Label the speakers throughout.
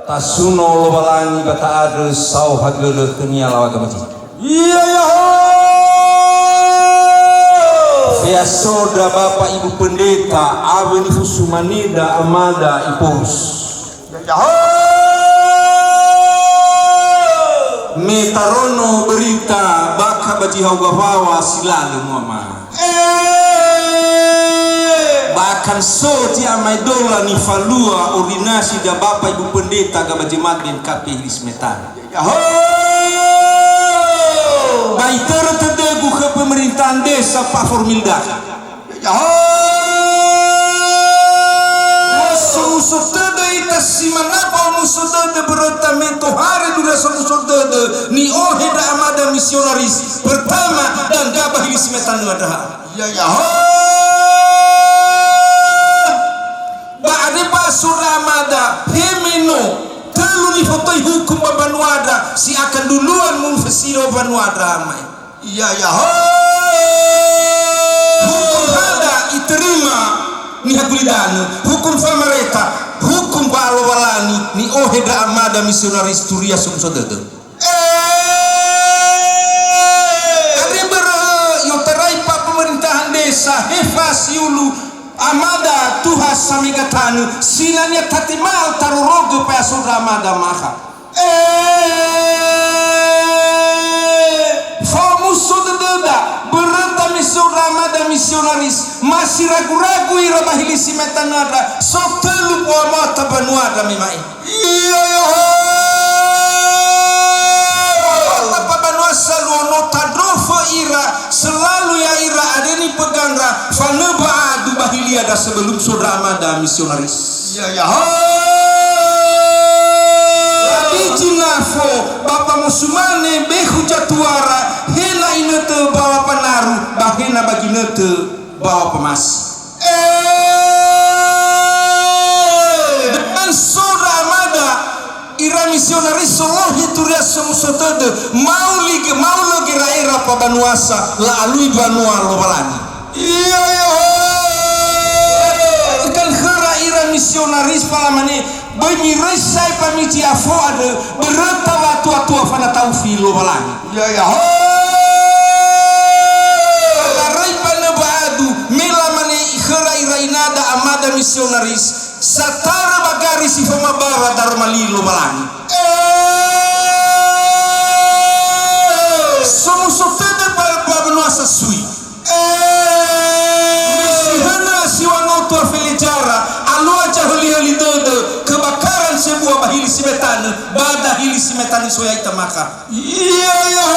Speaker 1: Tasuno lobalangi bata ada sau hagele kenia lawa kemaji.
Speaker 2: Iya ya.
Speaker 1: Biasoda Bapak Ibu Pendeta Aveni Fusumanida Amada Ipus.
Speaker 2: Ya.
Speaker 1: Metarono berita baka baji haugawawa silalu mama. Bahkan so ti amai dola ni falua ordinasi da Bapak Ibu Pendeta ga bajemat den KP Hismetan. Baik tertedegu ke pemerintahan desa Pak Formilda. Musuh tede ita simanapa musuh tede berotamento hari dula musuh tede ni oheda amada misionaris pertama dan gabah Hismetan wadaha.
Speaker 2: Ya.
Speaker 1: Suramada hemeno teluni fotoi hukum babanuada si akan duluan mufasiro banuada ramai.
Speaker 2: Iya ya.
Speaker 1: Hukum ada iterima ni hagulidana hukum famareta hukum balawalani ni oheda amada misionaris turia sumsodede. Ada yoterai pak pemerintahan desa hefasiulu amada tuha samigatanu silanya tatimal tarurogo pa sura amada maha famuso dededa berenta misura amada misionaris masih ragu-ragu ira bahilisi metanada sotelu po amata banuada memai
Speaker 2: iya ya.
Speaker 1: Saluono tadrofo ira selalu ya ira adeni pegangra faneba adu bahilia da sebelum saudara amada misionaris.
Speaker 2: Ya.
Speaker 1: Dijinafo Bapak Musumane behu jatuara hena inete bawa penaru bahena bagi nete bawa pemas. Dengan saudara amada ira misionaris solo hituria semusotede mau lagi raira pa banuasa la alui banua lobalani.
Speaker 2: Iya ya.
Speaker 1: Kan hera ira misionaris palamane banyi resai pamiti afo ada bereta watu fana taufi lobalani.
Speaker 2: Ya.
Speaker 1: Rai pana baadu melamane hera ira inada amada misionaris satara bagari si famabara darmalilo balani. Somusotede babanuasa sui. Misihana siwangoto afelijara alua jahuli dode kebakaran sebuah bahili simetan bada hili simetan soya itamaka.
Speaker 2: Iya ya.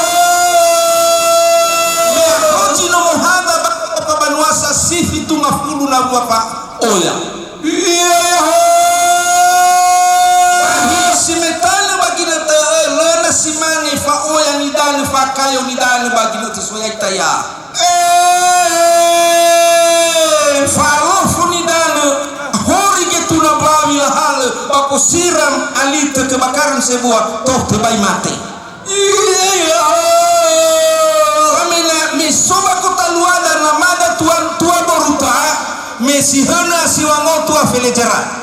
Speaker 1: Koji no mohada babanuasa sifi tu mafulu na buapa oya.
Speaker 2: Iya ya.
Speaker 1: Simetana bagi nata lana simane fa oya ni dan fa kayo ni dan bagi nata soya itaya. Farofu ni dan hori getuna bawi hal bako siram alita kebakaran sebuah toh tebai mate.
Speaker 2: Iya ya.
Speaker 1: Ramena misoba kota luada namada tuan tua boruta mesihana siwangotu afelejara.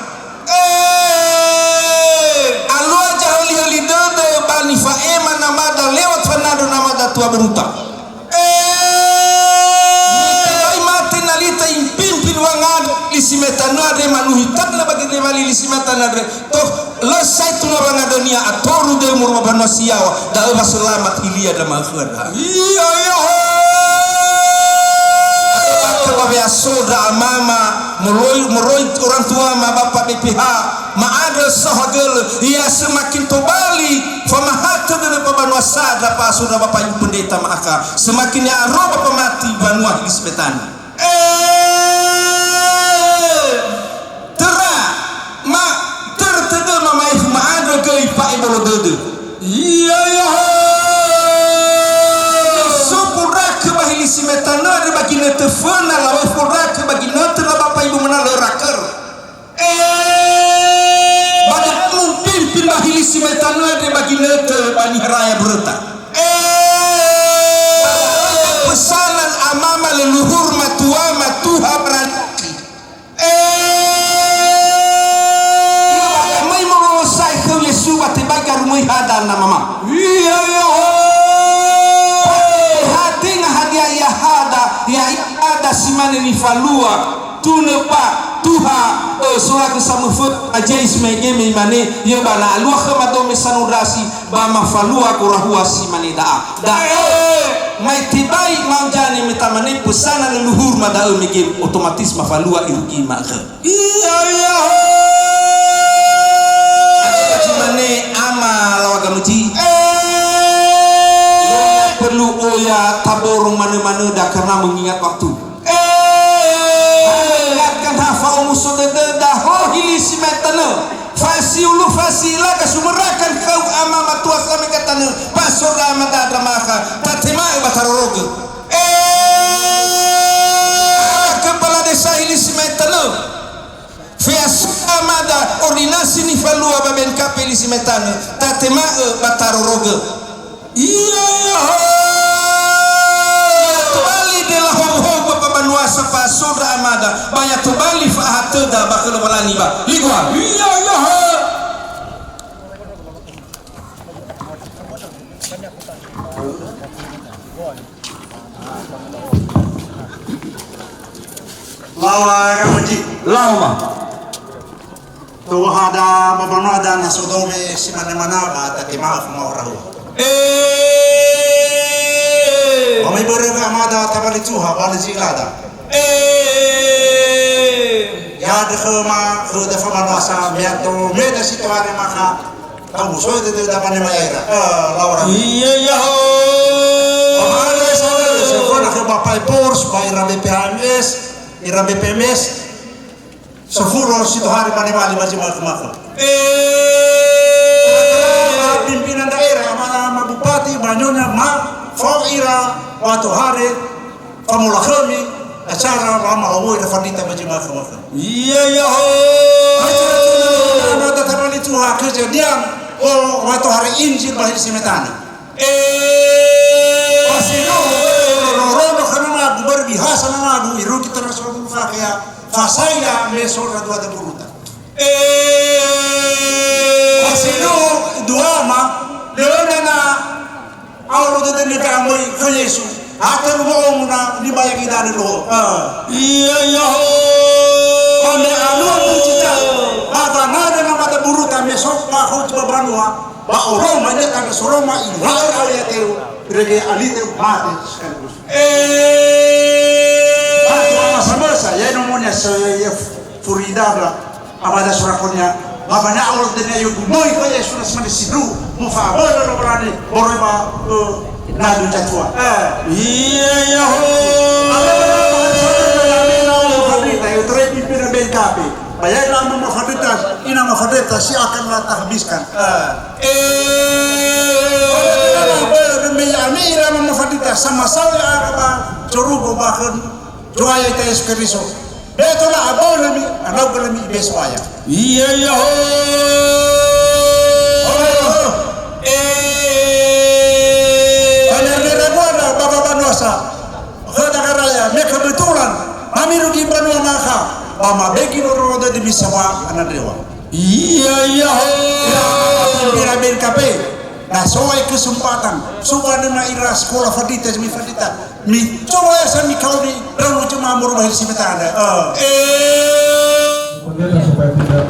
Speaker 1: Alua jaholi dode bani faema namada lewat fanado namada tua beruta. Mitai mati nalita impimpin wangad lisimetanade manuhitan na bagi demali lisimetanade toh lesai tuna bangadonia atoru de murmabano siawa da eba selamat hilia da maghfirah.
Speaker 2: Iya ya.
Speaker 1: Kabaya soda mama meroi orang tua ma bapak BPH maada sahagel ia semakin tobali famahata dari pabanua sada pa soda bapak ibu pendeta maka semakin ya roba pemati banua Hismetan. nete bani raya berta pesanan amama leluhur matua matuha berantaki mai mengosai ke Yesu batibaga rumai hadan na mama
Speaker 2: Iya ya.
Speaker 1: hati ngahadia ya hada simane ni falua tunepa tuha surat samufut ajais megeme mane yo bana alwa khamato mesanurasi ba mafalua kurahua simane da mai tibai mangjani mitamane pusana leluhur madal megem otomatis mafalua ilki makhe
Speaker 2: Iya ya.
Speaker 1: simane ama lawaga muji perlu oya taborong mana-mana dah karena mengingat waktu ingatkan hafa umusu dah hili simetana fasiulu fasila kasumerakan kau amama tua sami katana pasora amada dramaka tatima bataroroge kepala desa hili simetana fias amada ordinasi ni falua baben kapeli simetana tatima bataroroge iya ya tubali de la hobo pabanuasa pa sodra amada banyak tubali fa hatada bakal balani ba ligwa
Speaker 2: Iya ya.
Speaker 3: Lawa kamuji
Speaker 2: Lama.
Speaker 3: tu hada babano ada na sodome si mana-mana ba tati maaf mo rahu Kami berega amada tabali tuha bala jilada ya de khama khuda fama wasa meto meda situare maka tahu so de da bane maera lawa
Speaker 2: Iya ya.
Speaker 3: amada se kona ke bapai pors ba ira BPMS sefuro situ hari bane mali maka pimpinan daerah mana bupati banyonya faira waktu hari pamula kami acara lama awal fadita majemah maka
Speaker 2: Iya ya.
Speaker 3: mata tabali itu kejadian waktu hari injil bahir simetana pasino rono kana berbihasa na iru kita rasul fakia fasaya mesora dua buruta pasino dua ma leona Allah tu ni kami ke Yesus. Akan mau muna ni bayar kita dulu.
Speaker 2: Iya ya.
Speaker 3: Kami anu cita. Mata nada nama mata buru kami sok makau coba banua. Ba orang banyak kami soroma ilah awalnya teu. Rege alite mati sekaligus. Mati sama saya nomornya saya Furidabla. Amada surakonya. Babanya Allah dan ayu moi ko Yesus nas mani sidru mo fa bolo berani boreba nadu jatua
Speaker 2: Iya ya.
Speaker 3: Fadita yo tre pimpin ben kape bayar lama mafadita ina mafadita si akan la habiskan Amira mafadita sama saya apa corugo bahkan joaya ta eskeriso betola abonami anabolami beswaya
Speaker 2: Iya ya.
Speaker 3: Kami rugi banua maka mama begi roda di bisawa anadewa
Speaker 2: Iya ya.
Speaker 3: pira BNKP nah soai kesempatan soa nama ira sekolah fadita mi coba ya sami kau di ramu cuma merubah si betanda
Speaker 4: Kemudian supaya tidak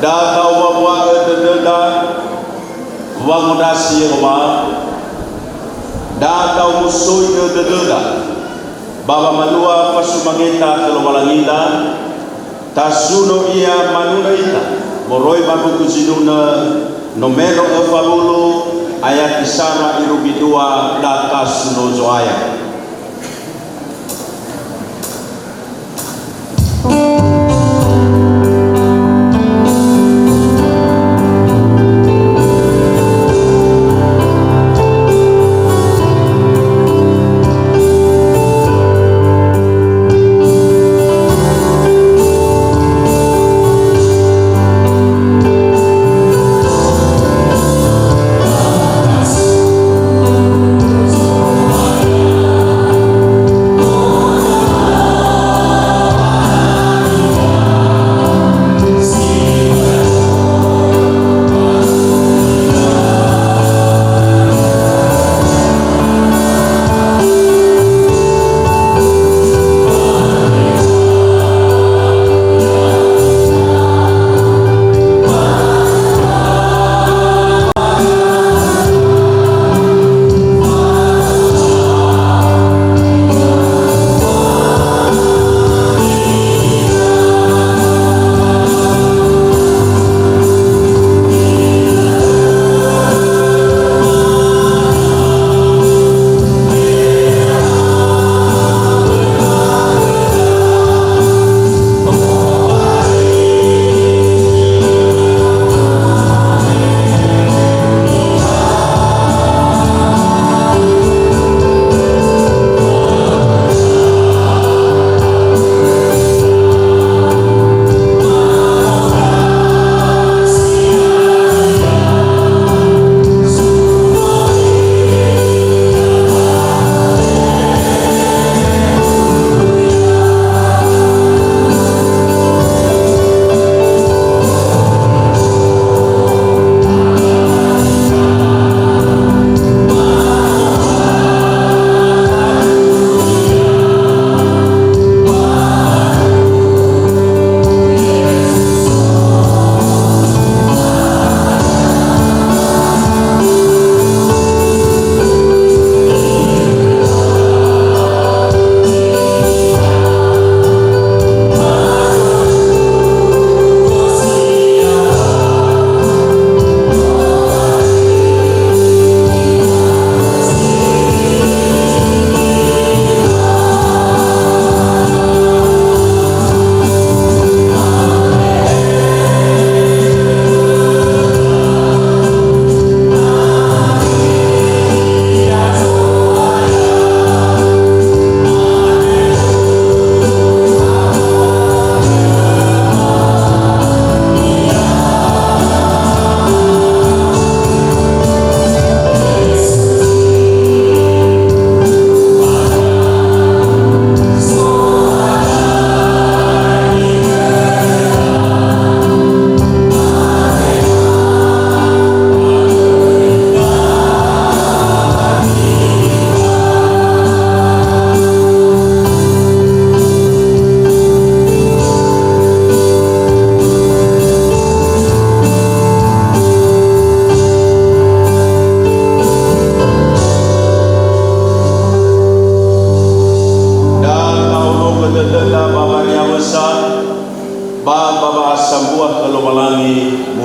Speaker 5: Da kau bawa da wangudasi oma da kau musuh da baba malua pasumangita kelomalangita tasuno ia manuna ita moroi babu kujiduna nomero evalulu ayat isara irubidua da kasuno zoaya.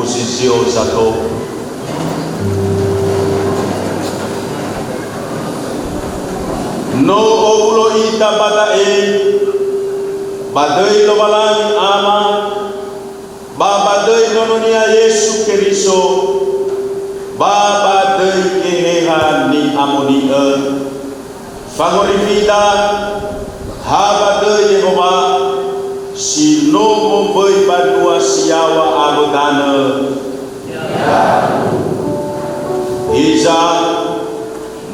Speaker 5: musisio satu no oulo ita bata badai lo balang ama babadai nononia Yesu Keriso babadai keheha ni amoni favorita habadai Yehova sino membai badua siawa agotana Iza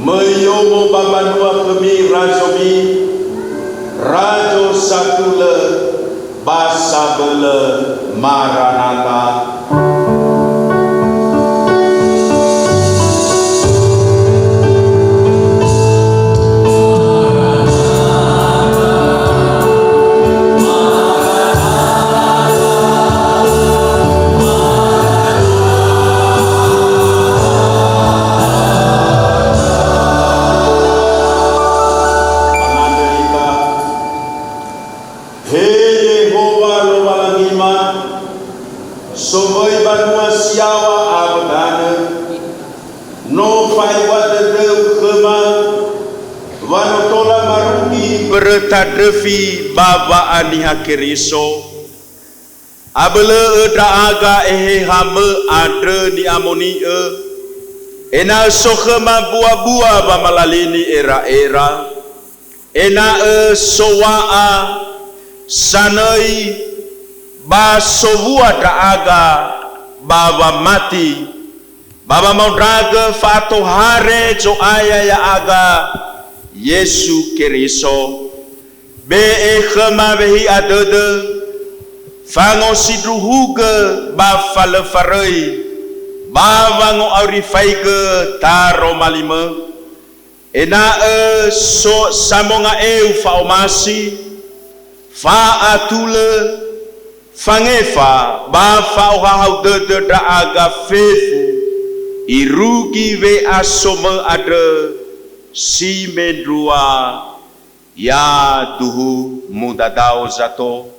Speaker 5: meyomo babadua kemi rajomi rajo sakule basabele maranata somoi banua siawa abagana no fai wadadeu kema wanotola marugi bertadrefi baba aniha keriso abele draaga hame adre ni amoni ena sokhema bua-bua bamalalini era-era ena soaa sanai ba sovua draaga baba mati baba maudraga fato hare jo aya ya aga Yesu keriso be khema behi adede fango sidruhuge ba falefarei ba wango aurifaige taro malime ena so samonga fa omasi fa atule fangefa ba fa hau de aga fefu irugi ve asome adre si mendrua ya duhu mudadao zato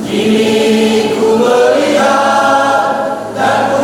Speaker 6: Kini ku melihat dan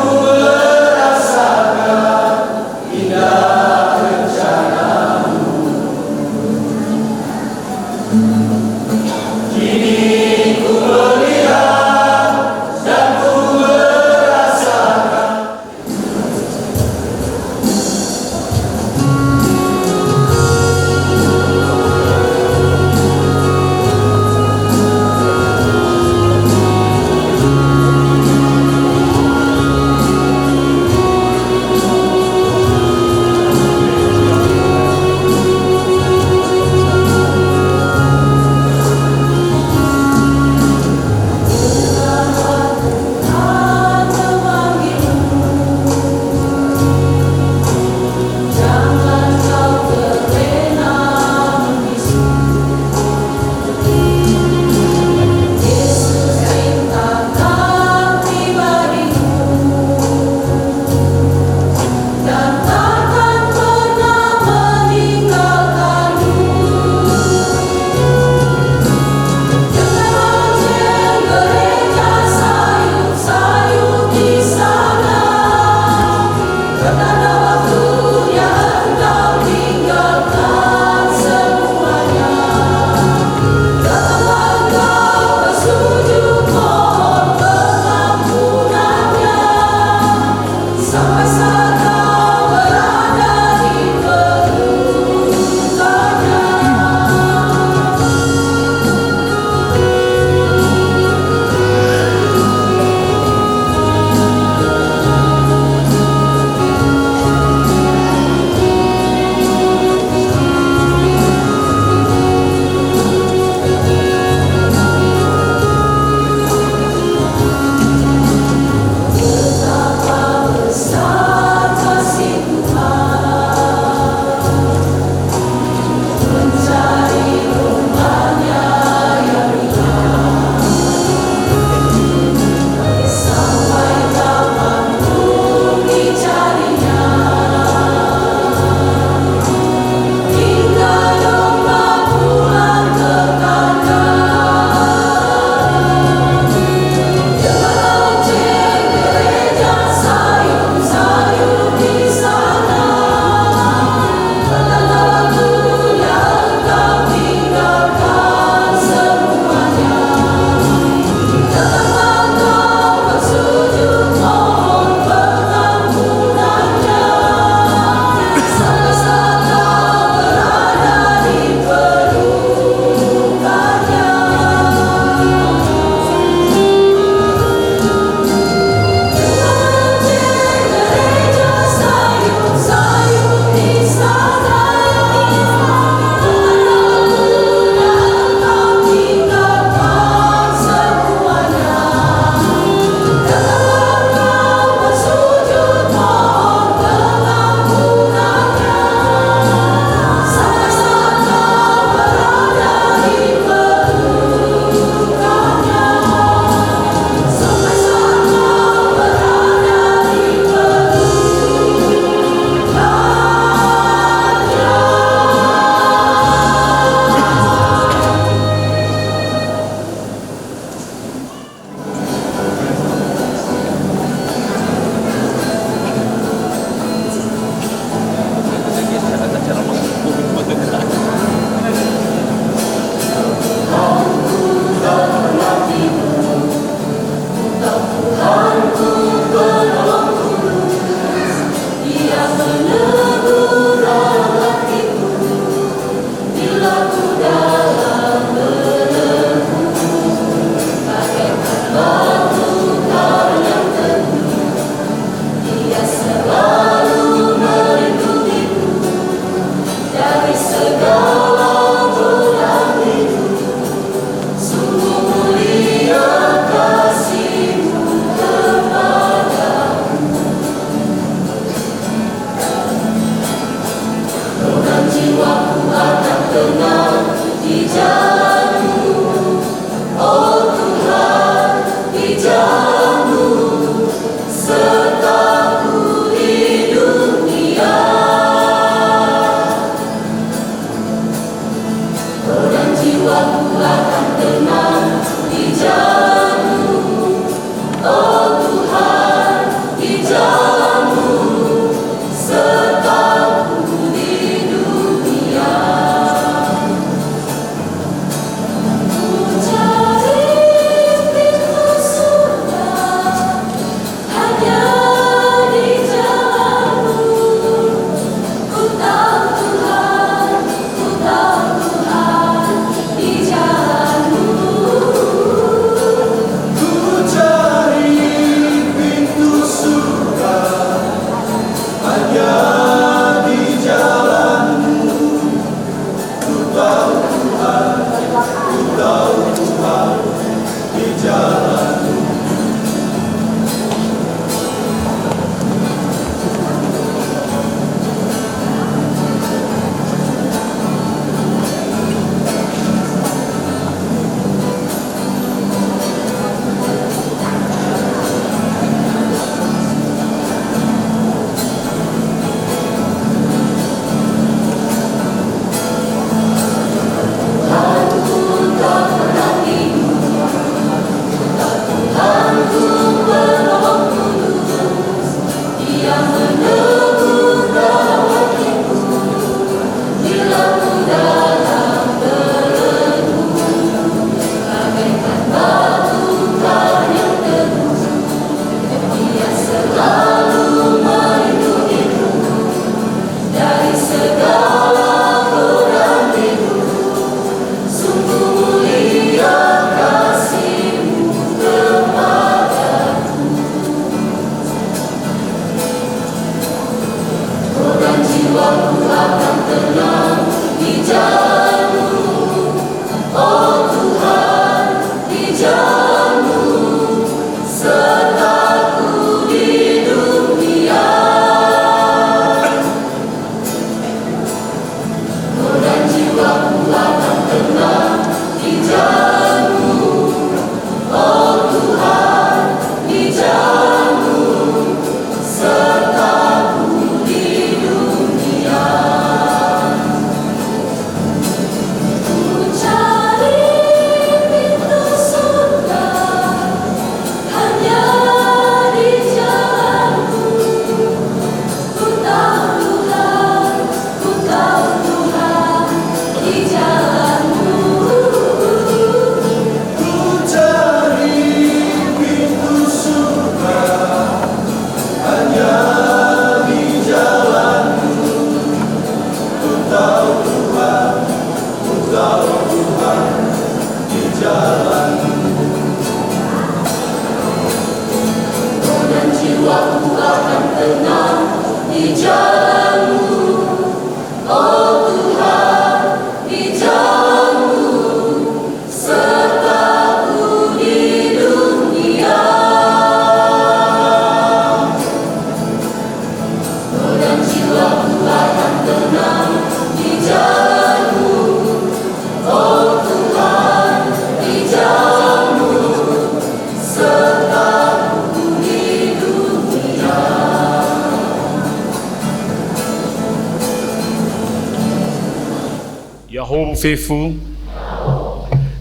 Speaker 6: Taho fefu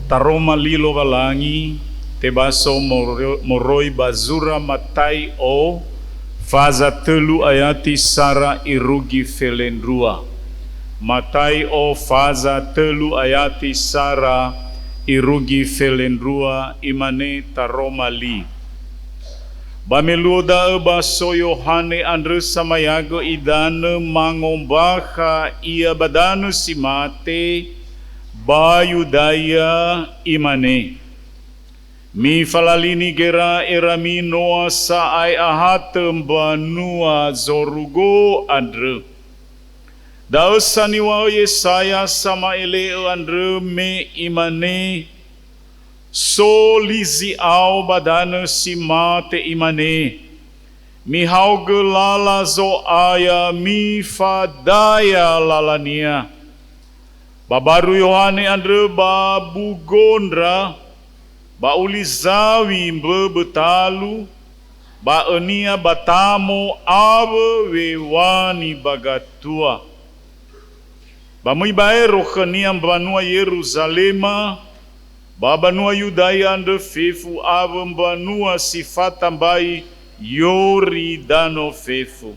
Speaker 6: taroma lilo valangi te baso moroi bazura matai o faza telu ayati sara irugi felendrua matai o faza telu ayati sara irugi felendrua imane taroma li bameluoda baso Yohane andre samayago idane mangombaha ia badanu simate bayudaya imane mi falalini gera erami noa saai ahatem banua zorugo andre dausaniwa Yesaya sama ele andre me imane so lizi au badana si mate imane mi hauge lala zo aya mi fadaya lalania babaru Yohane andre babu gondra ba ulizawi betalu ba enia batamo ave wewani bagatua ba mui bae rohania banua Yerusalema Babanua Yudaya ande fefu avem banua sifat tambai Yoridano fefu.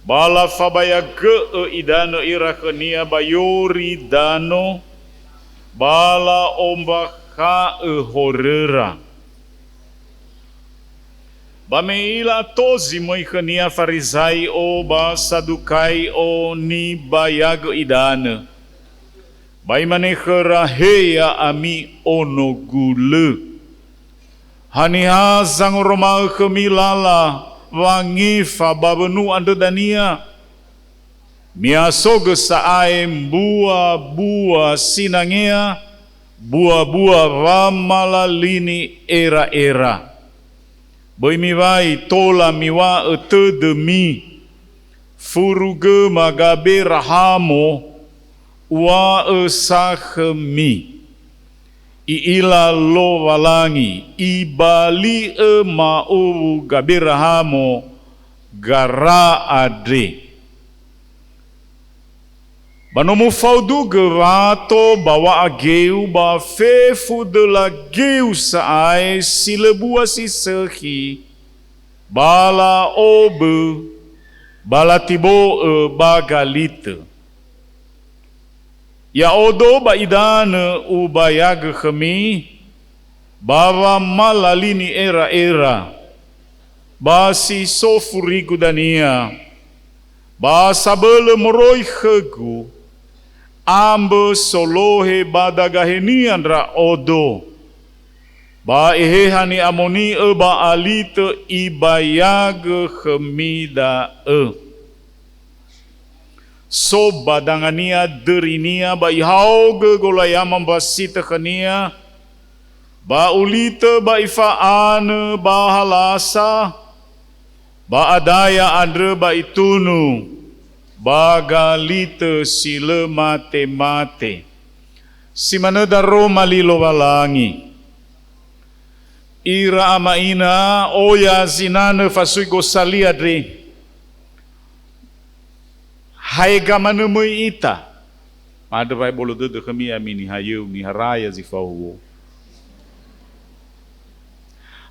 Speaker 6: Bala fabaya ge idano irakania ba Yoridano bala omba ha horera. Bameila tozi moikania farizai o ba sadukai o ni bayag idana. Baimane kheraheya ami ono gule. Haniha zangoroma kemilala wangi fababenu andedania. Miasoge saaem bua sinangea bua ramalalini era. Boimivai tola miwa etedemi furuge magabe rahamo wa esahemi iila lo walangi ibali mau gabirahamo gara adre banomu faudu gerato bawa ageu ba fefu de la geu saai silebua si sehi bala obe bala tibo bagalite ya odo ba idane ubayag khemi bawa malalini era ba si sofurigu dania ba sabele moroi khegu ambe solohe badagaheni andra odo ba ehehani amoni ba alite ibayag khemi da so badangania derinia ba ihauge golayama basita khania ba ulite ba ifaan ba halasa ba adaya andre ba itunu ba galite sile mate simana daro malilo walangi ira amaina oya zinane fasui gosali adre hai gamane mui ita ada vai bolo de kami amini hayu mi haraya zifau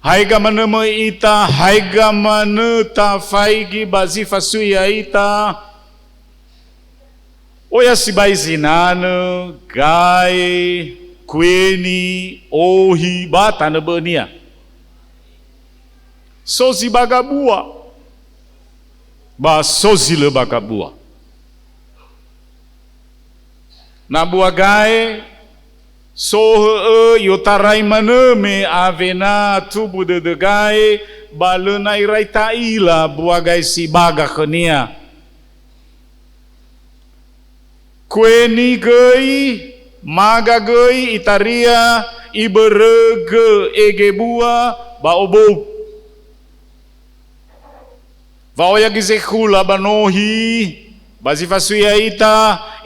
Speaker 6: hai gamane mui ita hai gamane ta faigi bazi fasui ita oya sibai zinane gai kweni ohi batana benia sozi bagabua ba sozi le bagabua na buagai so yotarai mane me avena tubu de gai balena irai taila buagai si baga khania kweni gei maga gei itaria iberege egebua ba obo va oya gizekula banohi bazifasuya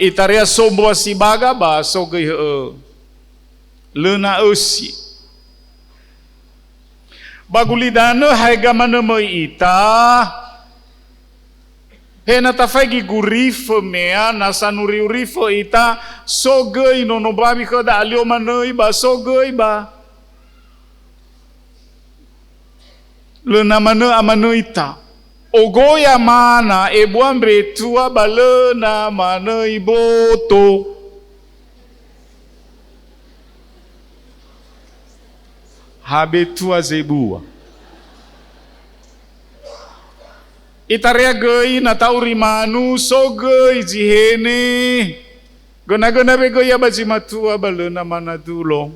Speaker 6: itaria sombo sibaga ba soge lena osi bagulidano haigamana mo ita Hena tafai gurife mea nasanuri urife ita sogei nono babi ke da alio manei ba sogei ba. Lena mana amana ita. Ogoya mana ebuan betua ba lena mana iboto. Habetua zebua. Itaria gei na tauri manu so gei jihene gona be goya baji matua balena mana dulong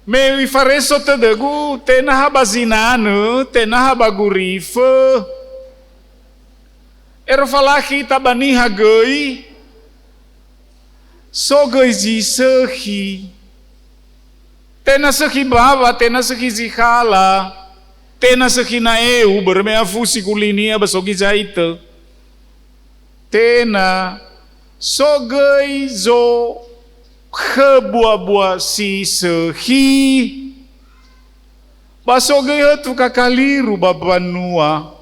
Speaker 6: me wi fareso tedegu tena bazinanu tena bagurife erfalaki tabani hagei so gei jisehi tena sekhi baba, tena sekhi zikhala, tena sekhi na eu bermea fusi kulinia basogi jaita. Tena sogei zo kebua-bua si sekhi. Basogei hatu kakaliru babanua.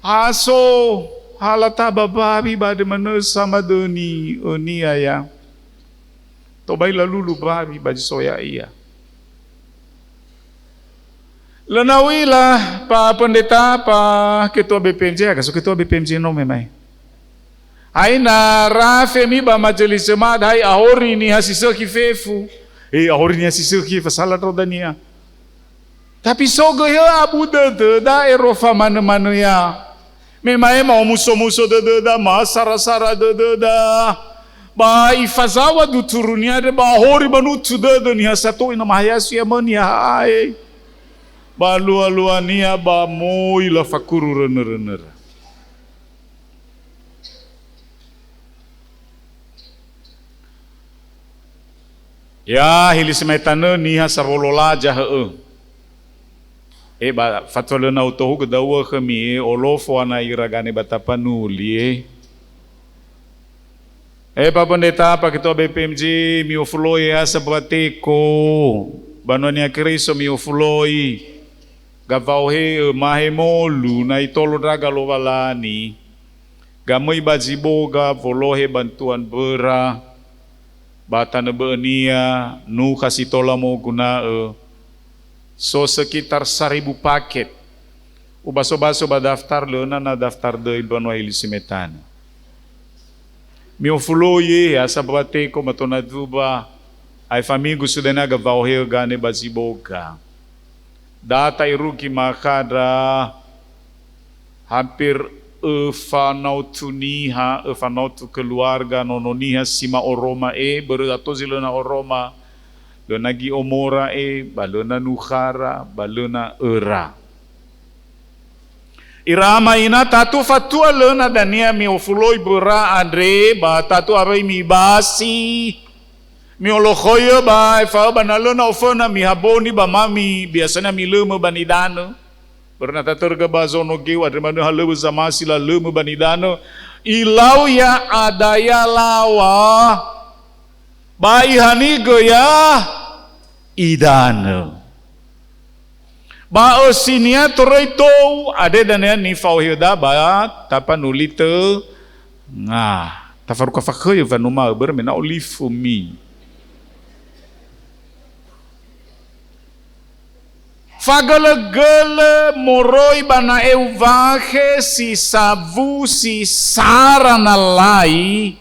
Speaker 6: Haso halata bababi bade mana sama doni oni ayah. Tobai lalu babi baju soya iya. Lenawi lah Pak Pendeta, Pak Ketua BPMJ, agak Ketua BPMJ no memang. Aina rafemi ba majelis jemaat hai ahori ni hasisa kifefu. Ahori ni hasisa kif salah rodania. Tapi sogo ya abu da erofa mana-mana ya. Memang mau musuh-musuh da masara-sara da. Ba ifazawa du turunia de ba hori banutu de nia satu ina mahayasu ya mania ai ba lua nia ba moi la fakuru rener ya hili semetana nia sarolola jahe ba fatwa na utohu kedawa kami olofo ana iragane batapanuli Pak Pendeta, Pak Ketua BPMJ, miofuloi ya sabateko, banonia kriso miofuloi, gavauhe mahe molu na itolo draga lovalani, gamai bajiboga volohe bantuan bera, batana beenia, nu kasih tola mo guna so sekitar 1000 paket, ubaso-baso badaftar lena na daftar de banwa ilisimetan. Miofuloi ya sabateko matona duba ai famigu sudena gavauhe gane baziboga data iruki makada hampir efanautu keluarga nononiha sima oroma berdato zilona oroma donagi omora balona nukhara balona era Irama ina tatu fatua lena dania mi ofuloi bera andre ba tatu abai mi basi mi olokoyo ba fa banalona ofona mi haboni ba mami biasanya mi lema banidano pernah taturga ba zono gewa adre manu haleu zamasi la lema banidano ilau ya adaya lawa ba ihani goya idano ba osinia toroito ade dania ni fauhida ba tapa nulite nga tafaruka fakhoy vanuma ber mena olifumi fagale moroi bana euvahe si savu si sarana lai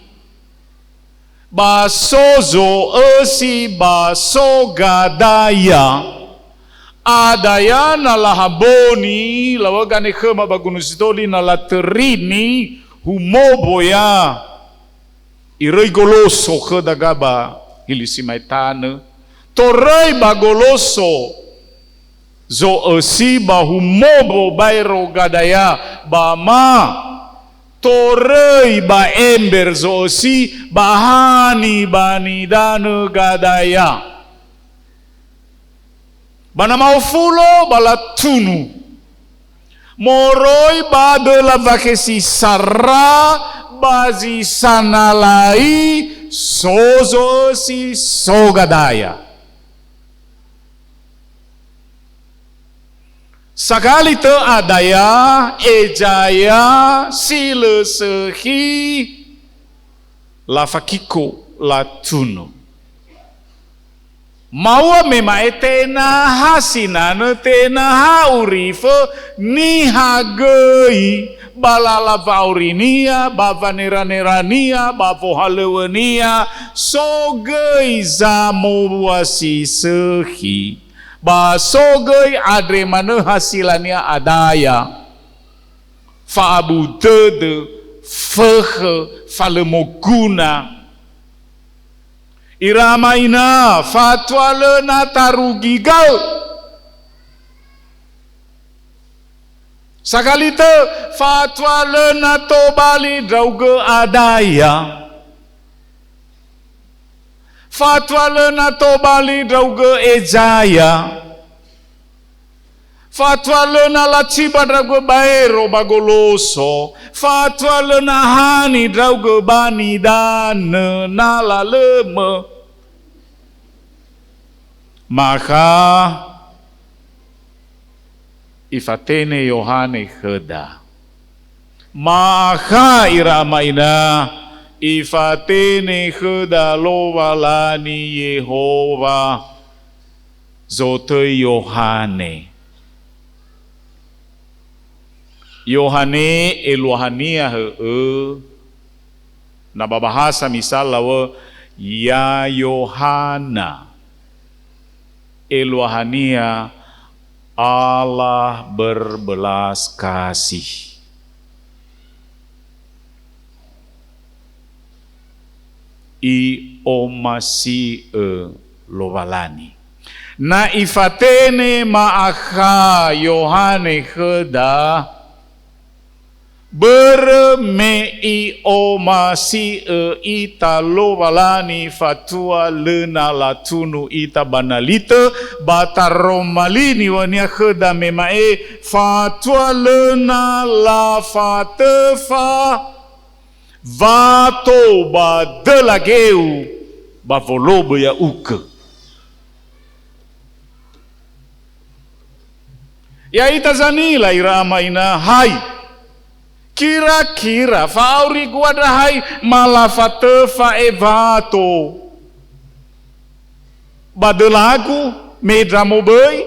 Speaker 6: ba sozo esi ba sogadaya adaya na lahaboni lawagane khema bagunusitoli na laterini humoboya irei goloso khedagaba hilisimaitana torei bagoloso zo esi ba humobo bairo gadaya bama torei ba ember zo esi bahani banidana gadaya bana maufulo bala tunu moroi bade la vakesi sarra bazi sanalai sozo si sogadaya Sakali te adaya, ejaya, sila sehi, lafakiko, latuno. Maua mema etena hasinana tena haurife ni hagei balala vaurinia bavaneranirania bavohalewenia sogei zamuwasi sehi ba sogei adremana hasilania adaya faabu dede fehe falemoguna iramaina fatwa lena tarugigal sakalite fatwa lena tobali drauge adaya fatwa lena tobali drauge ejaya fatwa lena laciba drauge baero bagoloso fatwa lena hani drauge bani dan nala leme maka ifatene Yohane heda maka iramaina ifatene heda lovalani Yehova zote Yohane eluhania na babahasa misal lawa ya Yohana eluhania Allah berbelas kasih. I omasi lovalani. Na ifatene maakha Yohane heda bermei omasi ita lovalani fatua lena latunu ita banalita bataromalini wania heda memae fatua lena la fatefa vato badelageu bavolobo ya uke ya itazanila iramaina hai kira-kira fauri guadahai malafate faevato badelagu medramobei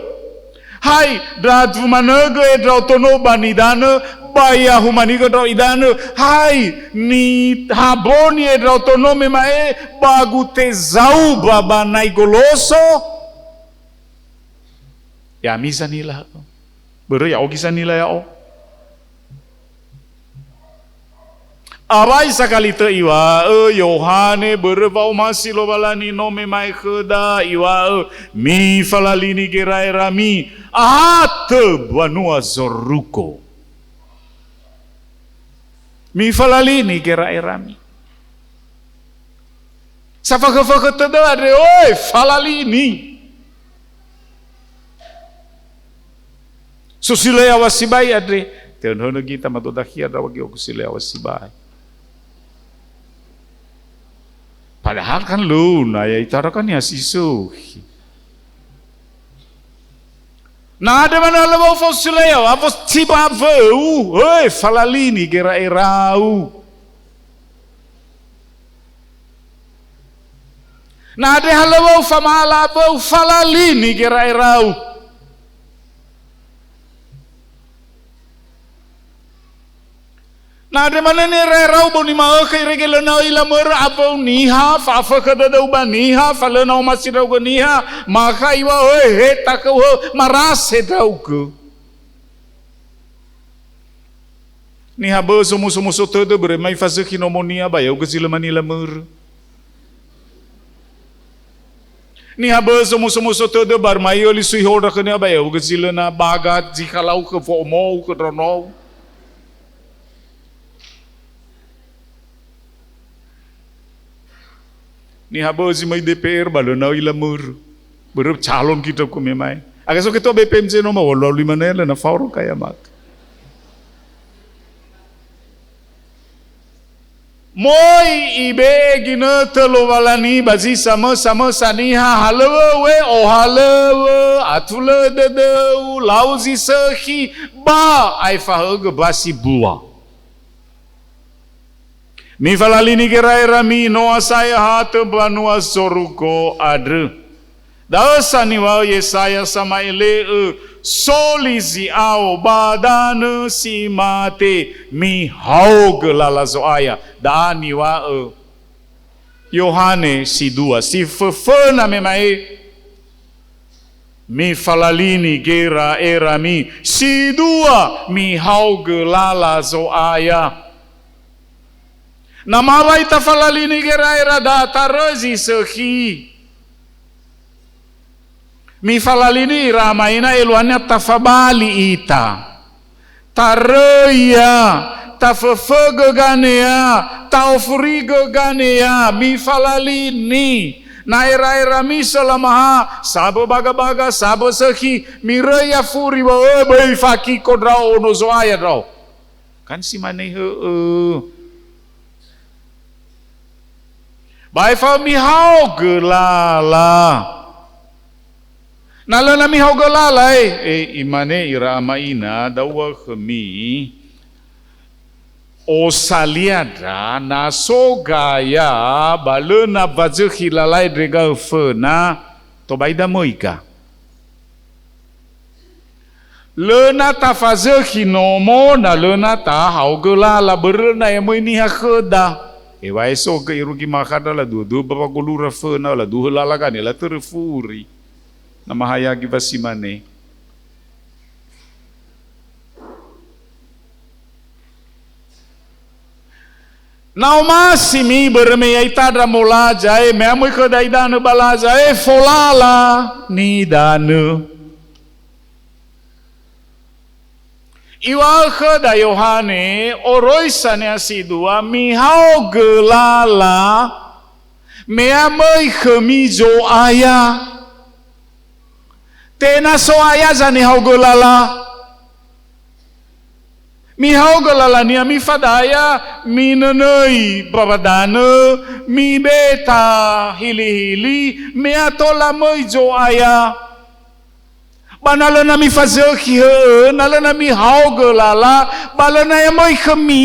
Speaker 6: hai dratu managa edrautono banidana baya humaniga drau idana hai ni haboni edrautono memae bagu tezau babanai goloso ya misanila bere ya ogisanila ya o Abai sakalita iwa Yohane bervau masih lobalani nome mai heda iwa mi falalini gerai rami ate banua zoruko mi falalini gerai rami safaka tada ade oi falalini susile awasibai ade teon kita matodakia dawagi okusile awasibai padahal kan luna ya itara kan ya sisu. Na ada mana lewau fosileo, apos tiba veu, falalini gera erau. Na ada halewau famala veu falalini gera erau. Na de mana ni rerau boni ma kai regela na ila mer apa niha fa fa kada dau ba niha fa le na masih dau niha ma kai wa he ta ko maras he dau ko niha bo sumu todo bre mai fa se kinomonia ba eu gazila manila mer niha bo sumu todo bar mai oli sui hoda kene ba eu gazila na bagat jikalau ke fo mo ke rono ni habozi mai DPR balona ilamur berup calon kita ku memai agaso kita BPMC no mau lalu mana na fauro kaya mak Moi ibe gina telo walani bazi sama saniha halewe o halewe atule dedeu lauzi sehi ba ai fahege basi bua. Mi falalini gerai rami noa saya hate banua soruko adre. Dasa ni wa Yesaya sama ele solizi au badana si mate mi hauge lala zoaya da ni wa Yohane si dua si fefena memai mi falalini gera era mi si dua mi hauge lala zoaya namawai ta falalini gera era da tarazi sehi mi falalini ramaina eluannya tafabali ita tareya tafefege ganea taufrigo ganea mi falalini na era mi selamaha sabo baga sabo sehi mi reya furi wa bai faki kodrao no zoaya draw kan si mane bai fa mi hau gelala Nala nami hau galalai imane ira amaina dawa kami o saliada na sogaya balena bazu hilalai drega fena to baida moika lena ta fazu hinomo na lena ta hau galala berna emoi ha kheda vai so ke irugi makada la du baba golura fena la du lala kan la terfuri na mahayagi basimane Naumasimi bermei tadra molaja memui kedaidanu balaja folala ni danu Iwal keda Yohane oroisane asidua mihau gelala meamai khemizo aya Tena so aya zani hau golala mi hau golala ni mi fadaya mi nenei babadana mi beta hili mi atola moijo aya banalana mi fazeki nalana mi hau golala balana ya moi khami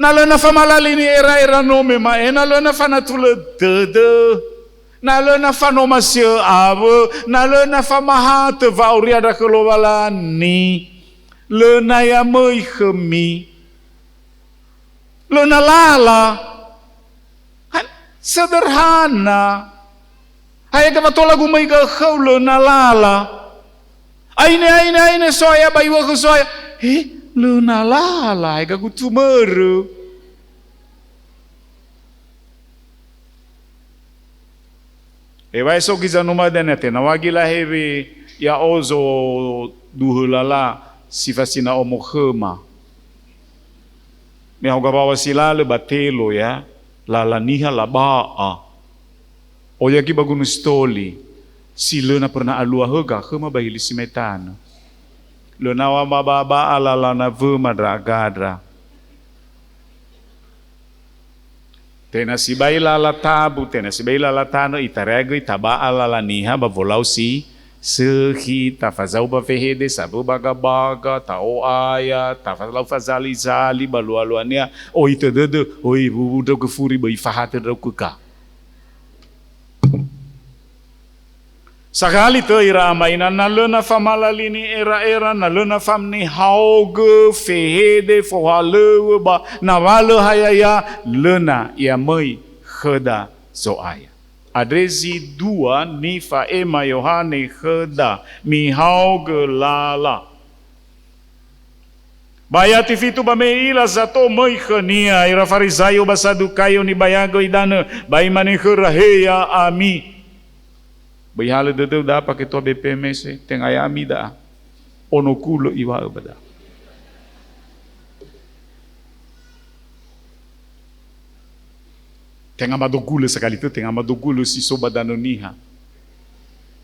Speaker 6: nalana famalali ni era no me ma nalana fanatula de Nalena fanomasio abo, nalena famaha te vauria da kelobalani, lena ya moi khemi, lena lala, sederhana, hai ka matola gumai ka khau lena lala, aine soya baiwa ke soya, lena lala, hai ka gutumeru. Vai so giza numa denete na wagila hewe ya ozo duhulala sifasina omokhema me hoga bawa silale batelo ya lala niha labaa oya ki bagunu stoli silena pernah alua hoga khema bahili simetana lona wa baba alala na vuma dragadra Tena si baila la tabu, tena si baila la tano itarego itaba ala la niha bavolau si sehi tafazau bafehede sabu baga tao aya tafalau fazali zali balualuania o itedede o ibu do kefuri bai fahate do kuka. Sakali te ira amaina na lena famalalini era na lena famni hauge fehede fohalewe ba na wale hayaya lena ya mai kheda zoaya. Adresi dua nifa ema Yohane kheda mi hauge lala. Bayati fitu bameila zato mai khania ira farisayo basadukayo ni bayago idana baimani kheraheya ami. Bayhala dedeu da pakai tua BPMS teng ayami da ono kulo iwa bada. Teng amado kulo sekali tu teng amado kulo si soba danoniha.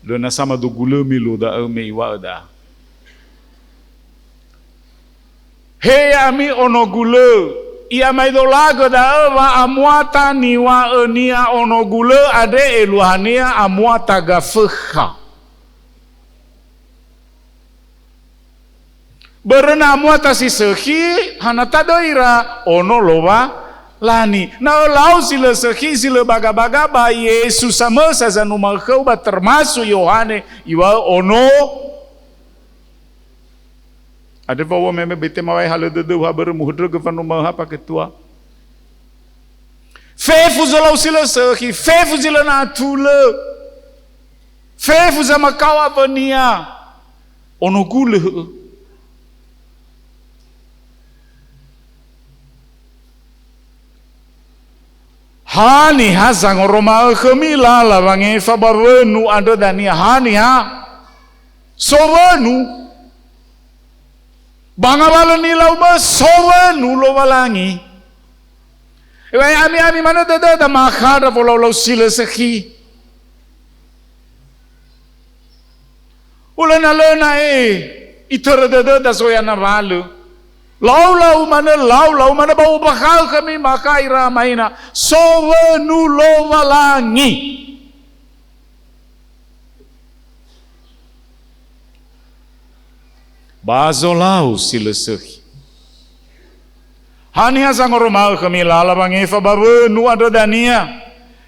Speaker 6: Lo na sama do kulo milo da me iwa da. He ami ono gule. Ia mai do lago da wa amuata ni wa enia ono gule ade eluhania amuata gafeha. Berena amuata si sehi hanata doira ono lowa lani. Na lau sila sehi sila baga-baga ba Yesus sama sazanu malkau ba termasuk Yohane iwa ono. Ada bawa meme bete mawai halu dedu ha bermuhudra ke fanu maha paketua. Fefu zolau sila sehi, fefu sila na tule. Fefu sama kawa penia. Ono gule. Hani hazang Roma kemila la bange fabarenu ando dania hani ha. Sowenu. Bangabala nila uma sowenu lo walangi. Ewa ami mana da makara volau sila sehi. Ulana lena itara da soyana valu. Lau mana bau bakal kami makai ramaina sowenu lo walangi. Bazolau sila sehi. Hani hazang Roma kami lalabang eva babenu ada dania.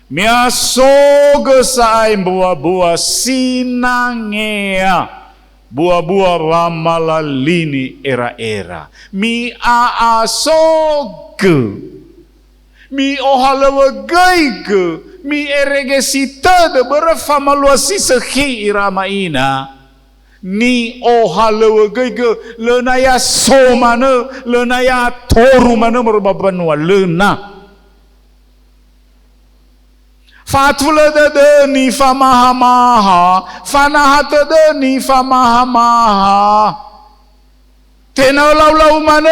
Speaker 6: Mia soga saim buah-buah sinangea. Buah-buah ramalalini era-era. Mi aasoge. Mi ohalawa gaige. Mi eregesita de berfamaluasi sehi iramaina. Ni ohalawa gaige. Lenaya somana. Lenaya toru mana merbabanua. Lena. Fatula de ni famahamaha, fanahata de ni famahamaha. Tena lau mana?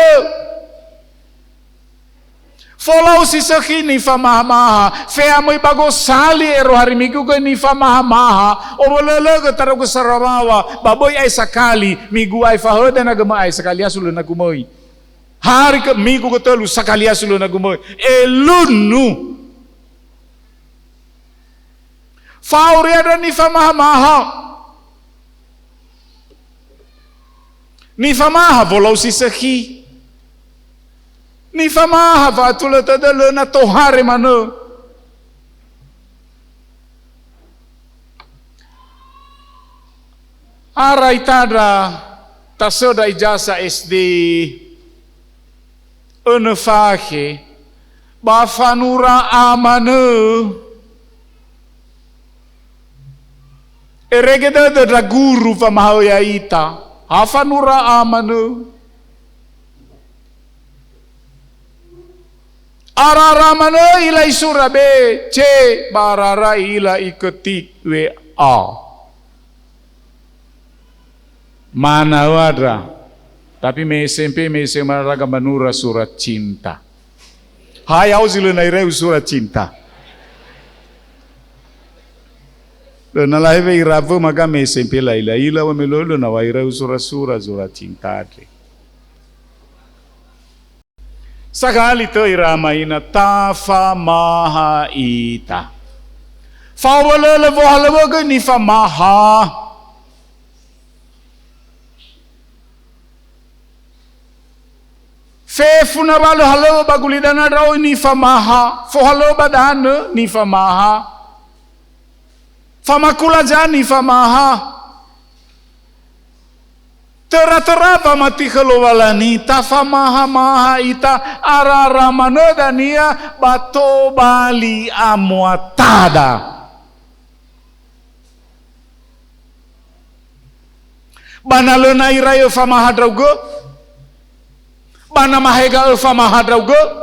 Speaker 6: Follow si sakhi ni famahamaha. Fea moi bago sali ero hari minggu ke ni famahamaha. O bolele ke taruh ke Sarawak. Baboy ay sakali, minggu ay fahoda na gama ay sakali asulu na gumoy. Hari ke minggu ke telu sakali asulu na gumoy. Elunu. Fauri ada nifa maha. Nifa maha volau si sehi. Nifa maha fatula tada lena tohare mana. Arai tada tasoda ijasa SD enefahe bafanura amane. Eregeda da guru famahoya ita hafanura amanu arara mana ila isurabe ce barara ila iketik wa mana wadra tapi me SMP me semaraga manura surat cinta hayau zile naireu surat cinta. Na laive irava maga me sempre laila ila wa melolo na waira usura cinta ade. Sakali to iramaina tafa maha ita. Fawala vohala ni fa maha. Fe funabalo halo bagulidana raw ni fa maha. Fo halo badana ni fa maha. Famakula jani famaha. Tera pamati kelowalani tafamaha maha ita arara manodania bato bali amuatada. Bana lena irayo famaha draugo. Bana mahega famaha draugo.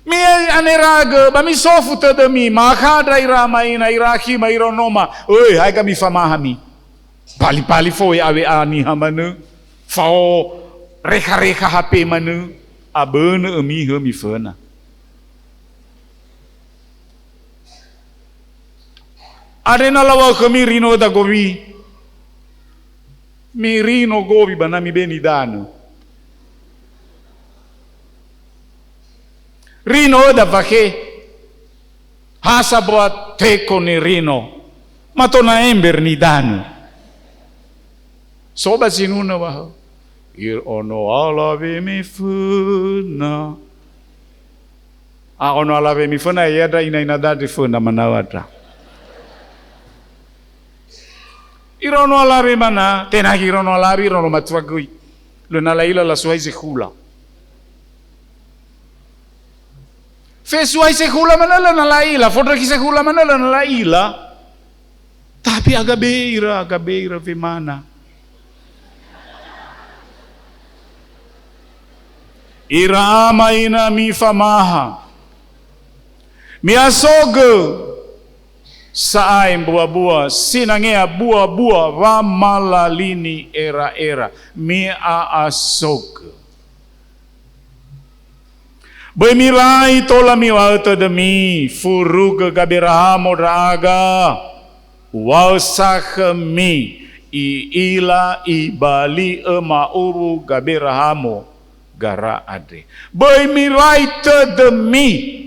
Speaker 6: Mi aneraga bami sofu tadami makadra iramaina iraki maironoma oi hai kami famahami pali foi awe ani hamanu fao reka HP manu abene emi fena adena lawa kami rino da gobi Mirino gobi bana mi beni dano. Rino da vake. Hasa buat teko ni Rino. Matona ember ni dano. Soba sinuna baho. Ir ono alave mi funa. Ono alave mi funa yada ina dadi funa manawatra. Irono alave mana tenagi irono alave irono matwagui. Lo nalaila la suai se hula. Fe suai se hula mana lo nalaila. Fodra ki se hula mana lo nalaila. Tapi agabeira ve mana. Ira ama ina mi famaha. Mi asoge. Saai buah-buah, sinangea buah-buah, ramalalini era-era, mi aasog. Bemirai tola mi wauta demi, furuga gabirahamo raga, wausakemi, ila ibali emauru gabirahamo gara ade. Bemirai to demi,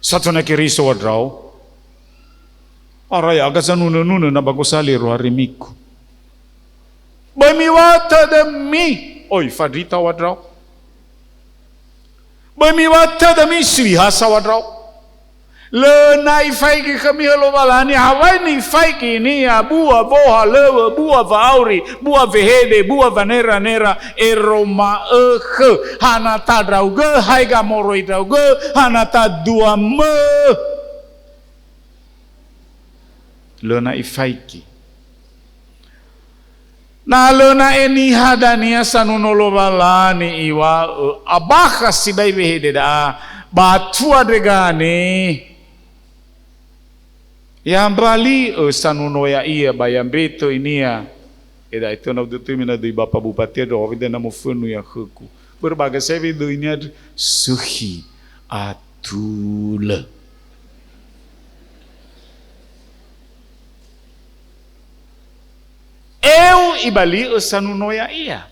Speaker 6: satu na kiriso wadraw. Aray aga sa nuna na bago sali rohari miku. Bamiwata da mi. Oy, fadrita wadraw. Bamiwata da mi srihasa wadraw. Le na ifai ki kami halo walani hawai ni ifai ki ni bua voha lewe bua vauri bua vehede bua vanera nera eroma hana ta drauge haiga moroi drauge hana ta dua me le na ifai ki na le na eni hadania sanunolo walani iwa abaka sibai vehede da batua dregane yang bali sanuno ya ia bayam beto inia eda itu na determina do bapa bupati do ovida na mofunu ya huku berbagai sevi do ini ad suhi atula eu ibali sanuno ya ia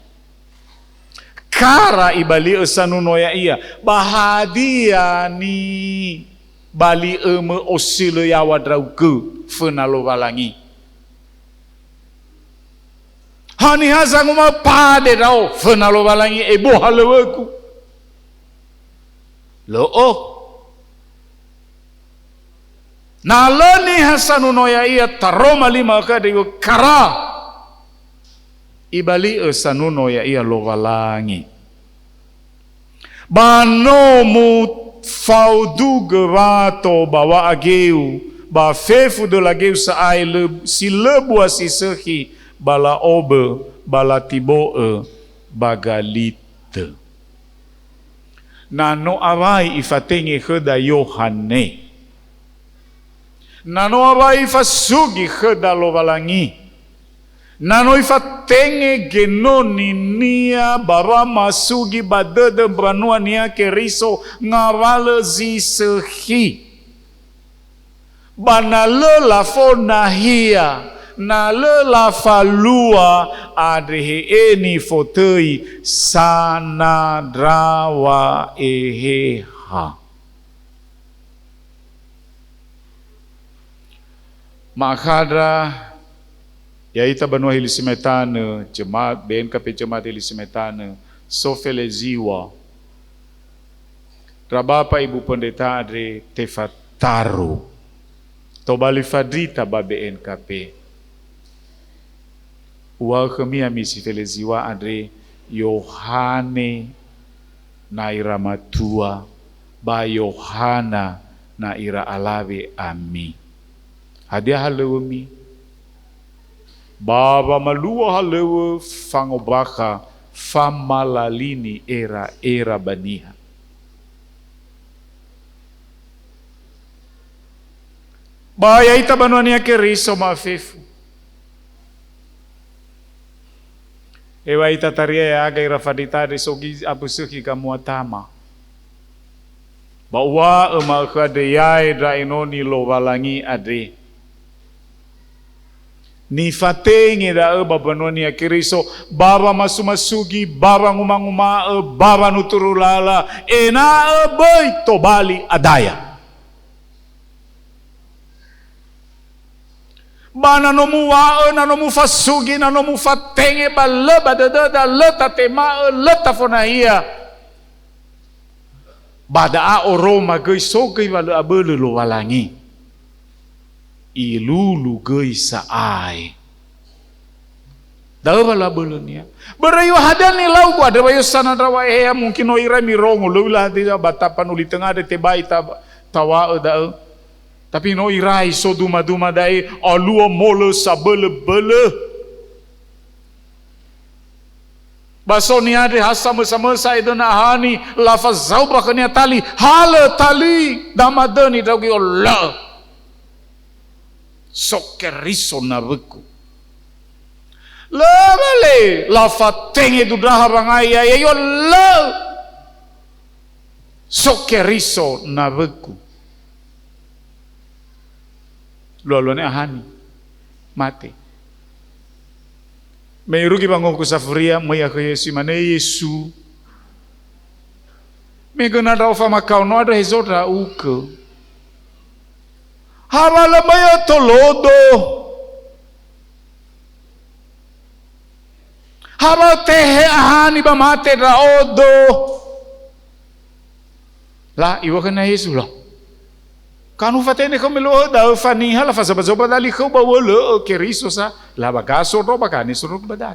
Speaker 6: kara ibali sanuno ya ia bahadia ni bali eme osile ya wadrau ke fenalo walangi hani hazangu ma pade rao fenalo walangi ebo haleweku lo na loni hasanu ya ia taroma lima kadigo kara ibali sanuno ya ia lo walangi banomu faudu gerato bawa ageu ba fefu de lageu sa ai le si lebua si sehi bala obe bala tibo bagalite nano awai ifatenge heda Yohane nano awai fasugi heda lo walangi nano ifatenge genoni nia bara masugi badede branua nia keriso ngawale zi sehi banale la fona hia na le la falua adrehe eni fotei sana drawa eheha makadra yaita banua hili simetane jemaat BNKP jemaat hili simetane sofeleziwa rabapa ibu pendeta adre tefataru tobali fadrita ba BNKP wa kemia misi feleziwa adre Yohane na ira matua ba Yohana na ira alawe ami hadia halewemi baba malua halewe fangobaka famalalini era baniha baya ita banuani yake riso mafefu ewa ita taria ya aga irafaditari sogi abusuki kamuatama bawa ema kade yai dra inoni lo walangi ade Ni fatenge da babanoni akiriso baba masumasugi baba nguma baba nuturulala ena boy to bali adaya. Bana nomu wa na nomu fasugi na nomu fatenge balaba da leta tema leta fonahia. Bada a oroma gei so gei walu abelu lo walangi. Ilulu gei sa ai. Daw bala bulunya. Berayu hadani lau gua ada bayu sana rawa hea mungkin no ira mirongo lu lah dia batapan uli tengah de tebai tawa da. Tapi no irai so duma dai alu molo sabele bele. Basoni ade hasam sama sai dona hani lafaz zauba kania tali hala tali damadani dagi Allah. Sokeriso na beku. Lele la fatenge du daharangai ayo le. Sokeriso na beku. Lolo ne ahani mate. Meirugi bangun ku safuria moya ke Yesu mane Yesu. Me gana da ofa makau no ada hezora uke. Harala maya tolodo. Hara tehe ahani ba mate raodo. La iwa kana Yesu la. Kanu fatene ko melo da fani hala fa sabazoba dali ko ba wolo keriso sa la bagaso do bagani suruk badan.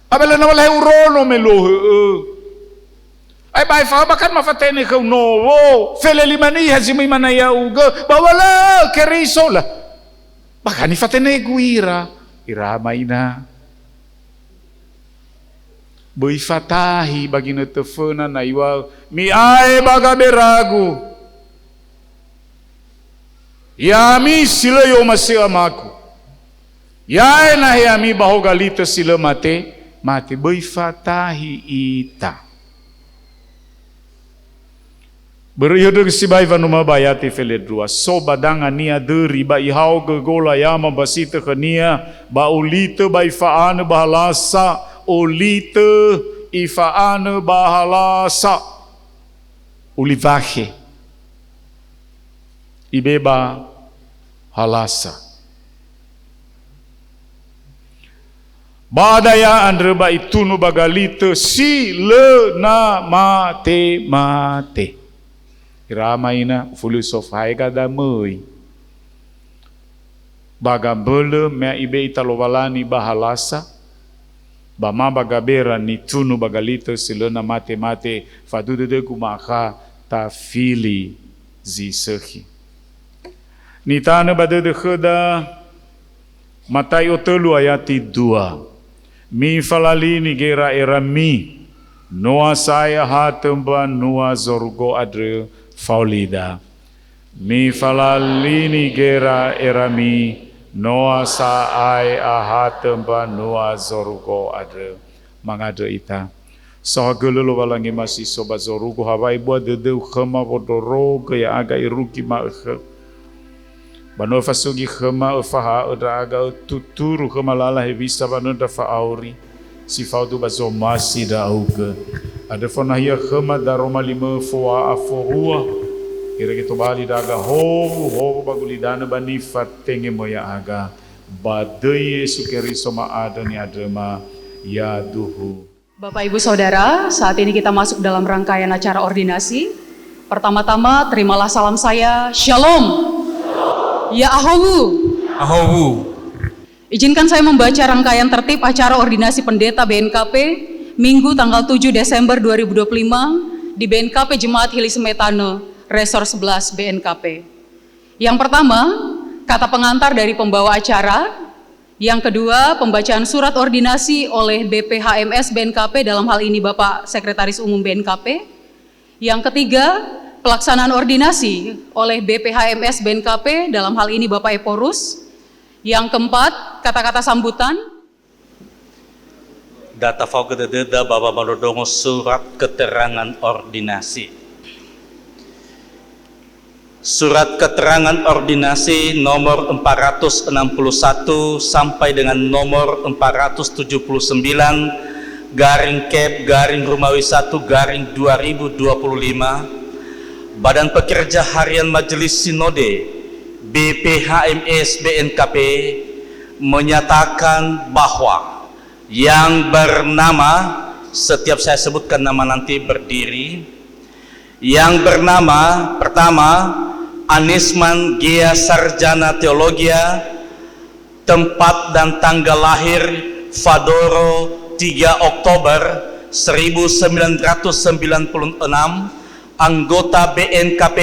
Speaker 6: Abela na wala urono melo. Ay bai fa bakan mafatene ko no wo fele limani hazimi manaya uga bawala keriso la bakani fatene guira ira maina boy fatahi bagina tefona na iwa mi ai baga beragu ya mi sila yo masih amaku ya na ya mi bahogalita sila mate boy fatahi ita. Beriodo si bai vanuma bayati feledrua so badanga nia deri ba ihau ke gola yama basita kania ba ulite bai faane bahalasa ulite ifaane bahalasa ulivahe ibeba halasa badaya andre ba itunu bagalite si le na mate Iramaina filosof haiga da mui bagambele me ibe italovalani bahalasa bama bagabera ni tunu bagalito silona mate fadude de kumaka ta fili zisehi ni tana badede kheda Matayo 3 ayat 2 mi falalini gera erami noa saya hatemba noa zorgo adre faulida mi falalini gera erami noa saai ahatemba noa zorgo adre mangade ita sahagele lo balangi masih soba zorugo hawai bua dede khama bodoro ya aga iruki ma bano fasugi khama faha odaga tuturu khama lala hevisa bano da faauri si faudu bazo masi da auga ada fonahia khama da roma lima foa aforua ira gitu bali daga ho bagulidana bani fatenge moya aga badai sukeri soma ada ni adema ya duhu.
Speaker 7: Bapak Ibu Saudara, saat ini kita masuk dalam rangkaian acara ordinasi. Pertama-tama terimalah salam saya, Shalom. Ya Ahowu. Izinkan saya membaca rangkaian tertib acara ordinasi pendeta BNKP Minggu tanggal 7 Desember 2025 di BNKP Jemaat Hili Semetane, Resor 11 BNKP. Yang pertama, kata pengantar dari pembawa acara. Yang kedua, pembacaan surat ordinasi oleh BPHMS BNKP, dalam hal ini Bapak Sekretaris Umum BNKP. Yang ketiga, pelaksanaan ordinasi oleh BPHMS BNKP, dalam hal ini Bapak Eporus. Yang keempat, kata-kata sambutan.
Speaker 8: Data Faugededa Bapak Manodongo surat keterangan ordinasi. Surat keterangan ordinasi nomor 461 sampai dengan nomor 479 garing Kep garing Romawi 1 garing 2025 Badan Pekerja Harian Majelis Sinode BPHMS BNKP menyatakan bahwa yang bernama, setiap saya sebutkan nama nanti berdiri, yang bernama pertama Anisman Gia Sarjana Teologia, tempat dan tanggal lahir Fadoro 3 Oktober 1996, anggota BNKP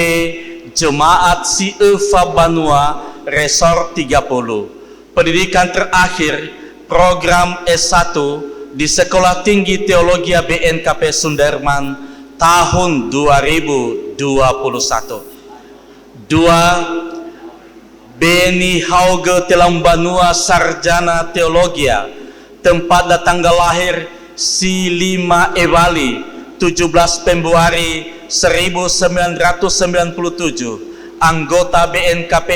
Speaker 8: Jemaat Si'efa Banua Resort 30. Pendidikan terakhir program S1 di Sekolah Tinggi Teologi BNKP Sunderman tahun 2021. 2. Beni Hauge Telambanua Sarjana Teologia, tempat dan tanggal lahir Si 5 Ewali 17 Februari 1997, anggota BNKP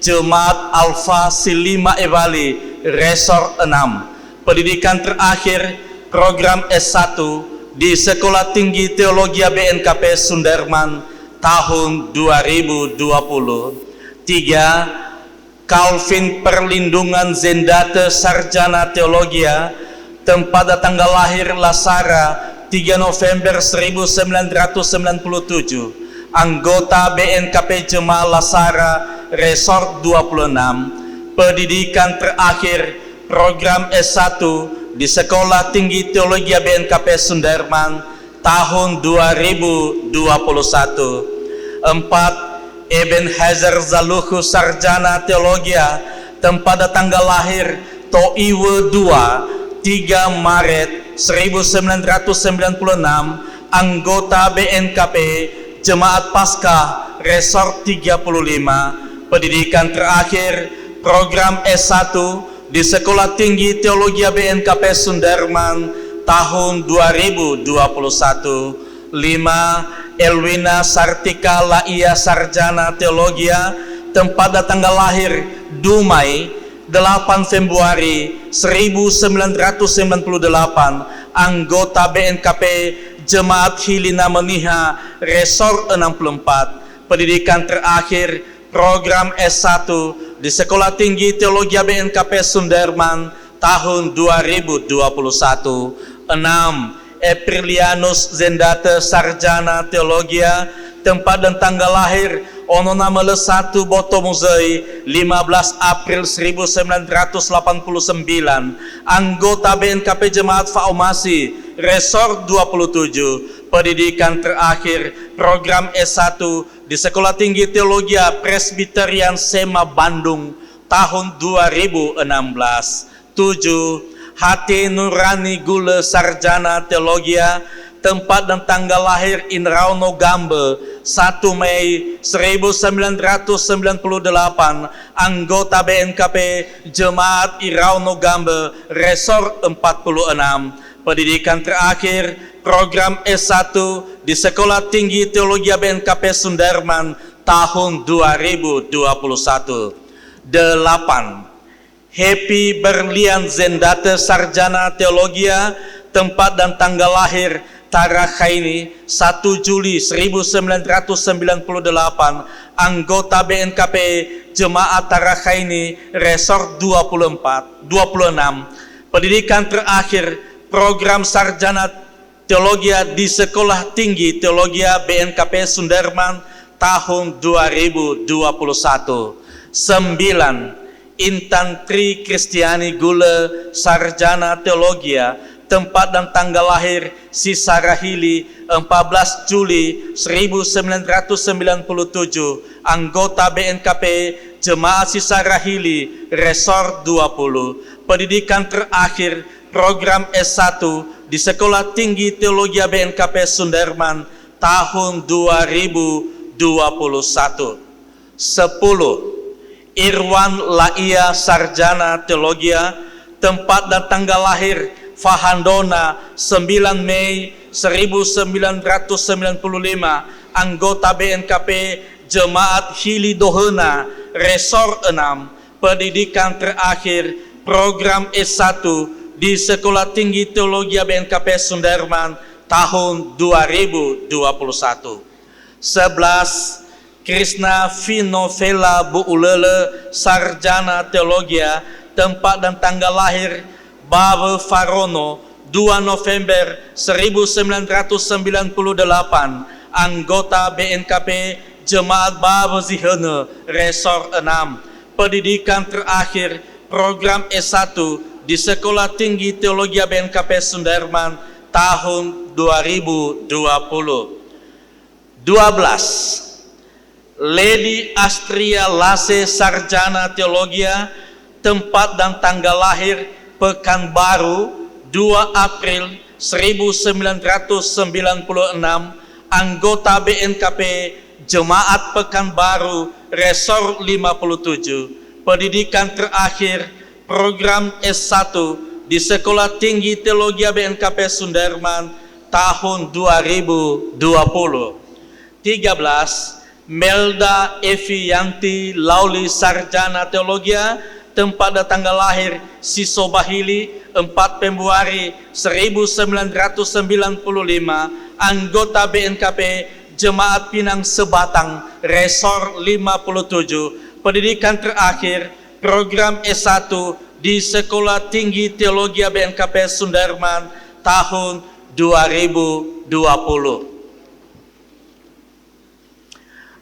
Speaker 8: Jemaat Alfa Si 5 Ewali Resort 6. Pendidikan terakhir program S1 di Sekolah Tinggi Teologi BNKP Sunderman tahun 2020. 3. Calvin Perlindungan Zendate Sarjana Teologia, tempat dan tanggal lahir Lasara 3 November 1997, anggota BNKP Jemaah Lasara Resort 26. Pendidikan terakhir program S1 di Sekolah Tinggi Teologi BNKP Sunderman tahun 2021. 4. Eben Hazer Zaluhu Sarjana Teologia, tempat dan tanggal lahir Toiwe 2 3 Maret 1996, anggota BNKP Jemaat Paskah Resort 35. Pendidikan terakhir program S1 di Sekolah Tinggi Teologi BNKP Sunderman tahun 2021. 5. Elwina Sartika Laia Sarjana Teologia, tempat dan tanggal lahir Dumai 8 Februari 1998, anggota BNKP Jemaat Hilina Meniha Resort 64. Pendidikan terakhir program S1 di Sekolah Tinggi Teologi BNKP Sunderman tahun 2021. 6. Aprilianus Zendate Sarjana Teologia, tempat dan tanggal lahir ono nama le 1 Botomuzei 15 April 1989, anggota BNKP Jemaat Faumasi Resort 27. Pendidikan terakhir program S1 di Sekolah Tinggi Teologi Presbyterian Sema Bandung tahun 2016. 7. Hati Nurani Gule Sarjana Teologia, tempat dan tanggal lahir Inrauno Gambe 1 Mei 1998, anggota BNKP Jemaat Irauno Gambe Resort 46. Pendidikan terakhir program S1 di Sekolah Tinggi Teologi BNKP Sunderman tahun 2021. 8. Happy Berlian Zendate Sarjana Teologia, tempat dan tanggal lahir Tarakhaini 1 Juli 1998, anggota BNKP Jemaat Tarakhaini Resort 26. Pendidikan terakhir program Sarjana Teologia di Sekolah Tinggi Teologi BNKP Sunderman tahun 2021. 9. Intan Tri Kristiani Gule Sarjana Teologia, tempat dan tanggal lahir Sisarahili 14 Juli 1997, anggota BNKP Jemaat Sisarahili Resort 20. Pendidikan terakhir program S1 di Sekolah Tinggi Teologi BNKP Sunderman tahun 2021. 10. Irwan Laia Sarjana Teologia, tempat dan tanggal lahir Fahandona 9 Mei 1995, anggota BNKP Jemaat Hili Dohena Resor 6, pendidikan terakhir program S1 di Sekolah Tinggi Teologi BNKP Sunderman tahun 2021. 11. Krishna Vinovela Bu Ulele, sarjana teologia, tempat dan tanggal lahir Bave Farono 2 November 1998, anggota BNKP Jemaat Bave Zihene Resor 6, pendidikan terakhir program S1 di Sekolah Tinggi Teologi BNKP Sunderman tahun 2020. 12. Lady Astria Lase, sarjana teologia, tempat dan tanggal lahir Pekanbaru 2 April 1996, anggota BNKP Jemaat Pekanbaru Resor 57, pendidikan terakhir program S1 di Sekolah Tinggi Teologi BNKP Sunderman tahun 2020. 13. Melda Evianti Lauli, sarjana teologia, tempat dan tanggal lahir Sisobahili 4 Februari 1995, anggota BNKP Jemaat Pinang Sebatang Resor 57, pendidikan terakhir program S1 di Sekolah Tinggi Teologi BNKP Sunderman tahun 2020.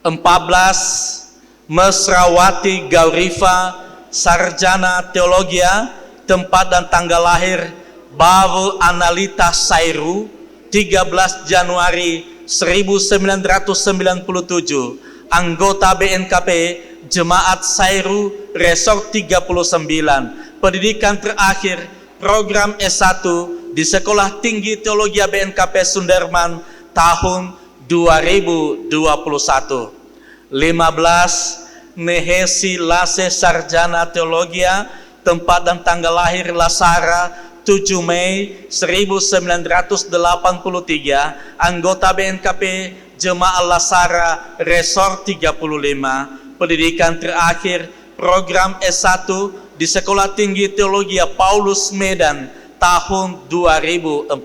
Speaker 8: 14. Mesrawati Gaurifa, sarjana teologia, tempat dan tanggal lahir Bavu Analita Sairu 13 Januari 1997, anggota BNKP Jemaat Sairu Resor 39, pendidikan terakhir program S1 di Sekolah Tinggi Teologi BNKP Sunderman tahun 2021. 15. Nehesi Lase, sarjana teologia, tempat dan tanggal lahir Lasara 7 Mei 1983, anggota BNKP Jemaat Lasara Resor 35, pendidikan terakhir program S1 di Sekolah Tinggi Teologi Paulus Medan tahun 2014.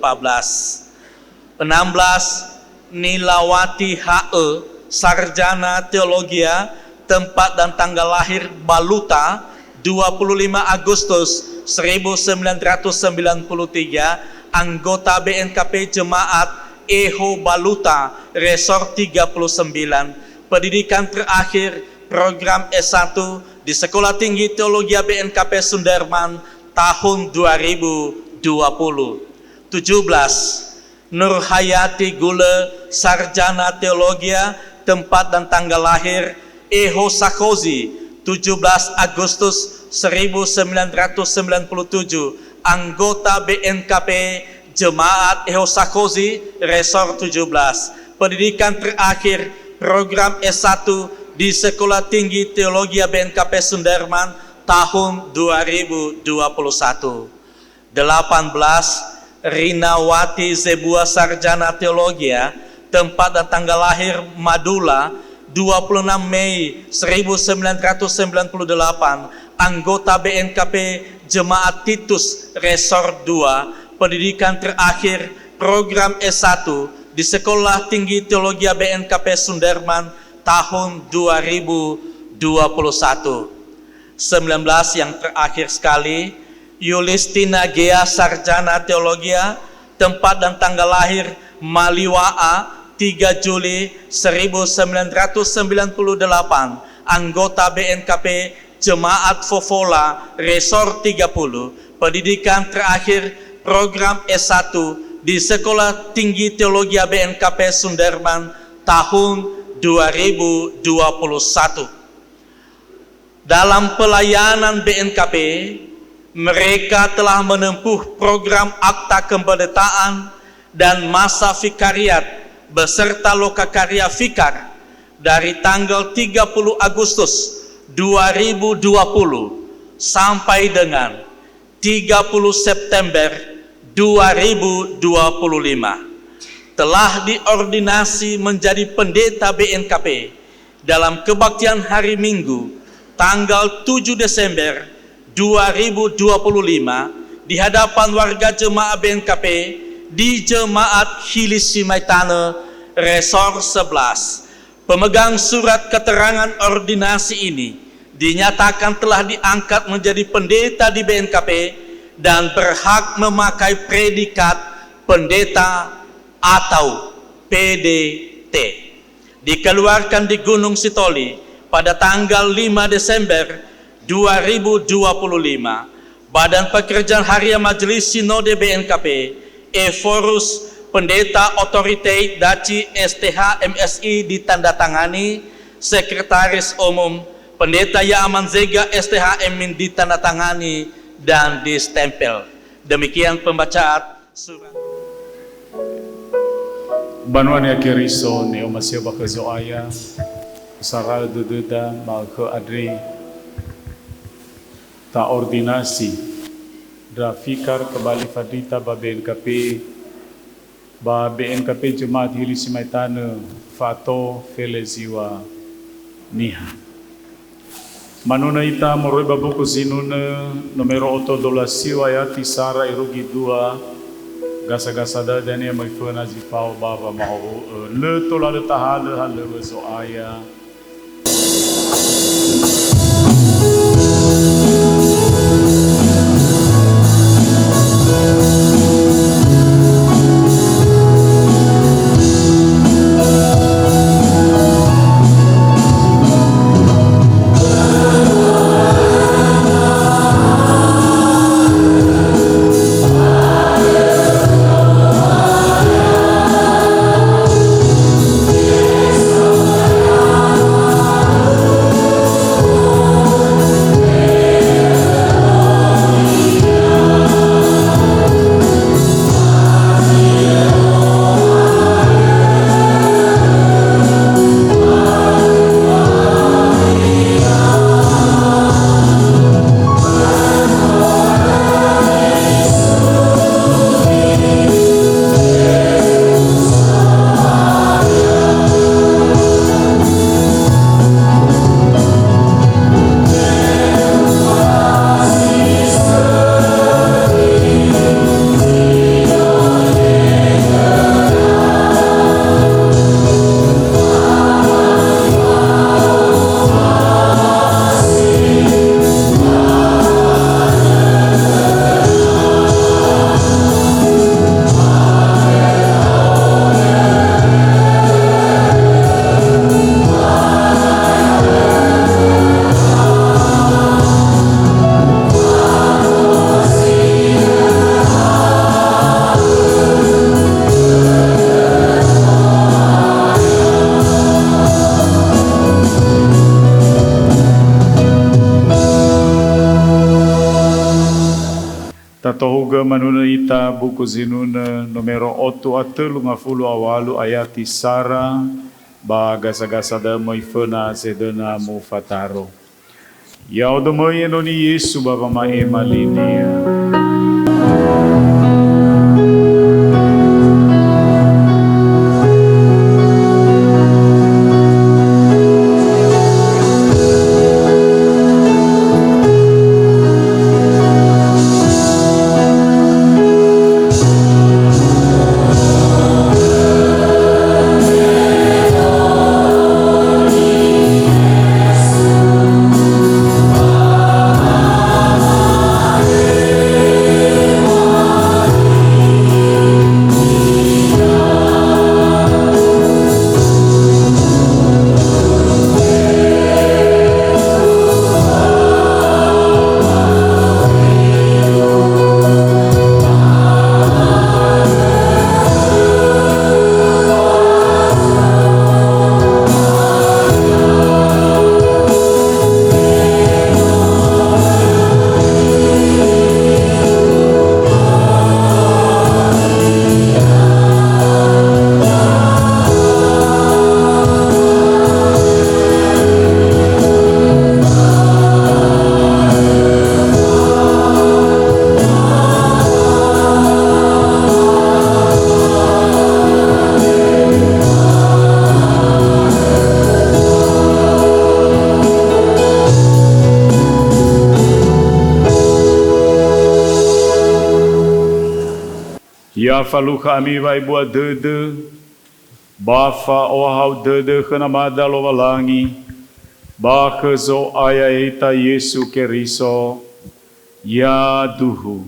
Speaker 8: 16. Nilawati HE, sarjana teologia, tempat dan tanggal lahir Baluta 25 Agustus 1993, anggota BNKP Jemaat Eho Baluta Resor 39, pendidikan terakhir program S1 di Sekolah Tinggi Teologi BNKP Sunderman tahun 2020. 17. Nurhayati Gule, sarjana teologia, tempat dan tanggal lahir Eho Sakozi 17 Agustus 1997, anggota BNKP Jemaat Eho Sakozi Resor 17, pendidikan terakhir program S1 di Sekolah Tinggi Teologi BNKP Sunderman tahun 2021. 18. Rinawati Zebua, sarjana teologia, tempat dan tanggal lahir Madula 26 Mei 1998, anggota BNKP Jemaat Titus Resor 2, pendidikan terakhir program S1 di Sekolah Tinggi Teologi BNKP Sunderman tahun 2021. 19 yang terakhir sekali, Yulistina Gea, sarjana teologia, tempat dan tanggal lahir Maliwaa 3 Juli 1998, anggota BNKP Jemaat Fofola Resor 30, pendidikan terakhir program S1 di Sekolah Tinggi Teologi BNKP Sunderman tahun 2021. Dalam pelayanan BNKP, mereka telah menempuh program akta kependetaan dan masa vikariat beserta lokakarya Fikar dari tanggal 30 Agustus 2020 sampai dengan 30 September 2025, telah diordinasi menjadi pendeta BNKP dalam kebaktian hari Minggu tanggal 7 Desember 2025 di hadapan warga jemaat BNKP di Jemaat Hilisimaitane Resor 11. Pemegang surat keterangan ordinasi ini dinyatakan telah diangkat menjadi pendeta di BNKP dan berhak memakai predikat pendeta atau PDT. Dikeluarkan di Gunung Sitoli pada tanggal 5 Desember 2025. Badan Pekerjaan Harian Majelis Sinode BNKP Eforus Pendeta Otoritas Daci STH MSI ditandatangani, Sekretaris Umum Pendeta Yaaman Zega STH MIN ditandatangani dan distempel. Demikian pembacaan surat.
Speaker 6: Banuan ya kiriso ne umasya bakazo aya sara dududa malko adri ta ordinasi drafikar kembali fadita ba BNKP Jemaat Hilisimaitane Fato Feleziwa Niha Manuna ita moroi babuku sinuna numero 8 dolasiwa ya tisara irugi 2 gasa-gasa da dan ya mai fana zifau baba mau le tola le tahala hale wezo aya Tatohuga manuna ita buku zinuna numero 8 atelu ngafulu awalu ayati sara ba gasa-gasa da mai fana sedana mu fataro. Ya odomoi enoni Yesu baba mae malinia.
Speaker 2: Yeah.
Speaker 6: Ya falu kami vai buat dede, bafa ohau dede kena mada lo walangi, ba kezo aya ita Yesu keriso, ya duhu,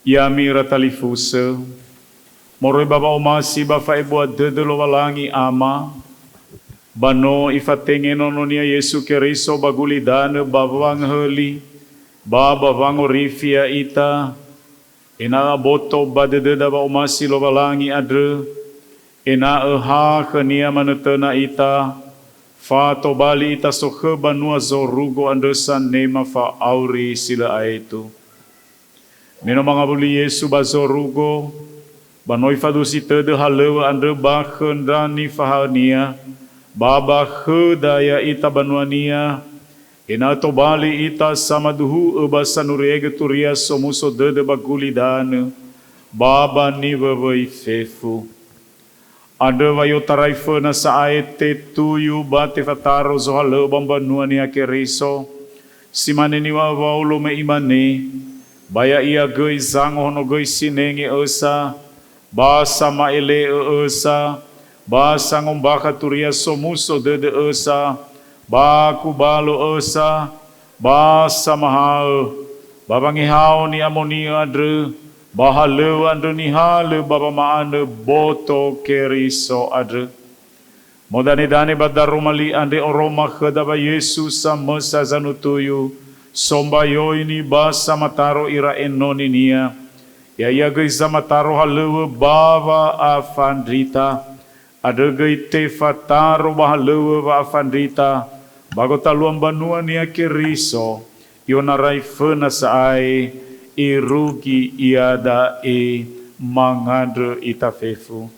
Speaker 6: ya mira talifuse, moroi baba omasi bafa buat dede lo walangi ama, bano ifatenge nononia Yesu keriso baguli dane bawang heli, baba wango rifia ita, ina boto badede daba umasi lo walangi adre, ina eha kenia manetena ita, fa to bali ita soke banua zorugo andesan nema fa auri sila aitu. Mino mangabuli Yesu bazorugo, banoi fadusi tede halewa andre baken dani fahania, baba kedaya ita banuania, ina to bali ita sama duhu ebasanurege turia somuso dede baguli dane, baba ni wewei fefu. Ada wayo taraifa na sa aete tuyu bate fataro zohale bambanua ni akeriso, simane ni wawaulo me imane, baya ia gei zango hono gei sinenge esa, basa maele esa, basa ngombaka turia somuso dede esa, baku balo esa, basa mahal, babangi hao ni amoni adre, bahale adre ni hale baba maane boto keriso adre. Modane dane badarumali ande oroma kedaba Yesus sama sazanutuyu, sombayo ini basa mataro ira enoni nia, ya geiza mataro halewe bava afandrita, ada gei te fataro bahalewe ba afandrita, bagota luam banua nia keriso, yonarai fena saai, irugi iada mangadre itafefu.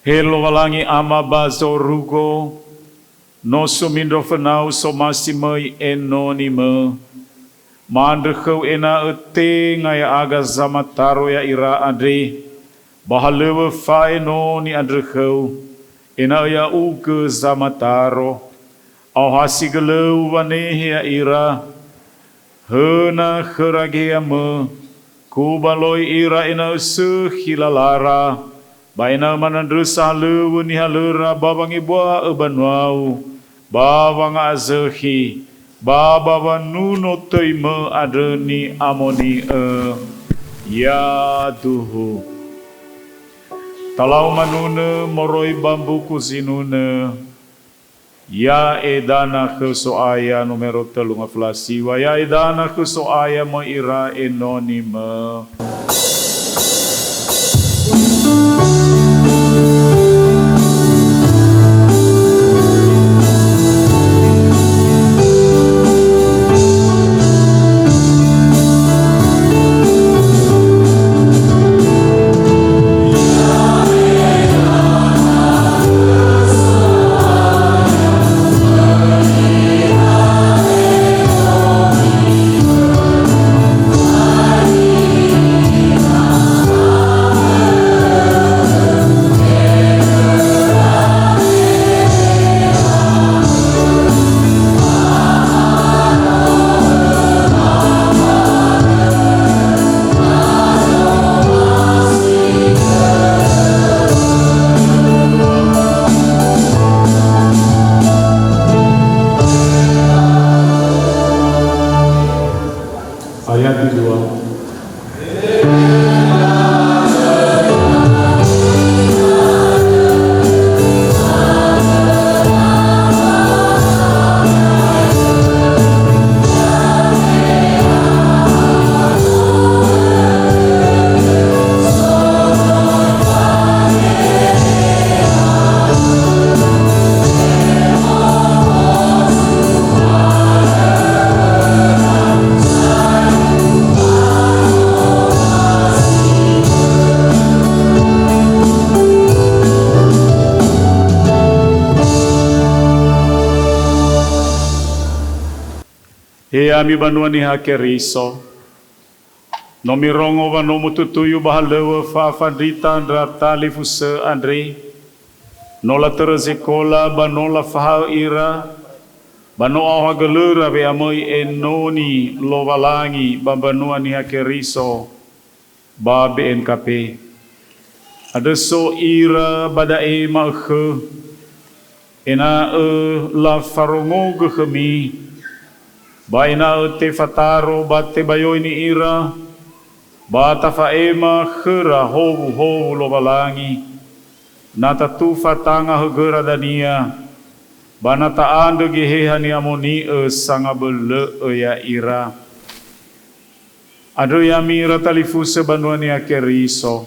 Speaker 6: Helo walangi ama bazo rugo, no sumindro fenau so masimai enonime, mandre kau ena ete ngaya aga zamataro ya ira adre, bahalewe fae no ni adre kau, ena ya uke zamataro, au hasi geleu wanehe ya ira, hena keragea me, kubaloi ira ena sehilalara, baina manandresa lewe ni halera babang ibua ebanwau, babang azehi, baba wanuno teime adeni amoni ya duhu. Talau manune moroi bambu kuzinune, ya edana kesoaya numero telung aflasiwa, ya edana kesoaya mo ira enonime. Ayat kedua. He ami banua ni hakeriso, no mirongo wano mututuyu bahalewa fafadrita ndratali fuse andre, no la terezekola banola fahau ira, bano awa gelera be amoi enoni lo walangi bambanua ni hakeriso, ba BNKP. Ada so ira badae maakhe ina la farongo gehemi ba ina te fataro ba te bayo ini ira ba tafaema khera hovu lo balangi nata tu fatanga hegera dania ba nata ande gehehani amoni sanga bele ya ira ado ya mira talifu sebanuani akeriso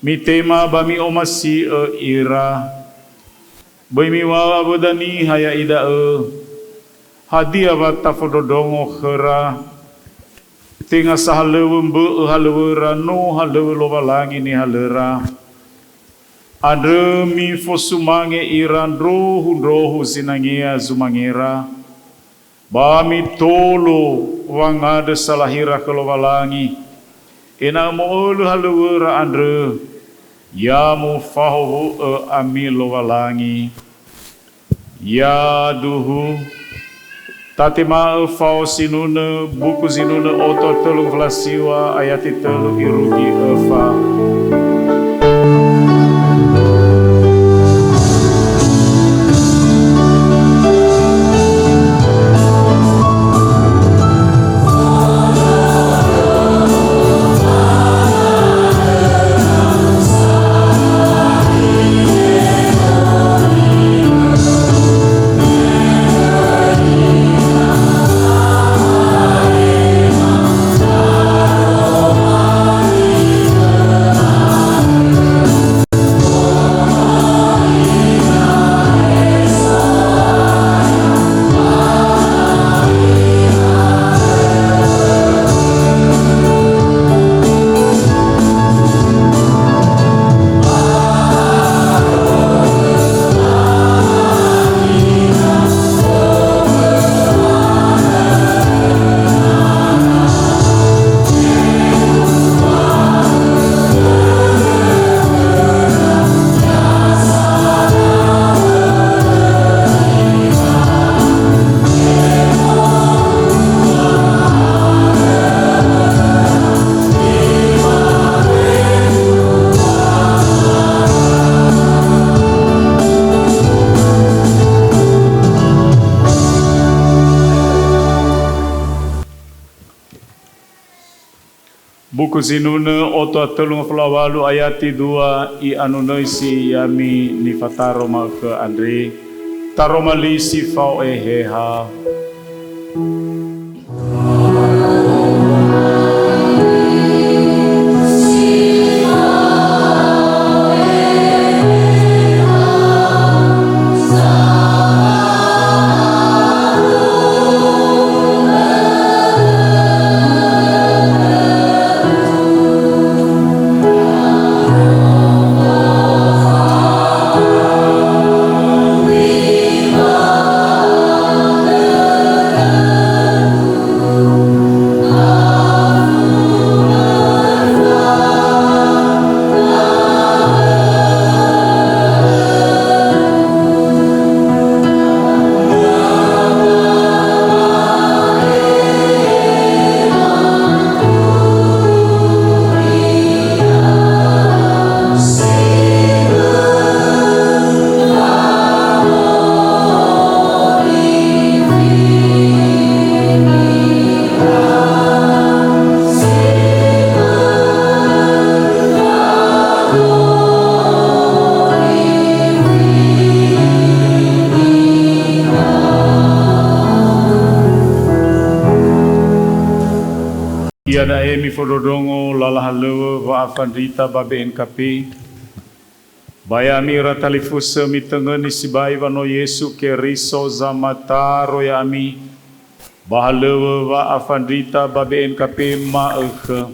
Speaker 6: mi tema ba mi omasi ira bai mi wa abadani haya ida hadia wa tafododongo khera tinga sahalewe mbe halewera no halewe lo balangi ni halera ade mi fosumange irandro hundrohu sinangia zumangera ba mi tolo wangade salahira ke lo balangi ina mo halewera andre ya mu fahu ami lo balangi ya duhu tatima fau sinuna buku sinuna oto telung flasiwa ayati telung irugi fa Buku sinuna oto telung flawalu ayati 2 i anunoisi yami ni fataro ma ke Andre taromali si fau eheha Iana emi fododongo lala halewa wa afandrita ba BNKP bayami ratalifusa mitengeni sibai wano Yesu ke riso zamataro yami bahalewa wa afandrita ba BNKP maekhe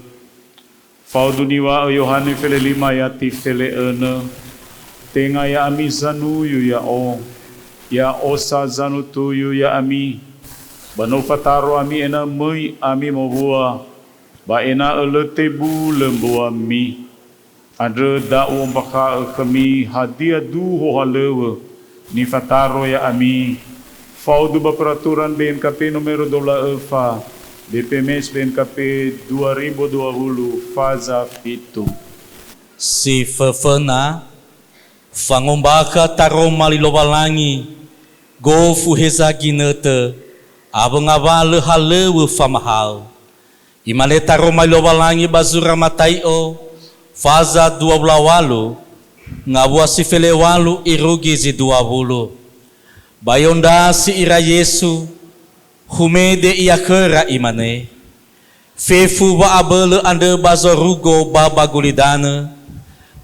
Speaker 6: fauduniwa Yohane fele 5 yati fele 1 tenga ya ami zanuyu ya osa zanu tuyu ya ami bano fataro ami ena mui ami mobua ba ena eletebu lembu ami ada da'u baka kami hadiah duho halewa ni fataro ya ami faudu ba peraturan BNKP numero 12 BPMS BNKP 2020 Faza itu.
Speaker 8: Si fefena fangombaka taro malilobalangi go fuheza ginete abangabale halewe famahal imale taro malilobalangi bazura mataio Faza 20 ngabua si felewalu irugi zi 20 bayonda si ira Yesu humede iakera imane fefu ba abele ande bazorugo babagulidana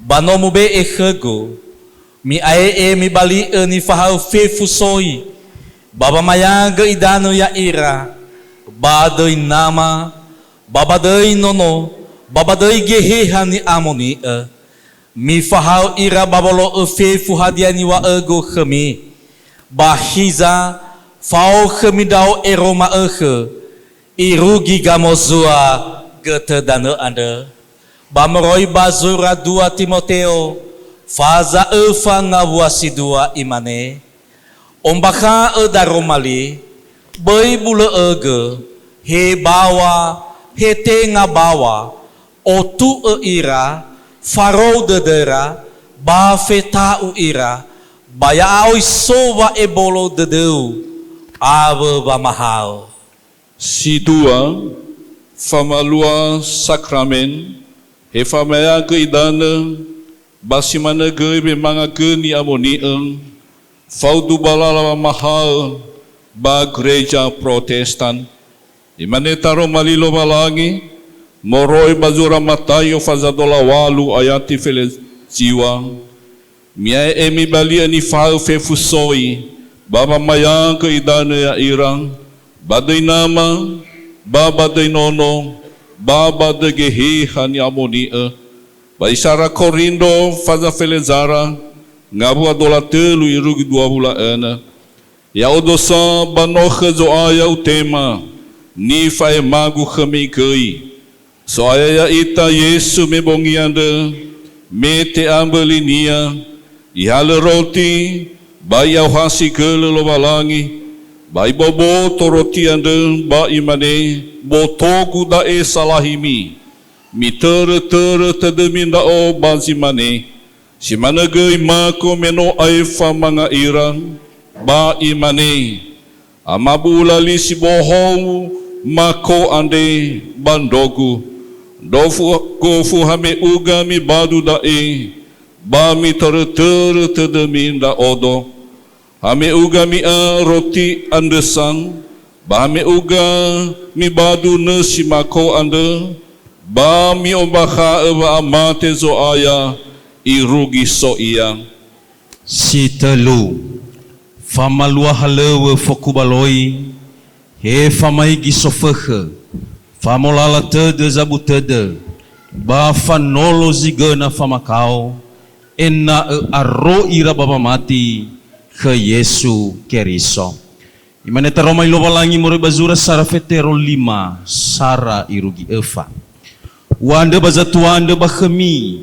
Speaker 8: banomu be ekhego mi ae mi bali ni fahau fefu soi baba mayaga idano ya ira badoi nama babadoi nono babadoi geheha ni amoni mi fahau ira babolo fefu hadiani wa ego khemi bahiza fau khemi dau eroma irugi gamozua gete dana anda bameroi bazura 2 Timoteo Faza efa ngabuasi 2 imane ombaka daromali bai bula ege he bawa he te ngabawa otu ira farou dedera ba feta ira baya oi soba ebolo dedeu ave ba mahal
Speaker 2: Si dua famalua sakramen he famaya ke idana basimana ge be manga ke ni amoni fau du balala mahal ba gereja Protestan imane taro malilo balangi moroi bazura matayo fazadola walu ayati fele jiwa mia emi bali ani fau fefusoi baba maya ke idana ya irang badai nama baba de nono baba de geheha ni amoni baisara Korindo faza felezara ngabu adola telu irugi 20 ya odosa banoche zo aya utema ni fae magu khemikei so aya ya ita Yesu me bongianda me te ambelinia ihale roti baya hasi kele lo balangi bai bobo toroti ande ba imane botogu da e salahimi mi tere tedeminda o banzimane simana gei mako meno aifa manga iran ba imane amabula lisi bohong mako ande bandogu dofu kofu hame ugami badu da e ba mi tere tedeminda odo Hame uga mi roti andesang, ba hame uga mi badu nasi mako ande, ba mi ombaka eba amate zo aya irugi so iya.
Speaker 9: Si telu, famalua halewe fokubaloi, he famaigi sofehe, famolala tede zabu tede, ba fanolo zigana famakau, enna arro ira baba mati, ke Yesu Keriso. Imane taroma ilobalangi more bazura sara fetero 5 sara irugi eva. Wanda bazatuanda bakhemi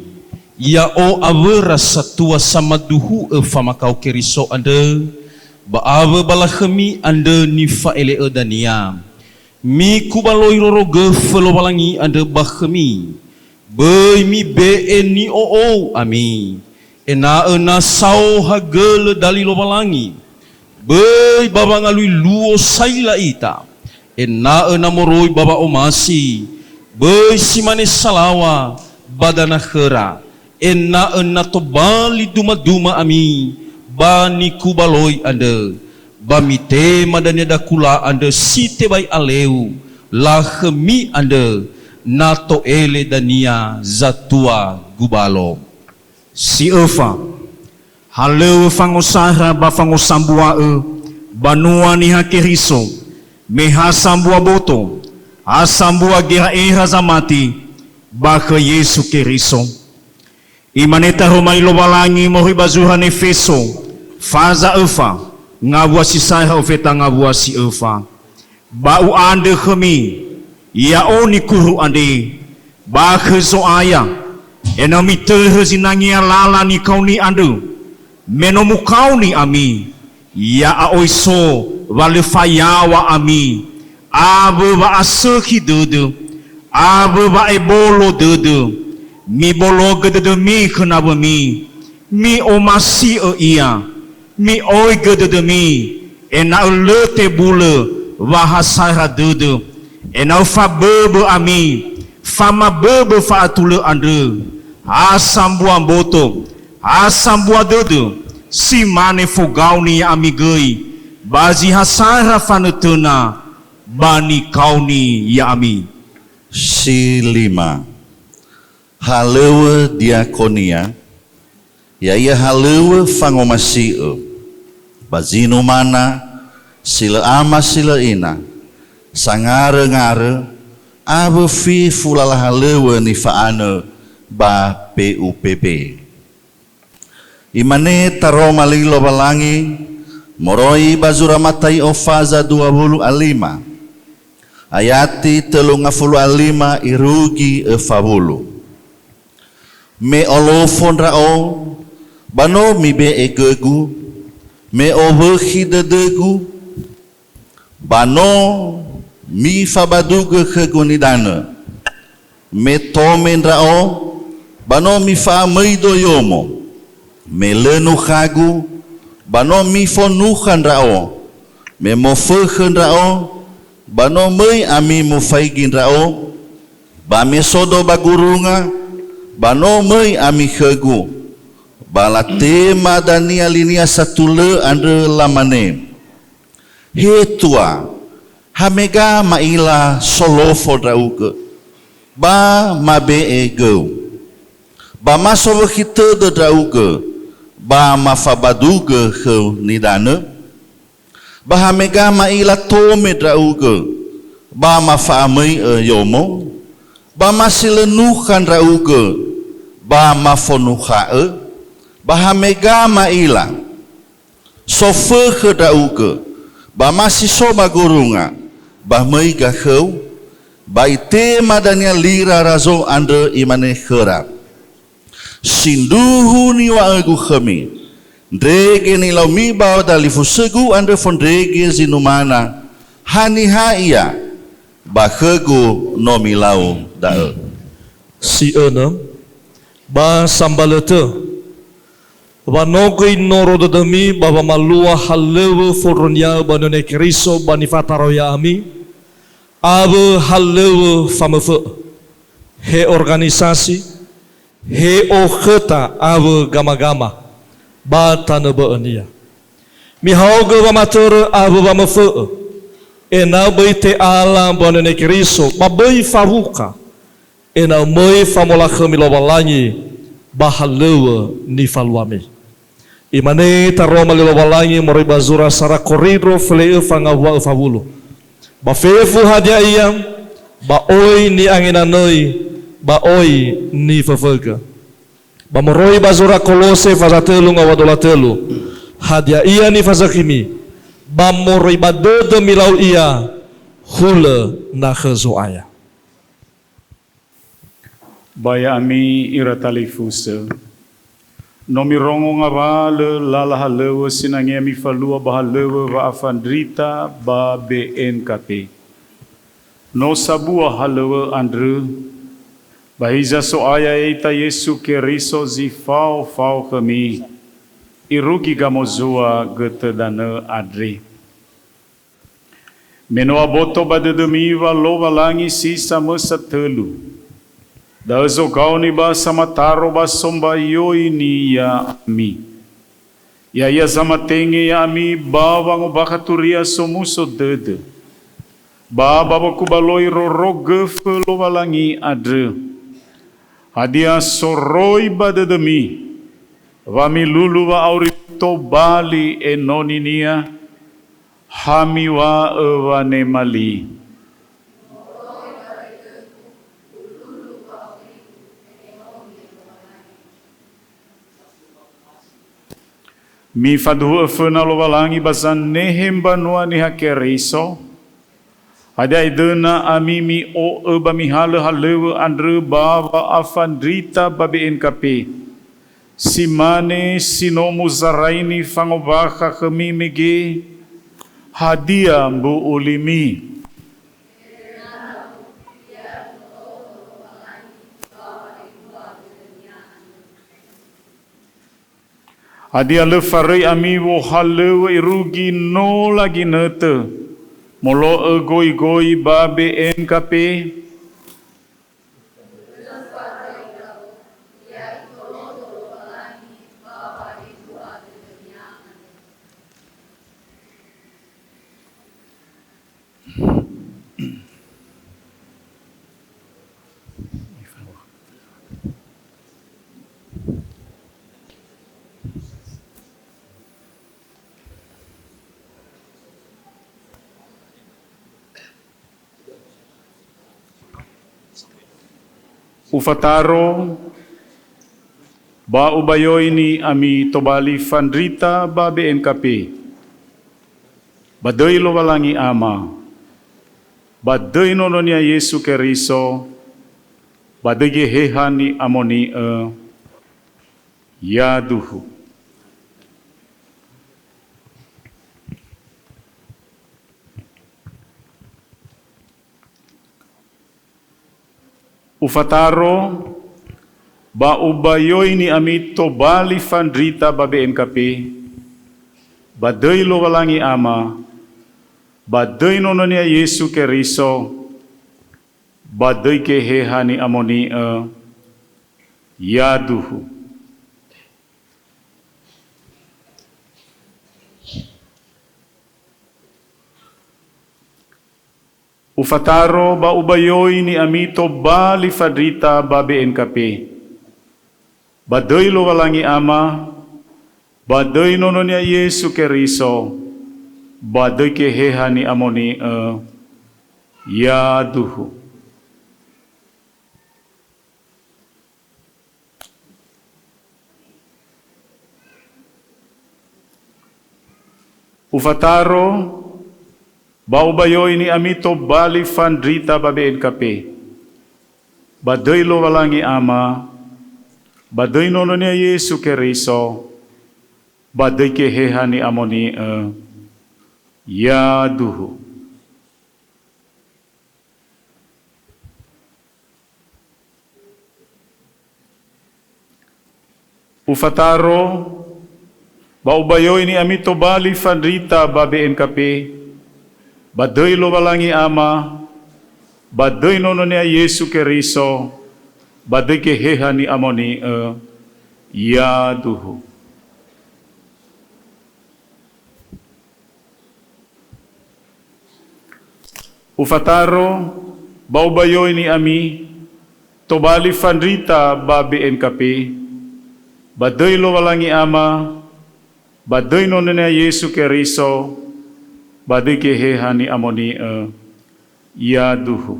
Speaker 9: ya o avera satua sama duhu eva makau Keriso ande ba ave balakhemi ande nifa ele edania. Mi kubaloi roro gefe lobalangi ande bakhemi. Bei mi be eni o ami. Ena sao hagele dali lobalangi bei baba ngalui luo saila ita ena moroi baba omasi bei simane salawa badana khera ena tobali duma ami bani kubaloi ande bamite madanya dakula ande site bai aleu lahmi ande nato ele dania zatua gubalo si Eva haleu fangosara ba fangosambua banua ni hakeriso meha sambua boto asambua gera era zamati ba ke Yesu Keriso imaneta romai lobalangi mori bazuha Efeso faza Eva ngabua si saha ofeta ngabua si Eva ba u ande khemi ya oni kuru ande ba ke so aya enami terzinangia lala ni kau ni andu menomu kau ni ami ya aoiso vale fayawa ami
Speaker 10: Abu ba asaki dudu. Abu ba ebolo dudu. Mi bolo gedudu mi kenapa mi. Mi omasi ia. Mi oi gedudu mi. Ena ulete bula. Wahasara dudu. Ena fa bebe ami. Fama bebe fa atule andre. Asam buah boto. Asam buah dudu. Si mane fogau ni amigui. Bazi hasara fanutuna. Bani kauni ya ami.
Speaker 11: Si 5 halewa diakonia ya ia halewa fangomasio bazino mana sila ama sila ina sangare ngare abe fi fulala halewa ni faana ba PUPP imane taro malilo balangi moroi bazura matai ofaza 25 ayati 35 irugi efabulu me olofon rao bano mi be egegu me overhi dedegu bano mi fabaduga kegunidana me tomen rao bano mi fa meido yomo me lenu khagu bano mi fonuhan rao me mofehen rao bano mei ami mufaigin rao ba me sodo bagurunga bano mei ami khegu balate madania linia satule andre lamane hetua hamega maila solo fodrauke ba mabe ego ba masowo kita de drauke ba mafabaduge ke nidane bahamega maila tome drauge ba mafamai yomo ba masilenuhan drauge ba mafonuha bahamega maila sofe ke drauge ba masiso bagurunga ba mai gakhau ba ite madania lira razo andre imane khera sinduhu ni wa agu khami Drege ni lau mi bau dali fusegu andre von drege zinumana hani haia bakhegu no mi lau da
Speaker 12: si ena ba sambalete ba nogoi noro demi baba malua halewe foronya banone kriso banifataro ya ami abe halewe famefe he organisasi he okheta abe gama-gama ba tana ba ania mi hauga ba matur abu ba mafu ena baite alam bonene kriso ba bai faruka ena moi famola khamilo balangi ba halewa ni falwami imane taroma lilo balangi mori bazura sara koridro fle fanga wa favulu ba fefu hadia iyam ba oi ni anginanoi ba oi ni fafaga Bamoroi bazura kolose fazatelu ngawadolatelu hadia ia ni fazakimi bamoroi badode milau ia hula na khazoaya
Speaker 6: baya ami iratali fusa nomi rongo ngabale lala halewa sinangi ami falua bahalewa va afandrita ba BNKP no sabua halewa andre Bahiza so aya eita Yesu keriso zifau fau kami irugi gamozua gete dana adri menoa boto badedemi valo valangi sisa mesatelu dazo gauni ba samataro ba somba yoi ni ya ami ya zamatenge ya ami bawang bakaturia somuso dede baba bakubaloi roro gefelo valangi adre Hadia soroi badedemi Wami lulu wa aurito bali enoninia Hami wa ewane mali Mi fadu efena lo walangi bazan nehem banua ni hakeriso Ada idena amimi o eba mihala halewa andre baba afandrita babi NKP. Simane sinomu zaraini fangobaka kami mege hadia mbu ulimi. Adia le farai ami wo halewa irugi no lagi nete. Molo goi babe NKP. Ufataro ba ubayoy ni ami tobali Fandrita babe NKP. Badoy lo walangi ama. Badoy nono niya Yesu Keriso. Badoy gehehan ni amoni yaduhu. Ufataro ba ubayoy ni ami tobali Fandrita babe NKP. Badoy lo walangi ama. Badoy nono niya Yesu Keriso. Badoy kehehan ni amoni yaduhu. Ufataro ba ubayoy ni amito bali Fandrita babe NKP. Badoy lo walangi ama. Badoy nono niya Yesu Keriso. Badoy kehehan ni amoni yaduhu. Ufataro ba ubayoy ni amito bali Fandrita babe NKP. Badoy lo walangi ama. Badoy nono niya Yesu Keriso. Badoy kehehan ni amoni yaduhu. Ufataro ba ubayoy ni amito bali Fandrita babe NKP. Badoy lo walangi ama. Badoy nono niya Yesu Keriso. Badoy kehehan ni amoni yaduhu. Ufataro ba ubayoy ni ami tobali Fandrita babe NKP. Badoy lo walangi ama. Badoy nono niya Yesu Keriso. Badoy kehehan ni amoni yaduhu.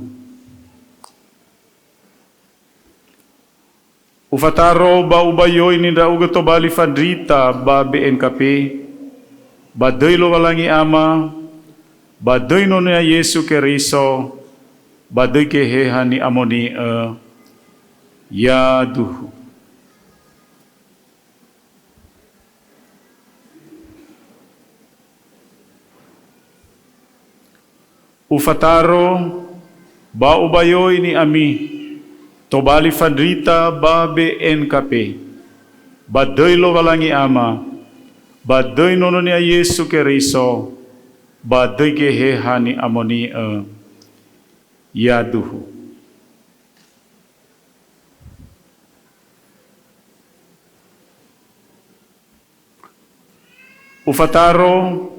Speaker 6: Ufataro ba ubayoy ni dauga tobali Fandrita babe NKP. Badoy lo walangi ama. Badoy nono niya Yesu Keriso. Badoy kehehan ni amoni yaduhu. Ufataro ba ubayoy ni ami tobali Fandrita babe NKP. Badoy lo walangi ama. Badoy nono niya Yesu Keriso. Badoy kehehan ni amoni yaduhu. Ufataro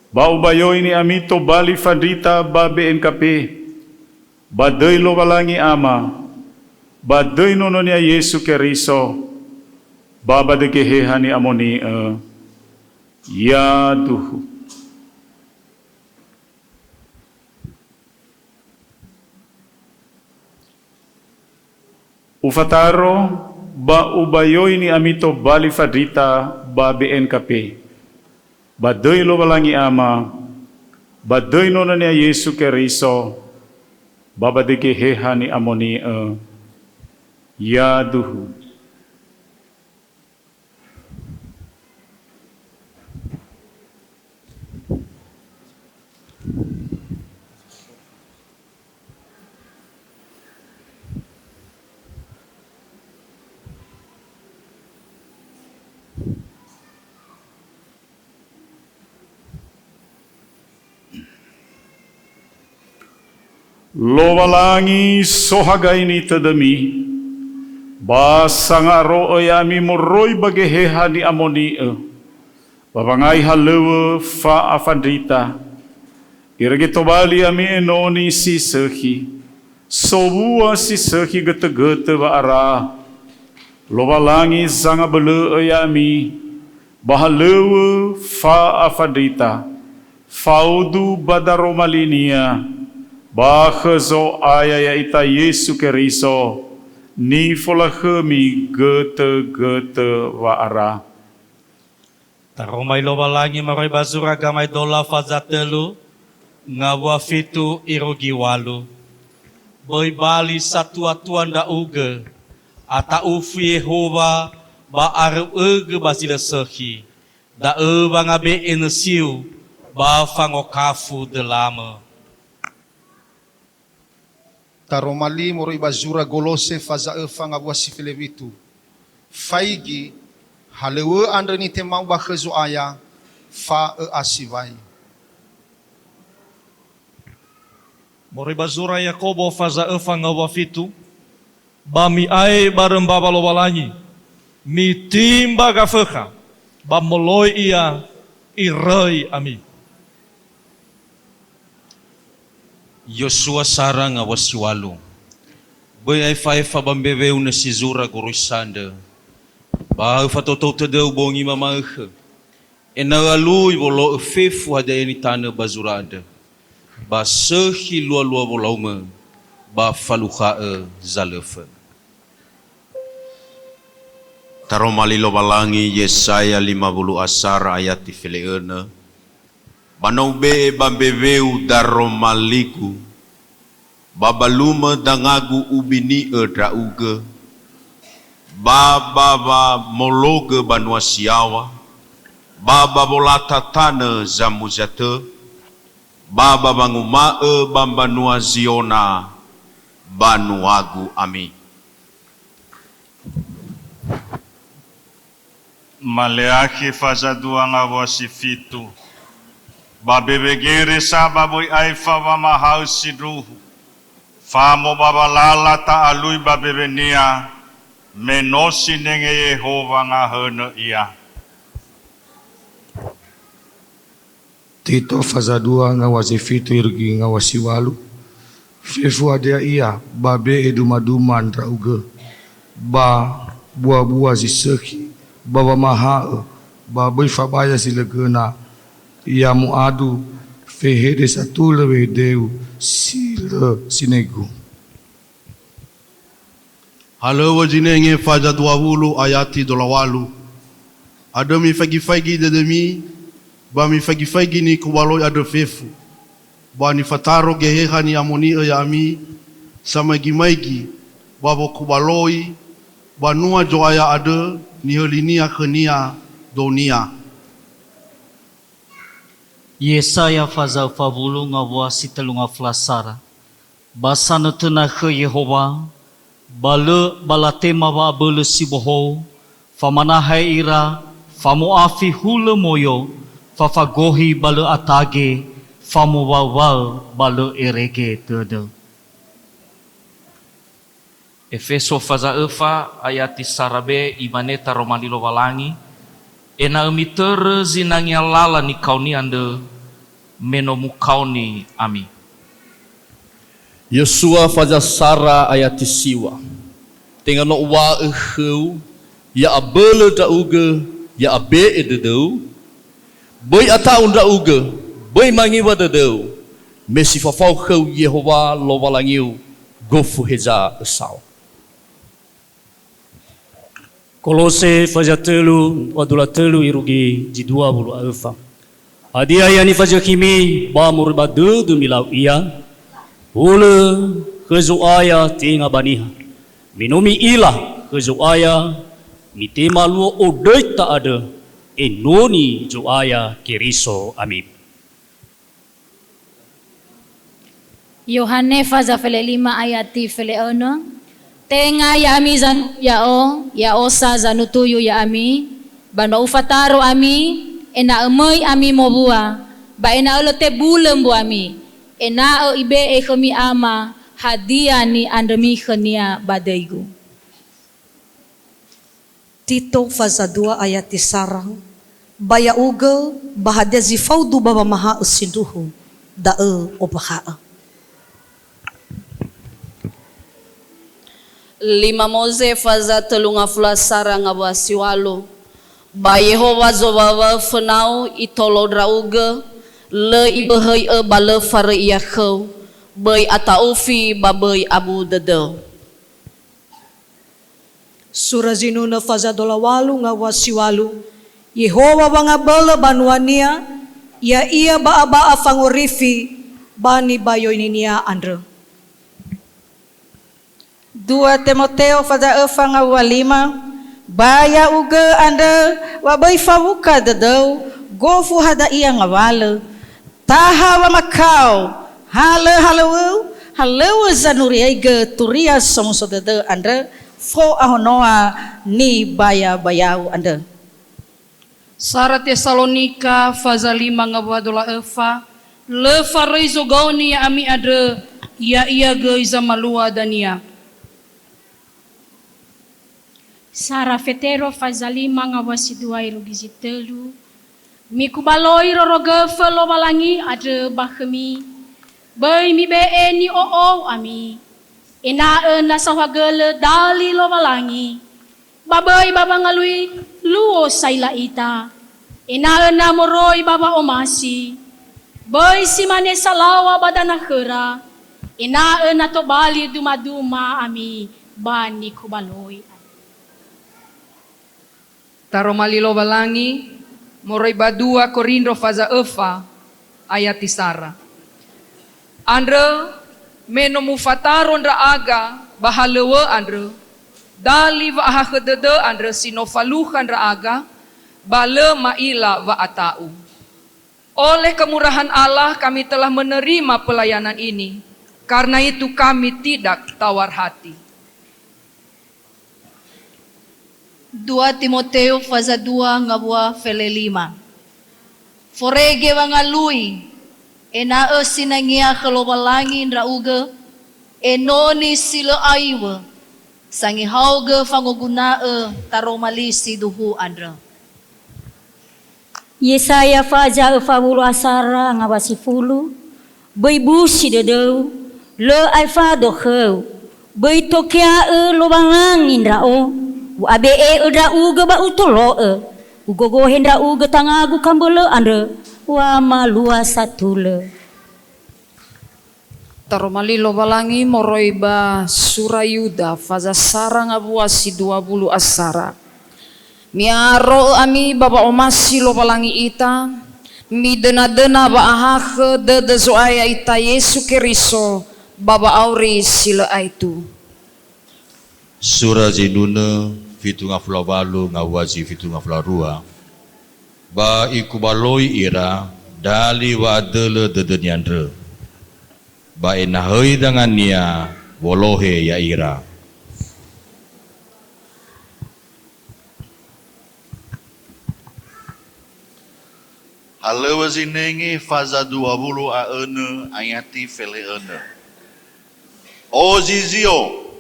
Speaker 6: ba ubayoy ni amito bali Fandrita babe NKP. Badoy lo walangi ama. Badoy nono niya Yesu Keriso. Babadoy kehehan ni amoni yaduhu. Ufataro ba ubayoy ni amito bali Fandrita babe NKP. Badoy lo walangi ama. Badoy nono niya Yesu Keriso. Babadoy kehehan ni amoni yaduhu. Lowalangi sohagay ni tadami. Basa nga ro'y ami moroy bageheha ni amoni babangay halawa fa afandrita. Iragito bali ami enoni si sehi. Sobuwa si sehi gata-gata ba ara. Lowalangi zanga bala ayami. Bahalawa fa afandrita. Faudu badaromalinia. Bahazo ayaya ita Yesu Keriso. Ni folahemi gata-gata waara.
Speaker 8: Taromay lowalangi maroy bazura gamay dola fazatelu ngawa fitu irogi walu. Boy bali satu-atuan da uge ata ufi Yehova ba aru uge basila sehi da banga be enesiu ba fangokafu de lama.
Speaker 13: Taromali moro ibazura golose faza fanga wasi filevitu. Faigi halewe andre ni temang bakhezo aya fa asivai.
Speaker 12: Moro ibazura Yakobo faza fanga wafitu. Bami ai bareng baba lowalangi. Mi timba gafeha. Ba moloi ia irei ami.
Speaker 9: Yosua sarang awasiwalu. Boy ay fa bambeveu na sizura gurusanda. Ba fa toto tedeu bongi mamah. Enagalu ibolo fefu hada ni tana bazurada. Ba sehi lua bolaume. Ba faluha zalefa.
Speaker 5: Taromali lowalangi Yesaya 50 asar ayat tifeleuna. Banau be bambeveu daromaliku. Babaluma dangagu ubini drauge. Baba mologe banua siawa. Baba bolata tana zamuzate. Baba bangumae bambanua ziona. Banuagu ami.
Speaker 14: Maleaki fazadua ngawasifitu. Babebegere sababoy ay famamahal si Ruhu. Famo babalala taalui babebenia. Menosi nenge Yehova nga hana iya.
Speaker 15: Tito fazadua ngawasifitu irgi ngawasiwalu. Fefu adea iya babe edumaduman drauge. Ba buah-buah ziseki. Baba maha babai fabaya silegena. Ia muadu fehede satu lewe deu sila sinegu.
Speaker 11: Halo wajinenge faja 20 ayati dolawalu. Ada mi fagi-fagi dedemi. Ba mi fagi-fagi ni kubaloi ada fefu. Ba ni fataro geheha ni amoni ya ami. Sama gimaigi. Babo kubaloi. Ba nua joaya ada. Ni helinia kenia donia.
Speaker 16: Yesaya faza favulu ngawa sitelunga flasara. Basana tena ke Yehova. Balatema wa bele siboho. Famanahai ira. Famuafi hule moyo. Fafagohi bale atage. Famu wawal bale erege tede.
Speaker 8: Efeso faza ayati sarabe imaneta romani lowalangi. Ena emitere zinangya lala ni kauni ande menomu kauni ami.
Speaker 12: Yosua faza sara ayati siwa. Tengano wa eheu ya abele da uge ya abe ededeu. Boy ata unda uge boy mangiwa dedeu. Mesi fafau heu Yehova lowalangiu gofu heza esau.
Speaker 17: Kolose fajatelu wadulatelu irugi jidua bulu alfa. Adia yani fajakimi ba murbadu milau iya. Ule kezuaya tinga baniha. Minumi ilah kezuaya mitema luo odoi tak ada. Enoni zuaya kiriso amin.
Speaker 18: Yohane faza fele 5 ayati fele 1. Tenga ya ami ya osa zanutuyu ya ami bano ufataro ami ena emoi ami mobua ba ena olote bulem bu ami Enao ibe kami ama hadiah ni andami khania badaigu.
Speaker 19: Tito fazadua ayat sarang baya uga bahadia zifaudu baba maha usinduhu dae obaha.
Speaker 20: 5 Mose faza telunga fulasara ngawasiwalo ba Yehova zobawa fenau itolo drauga le ibehai bale fare iyakhau bai ataufi babai abu dede.
Speaker 19: Surah Zinuna faza dolawalu ngawasiwalu Yehova bangabala banuania ya ia ba fangorifi bani bayo ninia andre.
Speaker 21: 2 Timoteo faza fanga walima baya uga anda wabai fawuka dadau gofu hada iya ngawala taha wa makau halo zanuri aiga turia somuso dada anda fo ahonoa ni bayau anda.
Speaker 7: Sara Tesalonika faza 5 ngawadola efa le farizo gauni ya ami ada ya iya ge izamalua dania.
Speaker 18: Sara Fetero fazalima ngawasidua irugizitelu. Mikubaloi rorogefe lo balangi ada bahmi. Bai mi be ni ami. Ena nasawagele dali lo balangi. Babai baba ngalui luo saila ita. Ena moroi baba omasi. Bai simane salawa badana khera. Ena to bali duma ami bani kubaloi.
Speaker 22: Taromalilo balangi, moray badua Korindro faza efa, ayat tisara. Andre, menomufataron ra aga, bahalawa andre, dali va ahakadede andre sinofaluhan ra aga, bale maila va atau. Oleh kemurahan Allah kami telah menerima pelayanan ini, karena itu kami tidak tawar hati.
Speaker 20: 2 Timoteo faza 2 ngabua fele 5. Forege wangalui ena sinangia kelobalangin rauge enoni sila aiwa sangi hauge fangoguna taromalisi duhu andra.
Speaker 18: Yesaya faja fabulu asara ngabasifulu beibusi dedeu le aifa dokheu beitokia lobangangin rao Abe udah uga ba utolo ugogo hendra uga tangagu kambolo ande wa malua satule.
Speaker 22: Taromali lo balangi moroiba surayuda faza sarang abuasi 20 asara. Miaro ami baba omasi lo balangi ita mi dena ba ahake de zoaya ita Yesu Keriso baba auri sila aitu.
Speaker 23: Surah Zinuna fitu ngafla balu ngawazi fitu ngafla rua ba ikubaloi ira dali wa adele dedeniandre ba enahoi dengan nia wolohe ya ira.
Speaker 11: Halawa zinengi faza 20 aene ayati fele ene. O zizio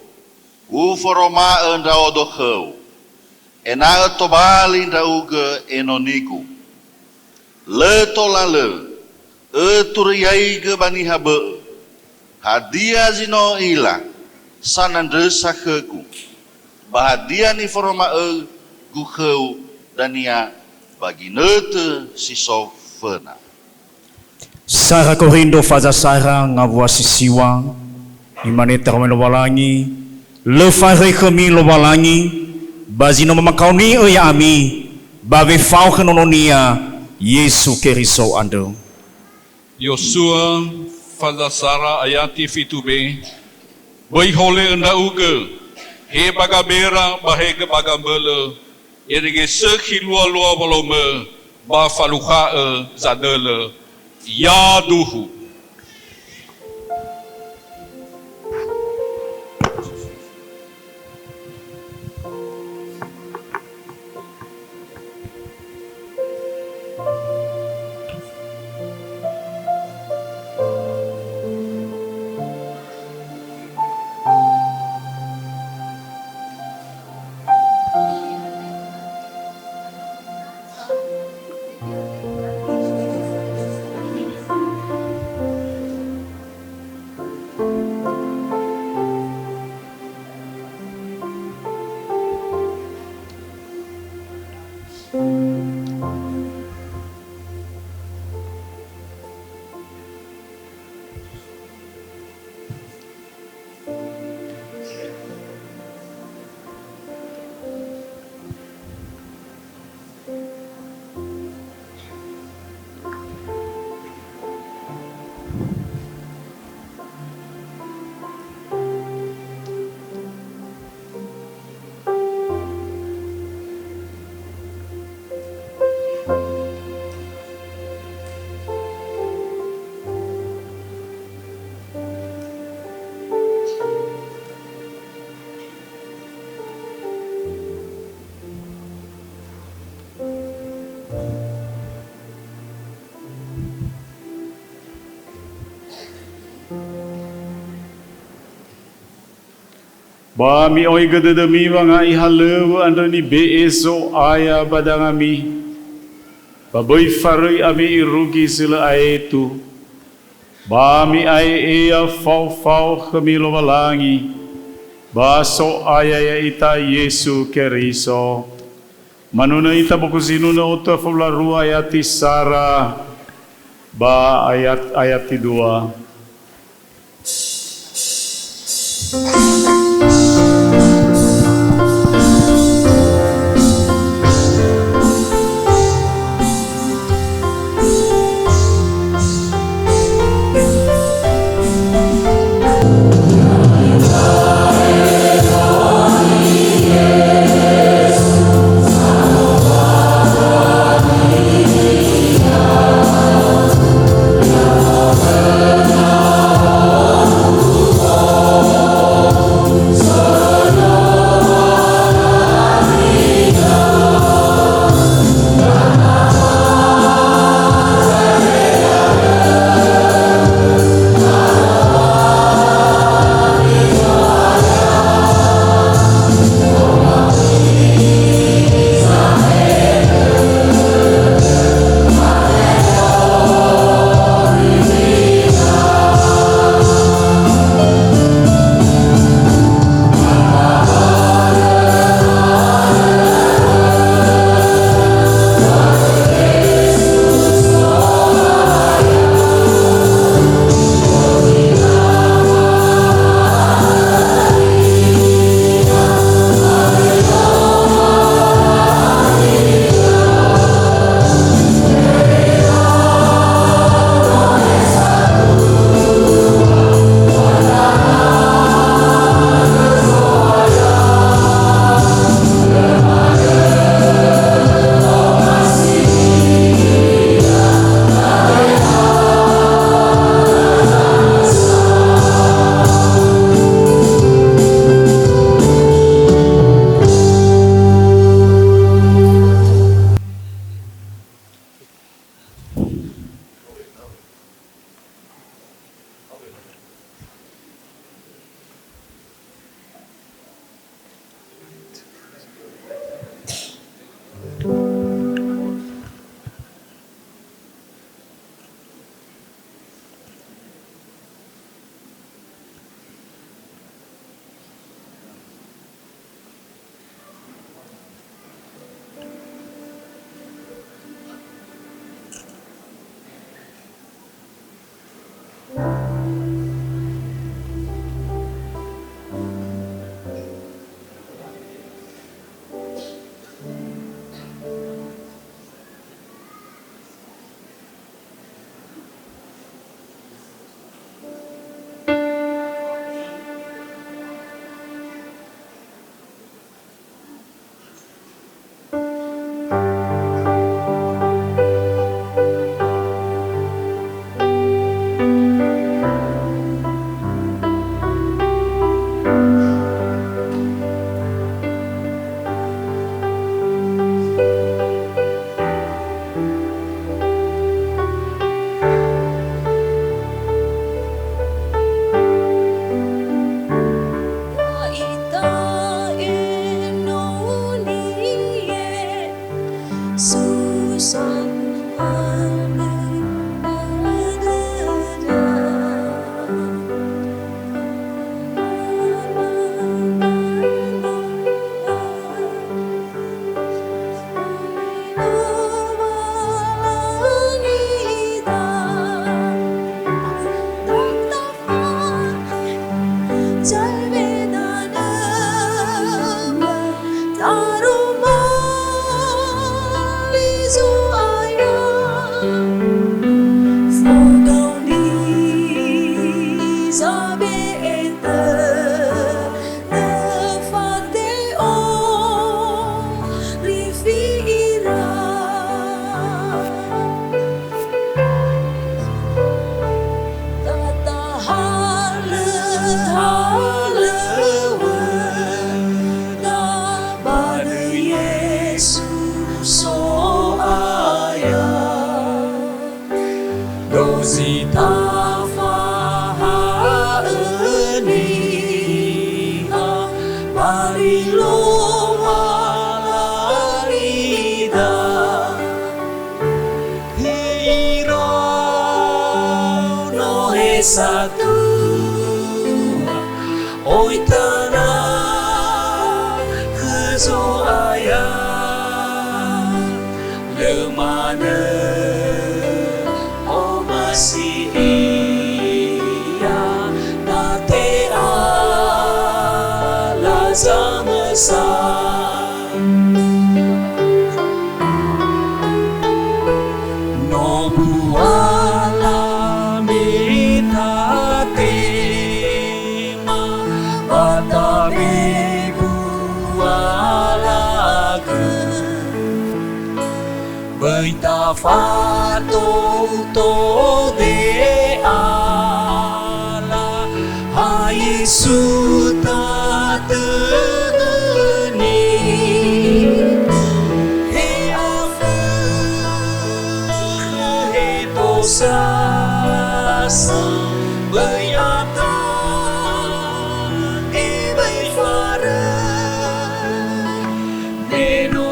Speaker 11: uforoma enda odokheu ena tobali nda uga enoniku le tolale turiai ge bani habe hadia zino ila sanandre sakheku bahadia ni foroma gukheu dania bagi nete siso fena.
Speaker 10: Sara Korindo faza sara ngabua sisiwa imane teromelo balangi le fare kami lo balangi bazino mamakauni ya ami babe fau kenononia Yesu Keriso ando.
Speaker 2: Yosua falasara ayati fitube boy hole enda uge he bagabera bahege bagambele erige sekhi lua bolome ba faluha zadele ya duhu.
Speaker 6: Ba mi oi gededemi banga ihalewa anda ni beeso aya badangami. Ba boy farui ami irugi sila aetu. Ba mi ai ea fau kemilo balangi. Ba so aya ya ita Yesu Keriso. Manuna ita bukusinu na uta faularua ayati Sara. Ba ayat 2.
Speaker 1: satu oi tana kezo ayah lemana o masih iya nate ala zamesa no buala mitate ma batabi buala ke Baita fato to de ala ha Yesu ta teni he afu he dosa sa bayata e bay fara neno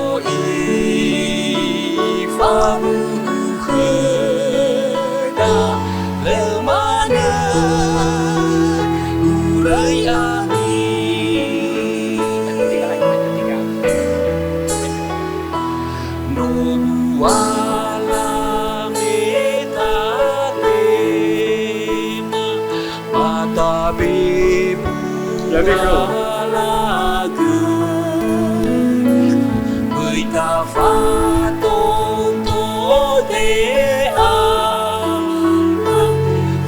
Speaker 1: Famu kheda lemana urai ami no wala metate mata bebu lagu baita fato de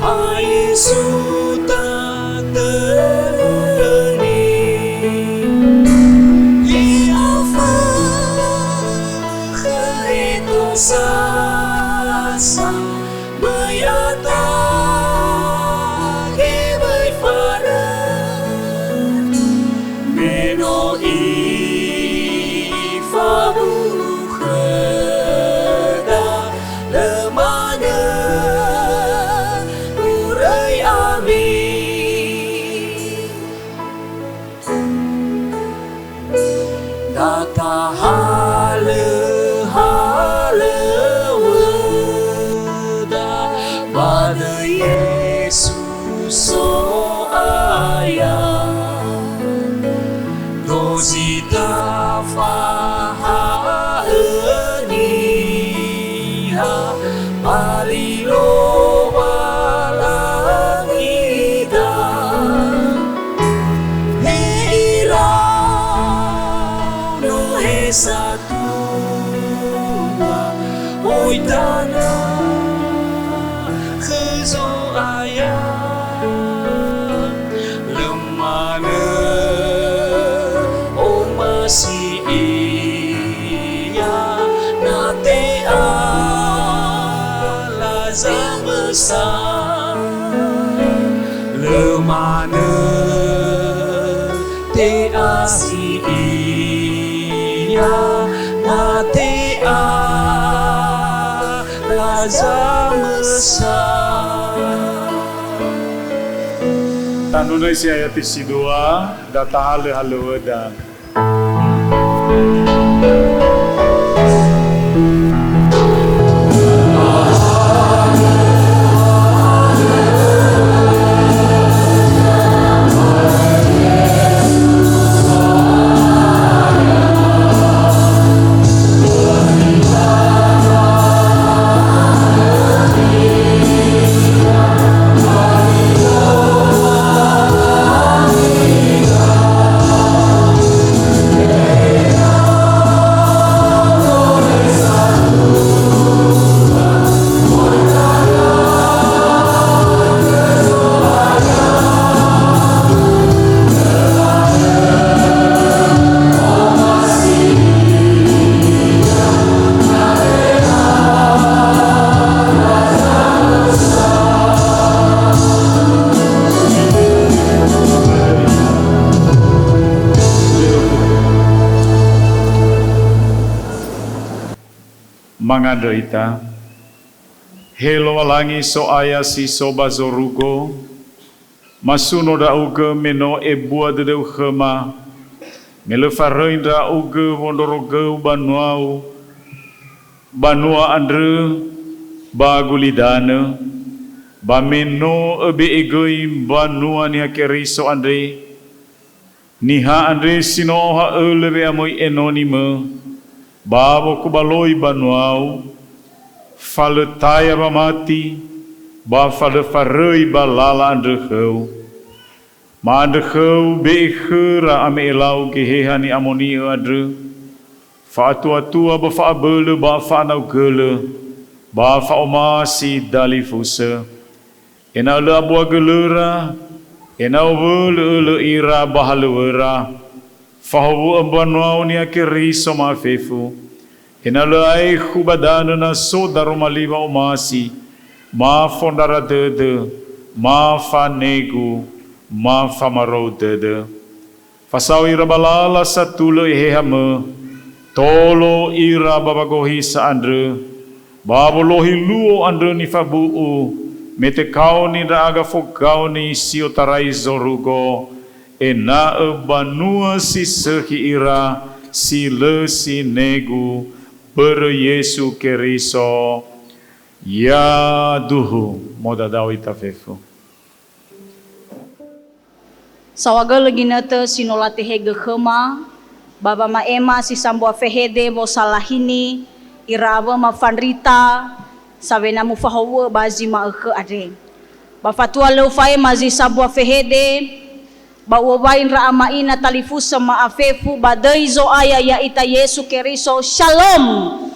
Speaker 1: a Yesu ta teni ye afa khaito sa bayata ke bay fara meno I fabu lemana urai ami data hale weda pada Yesus so ayah dozita faha Palilo walangida Hirau no he satu oi tana kezo ayah lemana o masih iya nate zamesa lemana te asi iya na te ala zamesa
Speaker 6: Tanunay si ayat isi dua data hale weda mangada ita helo walangi so aya si soba zorugo masuno da uga meno ebua dedeu khema mele faroinda uga wondorogo banua andre bagulidana Bameno ebe egoi banua ni keriso andre. Niha andre sinoha elebe amoi enonime. Babo kubaloi banuau. Faletaya bamati. Ba fale farei balala andre geu. Ma andre geu be gera ame elau gehehani amoni andre. Fa atua ba fa abele ba fa nau gele. Ba fa omasi dali fusa. Ena le abua gelera, ena le ira bahalewera, fahawu ambanuau ni akeriso mafefu, ena le ai khubadana na sodaro maliva omasi, ma fondara dede, ma fa negu, ma fa marou dede. Fasau ira balala satule ihehame, tolo ira babagohi sa andre, babolohi luo andre ni fabu'u, mete kau ni raga fokau ni siotarai zorugo ena banua si sehi ira si le si negu per Yesu keriso ya duhu moda dawi tafefu.
Speaker 21: Sawaga lagi nete sinolate hege khema baba ma ema si sambua fehede bo salahini irawa ma fanrita Sawena mufahawa bazi ma ke ade. Ba fatua leu fai mazi sabua fehede. Ba wabain ra amaina talifusa ma afefu badai zo aya ya ita Yesu keriso shalom.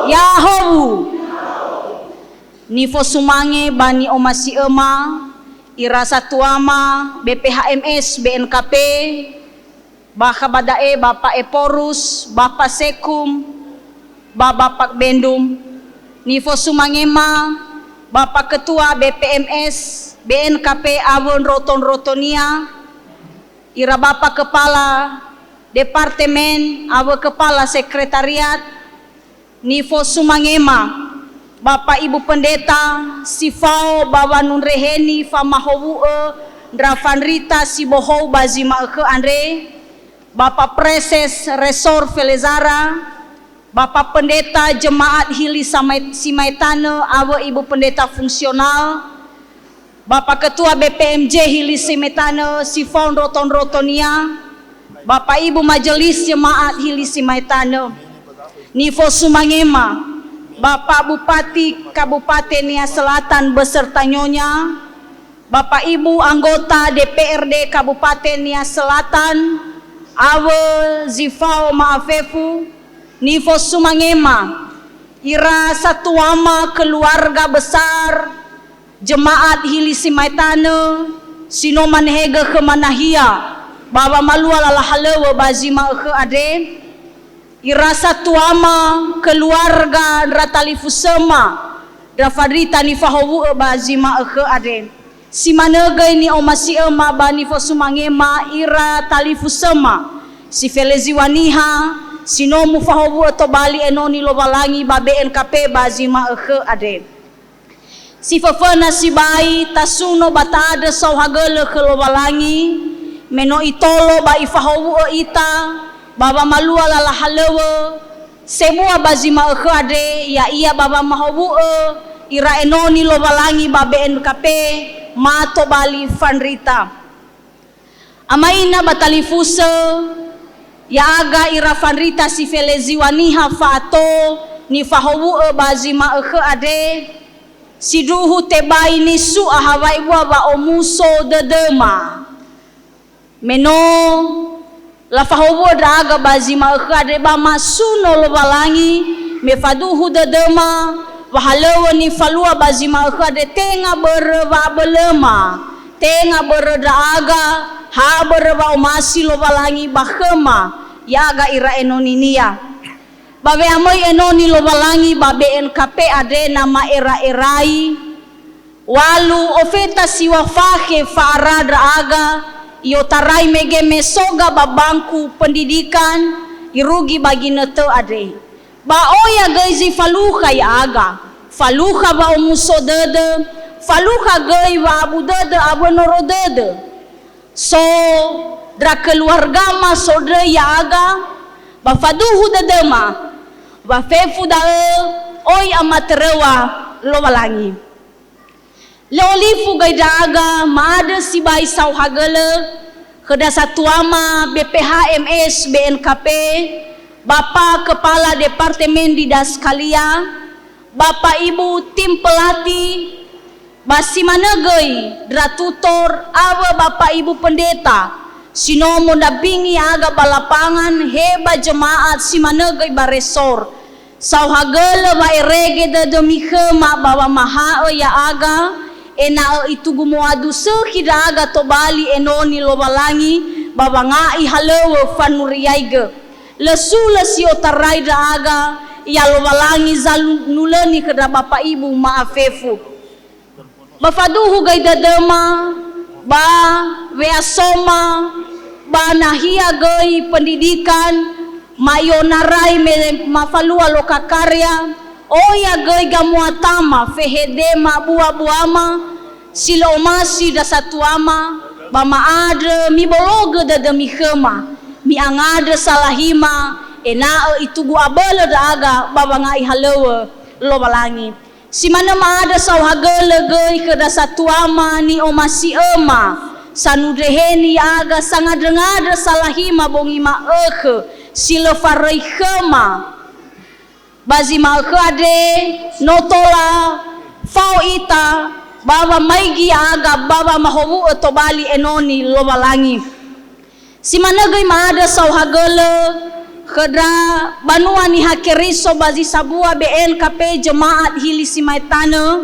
Speaker 21: Yahowu. Nifo sumange bani omasi ema irasa tuama BPHMS BNKP Baka Badae Bapak Eporus Bapak Sekum Bapak Bendum Nifo Sumangema, Bapak Ketua BPMS, BNKP Awon Roton-Rotonia, Ira Bapak Kepala Departemen, Awa Kepala Sekretariat, Nifo Sumangema, Bapak Ibu Pendeta, Sifao Bawa Nunreheni, Famahowue, Drafan Rita Sibohou Bazima Eke Andre, Bapak Preses Resor Felezara, Bapak Pendeta Jemaat Hili Simaitane, Awa Ibu Pendeta Fungsional, Bapak Ketua BPMJ Hili Simaitane, Sifon Roton-Rotonia, Bapak Ibu Majelis Jemaat Hili Simaitane, Nifo Sumangema, Bapak Bupati Kabupaten Nia Selatan beserta Nyonya, Bapak Ibu anggota DPRD Kabupaten Nia Selatan, Awa Zifao Maafefu, Nifo Sumangema, Ira Satuama keluarga besar Jemaat Hili Simaitane, Sinoman Hege Kemanahia, Baba Malua Lalahalewa Bazima Eke Ade, Ira Satuama keluarga Ratalifusema, Rafadrita Nifahowu Bazima Eke Ade, Simanege ni Omasi Ema Banifo Sumangema, Ira Talifusema, Si Feleziwaniha, Sino mufahobu atau bali enoni lobalangi ba BNKP bazima eke ade. Si fafana si bai tasuno batade sauhagele ke lobalangi meno itolo ba ifahobu ita baba malua lalahalewe semua bazima eke ade ya iya baba mahobu ira enoni lobalangi ba BNKP mato bali fanrita. Amaina batalifuse ya aga ira fanrita si feleziwaniha fato ni fahowu bazima eke ade si duhu tebai ni su ahawai ba omuso dedema meno la fahowu draga bazima eke ade ba masuno lo balangi me faduhu dedema wahalewa ni falua bazima eke ade tenga berwa belema tenga berdraga ha berba omasi lo balangi bahema yaga ira enoninia babe amoi enoni lo balangi babe NKP ade nama era erai walu ofeta siwafake faradra aga iotarai mege mesoga babangku pendidikan irugi bagi nete ade ba oya gaizi faluha ya aga faluha ba omuso dede faluha gai wa abu dede abu noro dede so dra keluarga ma sodre ya aga ba faduhu dedema ba fefu da oi amatrewa lo balangi
Speaker 3: Leolifu gay daga maada si bay sauhagele keda satuama BPHMS BNKP, Bapak Kepala Departemen Didas Kalia, Bapak Ibu tim pelatih, basi manegei dratutor awa Bapak Ibu pendeta, sino mendabingi aga balapangan heba jemaat si manegei baresor, sauhagele ba erege de demi khema bawa maha ya aga, ena itu gumoadu sekida aga tobali enoni lobalangi baba ngai halewe fanuriaiga lesu lesi otarai da aga ya lobalangi zalunuleni kada Bapak Ibu maafefu bafaduhu gaida dema ba weasoma ba nahia gai pendidikan mayonarai mafalua lokakarya oya gai gamuatama fehedema buah-buama silomasi da satuama bama adre mi bologe da demi khema mi angade salahima ena itu gua abele da aga baba ngai halewe lobalangi si mana ma ada sauhagele gai ke da satuama ni omasi ema sanudreheni aga sangat ngade salahima bongi ma silefarai khema bazi malkade notola fau ita baba maigi aga baba mahobu otobali enoni lobalangi si managai maada sauhagele kedra banua ni hakeriso bazi sabua BNKP jemaat hili simaitana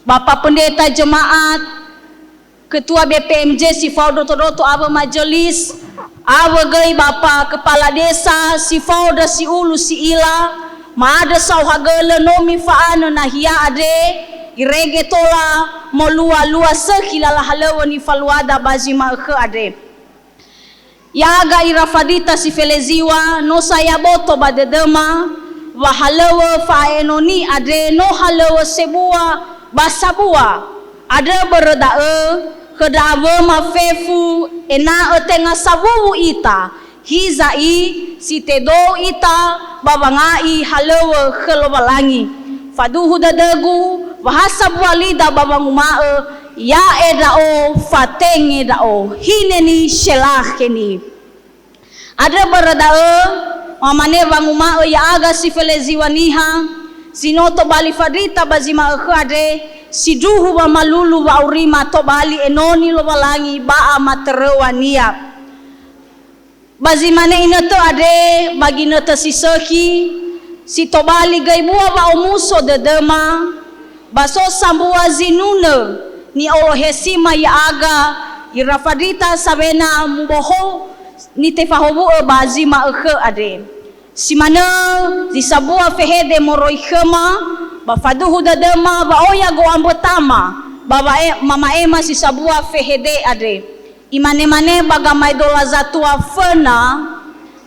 Speaker 3: Bapak Pendeta jemaat Ketua BPMJ si Faudo Todoto aba majelis awa gai Bapak Kepala Desa si Fauda si Ulu si Ila maada sauhagele nomi faana nahia ade irege tola molua-lua sekilala halewa ni faluada bazi malke ade yaga irafadita si feleziwa no saya boto badedema wa halewa faenoni ade no halewa sebua basabua ade berdae kedawe mafefu ena etenga sawu ita hizai sitedo ita babangai halewe kelobalangi faduhu dadegu bahasa walida babangumae ya edao fatenge dao hineni shelahkeni ada berdae mamane bangumae ya aga sifeleziwaniha sinoto bali fadita bazima ade siduhu wa malulu wa urima to bali enoni lo balangi ba amaterewania bazimane inato ade bagi nata siseki si to bali gaibua wa omuso dedema baso sambua zinune ni olohesima ya aga irafadita sabena muboho ni tefahobu bazima ade simana di sabua fehede moroi khema bafaduhu dadema ba oya go ambotama baba mama ema si sabua fehede ade imane mane bagamai dola zatua fena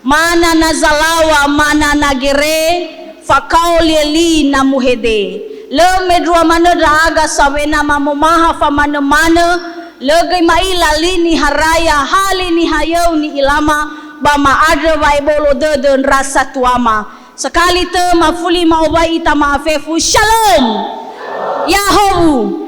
Speaker 3: mana nazalawa mana nagere fakauli na muhede le medrua mana daga sawena mamomaha fa mana mana le maila lini haraya halini hayau ni ilama bama ada waibolo deden rasa tuama sekali te mafuli maubai ita maafefu shalom Yahowu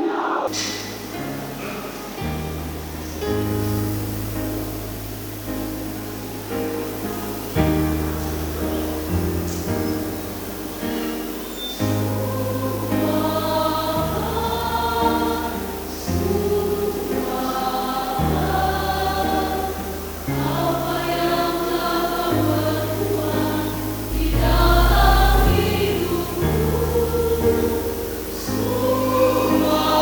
Speaker 1: Semua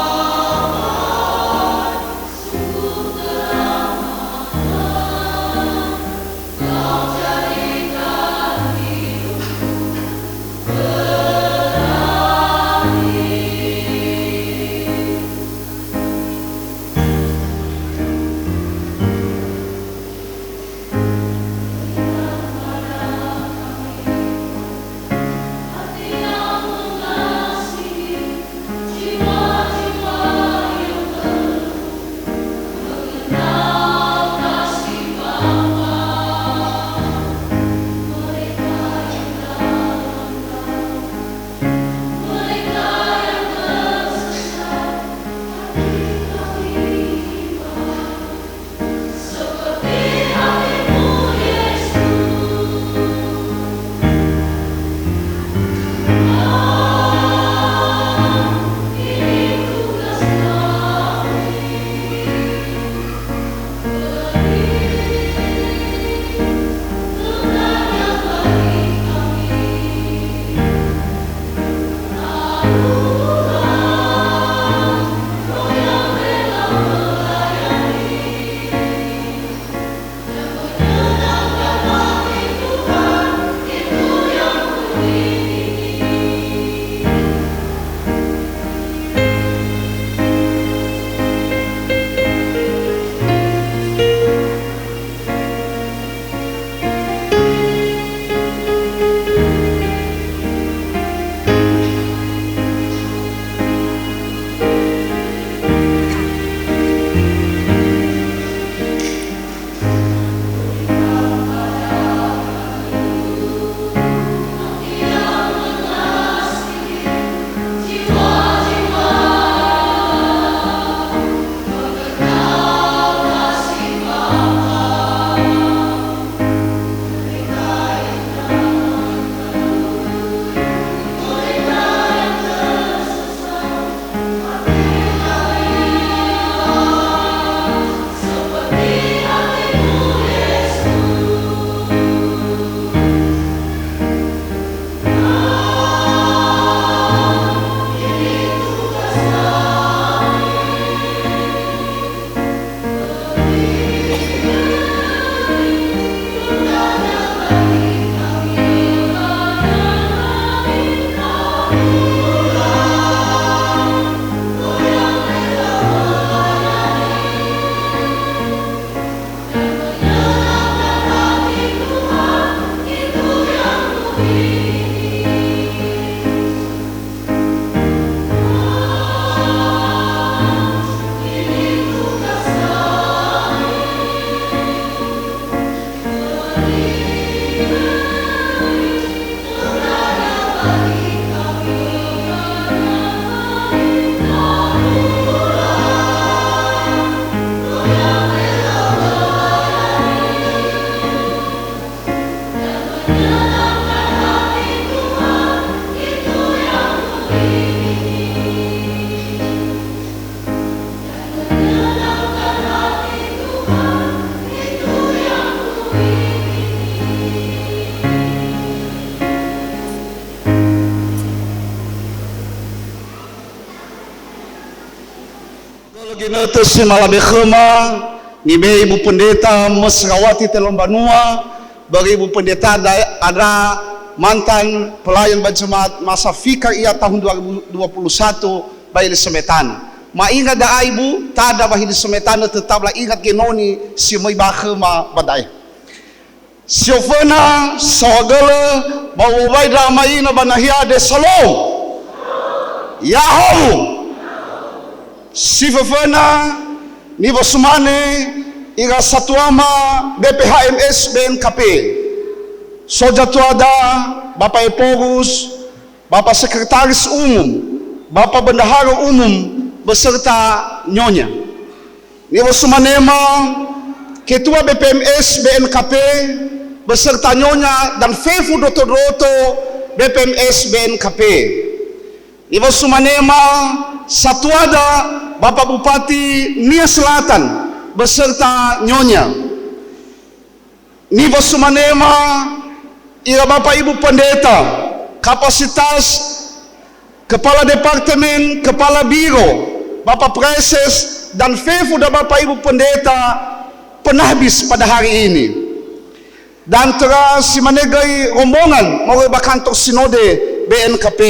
Speaker 4: Penata simalabe khema nibe Ibu Pendeta Mesrawati Telon Banua, bagi Ibu Pendeta ada mantan pelayan berjemaat masa fikar ia tahun 2021 bayi semetan. Ma ingat da Ibu tada bahi semetan tetaplah ingat genoni si mai bakhema badai. Siofana sawagala bawai dramaina banahia de salom. Yahoo! Sifafana ni bosumane ira satuama BPHMS BNKP. Soja tuada Bapak Eporus, Bapak Sekretaris Umum, Bapak Bendahara Umum beserta Nyonya. Ni bosumanema Ketua BPMS BNKP beserta Nyonya dan Fefu Doto BPMS BNKP. Ibu Sumanema Satuada Bapak Bupati Nia Selatan beserta Nyonya. Ibu Sumanema ira Bapak Ibu Pendeta kapasitas Kepala Departemen, Kepala Biro, Bapak Preses dan Fefu dan Bapak Ibu Pendeta penahbis pada hari ini. Dan teras si manegai rombongan mau bakantor sinode BNKP.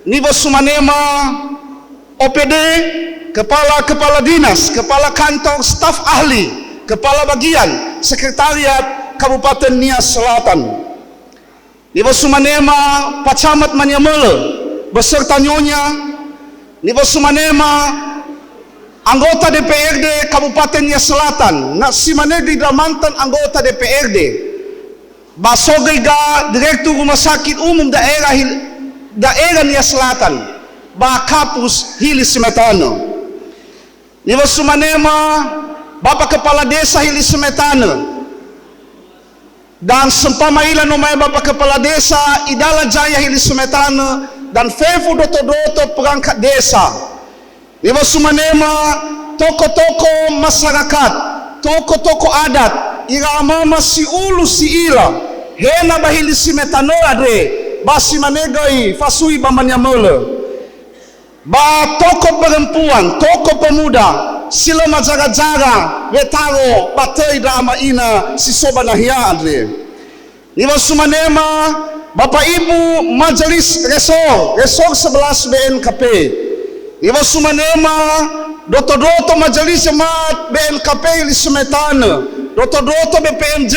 Speaker 4: Nibo Sumanema OPD, kepala dinas, kepala kantor, staf ahli, kepala bagian, sekretariat Kabupaten Nia Selatan. Nibo Sumanema Pacamat Manyamele beserta Nyonya. Nibo Sumanema anggota DPRD Kabupaten Nia Selatan. Nak si manegri mantan anggota DPRD. Basogega Direktur Rumah Sakit Umum Daerah Nia Selatan, Bakapus Hili Semetano. Nibo Sumanema Bapak Kepala Desa Hili Semetano dan sempamaila nomai Bapak Kepala Desa Idala Jaya Hili Semetano dan Fefu Doto perangkat desa. Nibo Sumanema toko-toko masyarakat, toko-toko adat, ira mama si ulu si ila hena bahili Semetano adre basi manegai fasui bamanyamele. Ba toko perempuan, toko pemuda, sila majara-jara, wetaro, batei drama ina, si soba nahia adre. Niwa Sumanema, Bapak Ibu Majelis Resor 11 BNKP. Niwa Sumanema, Doto Majelis Jemaat BNKP di Semetana, Doto BPMJ,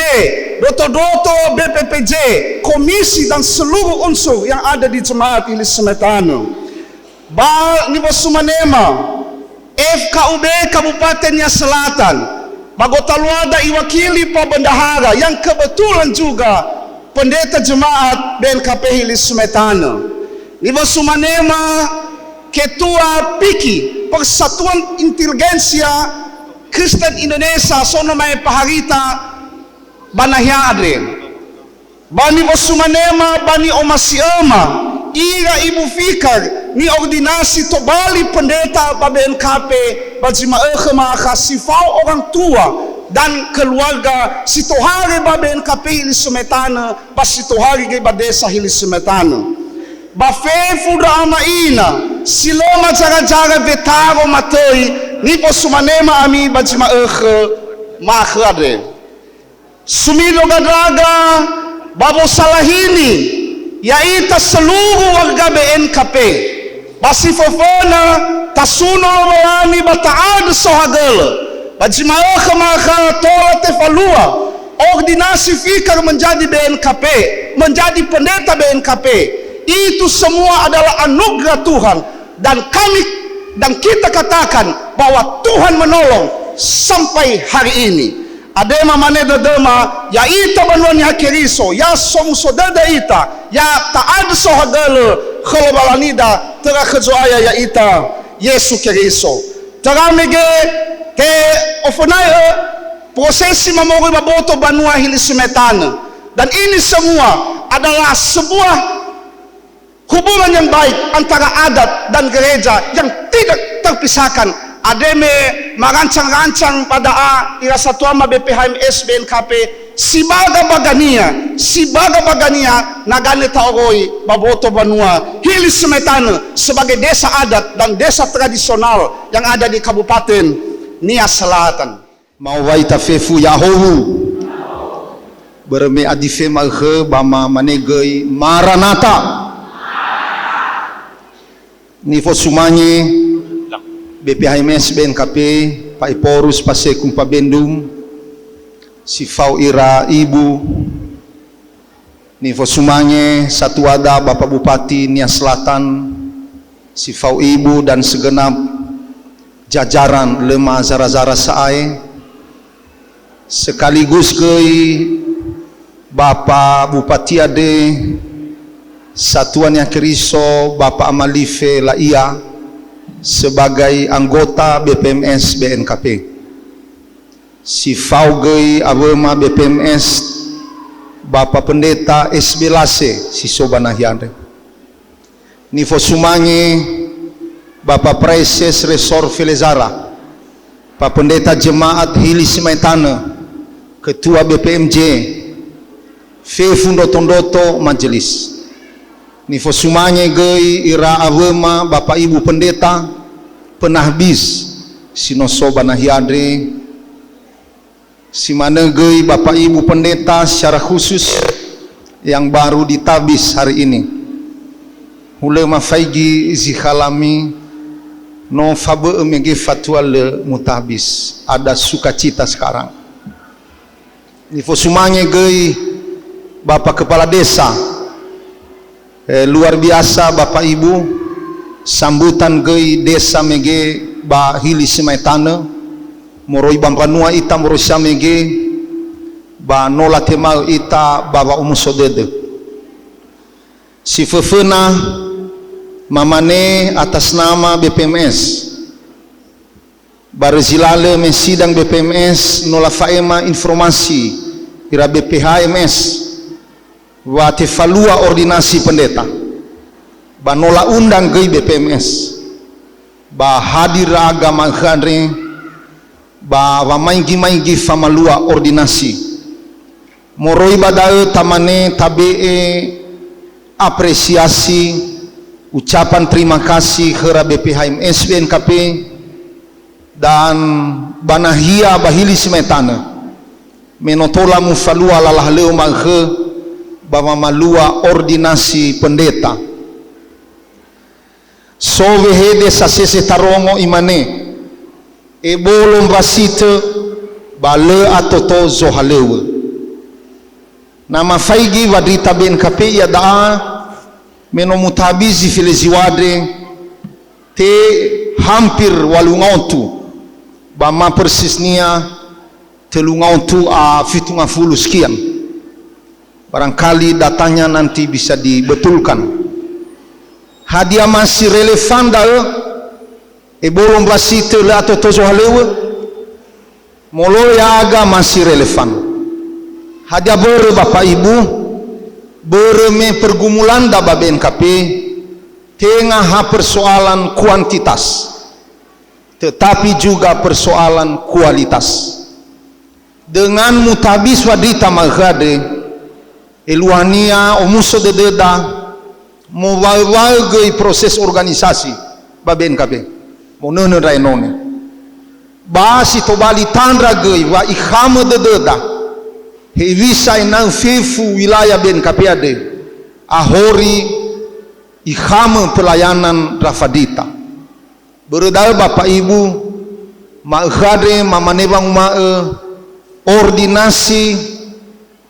Speaker 4: Doto BPPJ, komisi dan seluruh unsur yang ada di Jemaat Ilis Semetana. Nibo Sumanema, FKUB Kabupaten Nia Selatan, Bagota Luada iwakili Pak Bendahara yang kebetulan juga pendeta Jemaat BNKP Ilis Semetana. Nibo Sumanema, Ketua PIKI, Persatuan Inteligensia Kristen Indonesia, sonomai Paharita Banahya Adre. Bani Bosumanema, Bani Omasiema, ira Ibu Fikar, ni ordinasi tobali pendeta BNKP, Bajima Ekhemaka, sifau orang tua dan keluarga Sitohari BNKP Hili Semetana, Basitohari Desa Hili Semetana. Bafefu drama ina, siloma jara-jara vetaro matoi, nipo Sumanema ami Bajima Mahrade. Sumido gadraga, Babo Salahini, yaita seluruh warga BNKP. Basifofona, Tasuno Lomani Bataad Sohagel, Bajima Maha Tola Tefalua, ordinasi fikar menjadi BNKP, menjadi pendeta BNKP. Itu semua adalah anugerah Tuhan dan kita katakan bahwa Tuhan menolong sampai hari ini. Adema maneda dema ya ita banuan ya keriso ya somsodada ita ya taad sohagale kholobalanida tera khezoaya ya ita Yesu keriso taramege ke ofonai prosesi mamori baboto banua Hili Semetana, dan ini semua adalah sebuah hubungan yang baik antara adat dan gereja yang tidak terpisahkan. Ademe merancang-rancang pada ira satuama BPHMS BNKP si baga-bagania nagale taoroi baboto banua hili semetana sebagai desa adat dan desa tradisional yang ada di Kabupaten Nia Selatan. Mau waita fefu Yahowu berme adife malhe bama manegei Maranatha nifo sumanye BPHMS BNKP Pak Iporus Pasekum Pak Bendum si Fau Ira Ibu nifo sumanye satu ada Bapak Bupati Nia Selatan si Fau Ibu dan segenap jajaran lemah zara-zara sae sekaligus gei Bapak Bupati Ade Satuan yang Keriso Bapak Amalife Laia sebagai anggota BPMS BNKP si Faugei Abema BPMS Bapak Pendeta SB Lase si Sobanahiande Nifo Sumanye Bapak Preses Resor Felezara Pak Pendeta Jemaat Hili Simaitana Ketua BPMJ Fefundotondoto Majelis Nifo sumanye gei ira awema Bapak Ibu Pendeta penahbis Sinosoba Nahiadre simana gei Bapak Ibu Pendeta secara khusus yang baru ditabis hari ini ulama faigi zikhalami no fabe emege fatwa le mutabis ada sukacita sekarang Nifo sumanye gei Bapak Kepala Desa luar biasa Bapak Ibu sambutan gei desa mege ba hili semaitana moroi bampanua ita morosa mege ba nola temal ita baba umusodede si fefena mamane atas nama BPMS barzilale mesidang BPMS nola faema informasi ira BPHMS wate falua ordinasi pendeta banola undang gei BPMS ba hadir agama khandre ba mainggi famalua ordinasi moroi badae tamane tabee apresiasi ucapan terima kasih hera BPHMS BNKP dan banahia bahili semetana menotola mufalua lalah leu manghe Bama malua ordinasi pendeta sovehe desa sese tarongo imane ebolom basite bale atoto zohalewe nama faigi wadrita BNKP ya daa menomutabizi fileziwade te hampir walungontu bama persisnia telungontu a fitunga fulu sekian barangkali datanya nanti bisa dibetulkan hadiah masih relevan dah ebolom basite le atau tozo halewe molo ya aga masih relevan hadiah bere Bapak Ibu bere me pergumulan da BNKP tengah persoalan kuantitas tetapi juga persoalan kualitas dengan mutabis wadita maghade eluania omuso de deda mowal gei proses organisasi ba BNKP monono rainone basi to bali tandra gei wa ikhama de deda hevisa ina fefu wilayah BNKP ade ahori ikhama pelayanan rafadita beredal Bapak Ibu maghade mamanebang mae ordinasi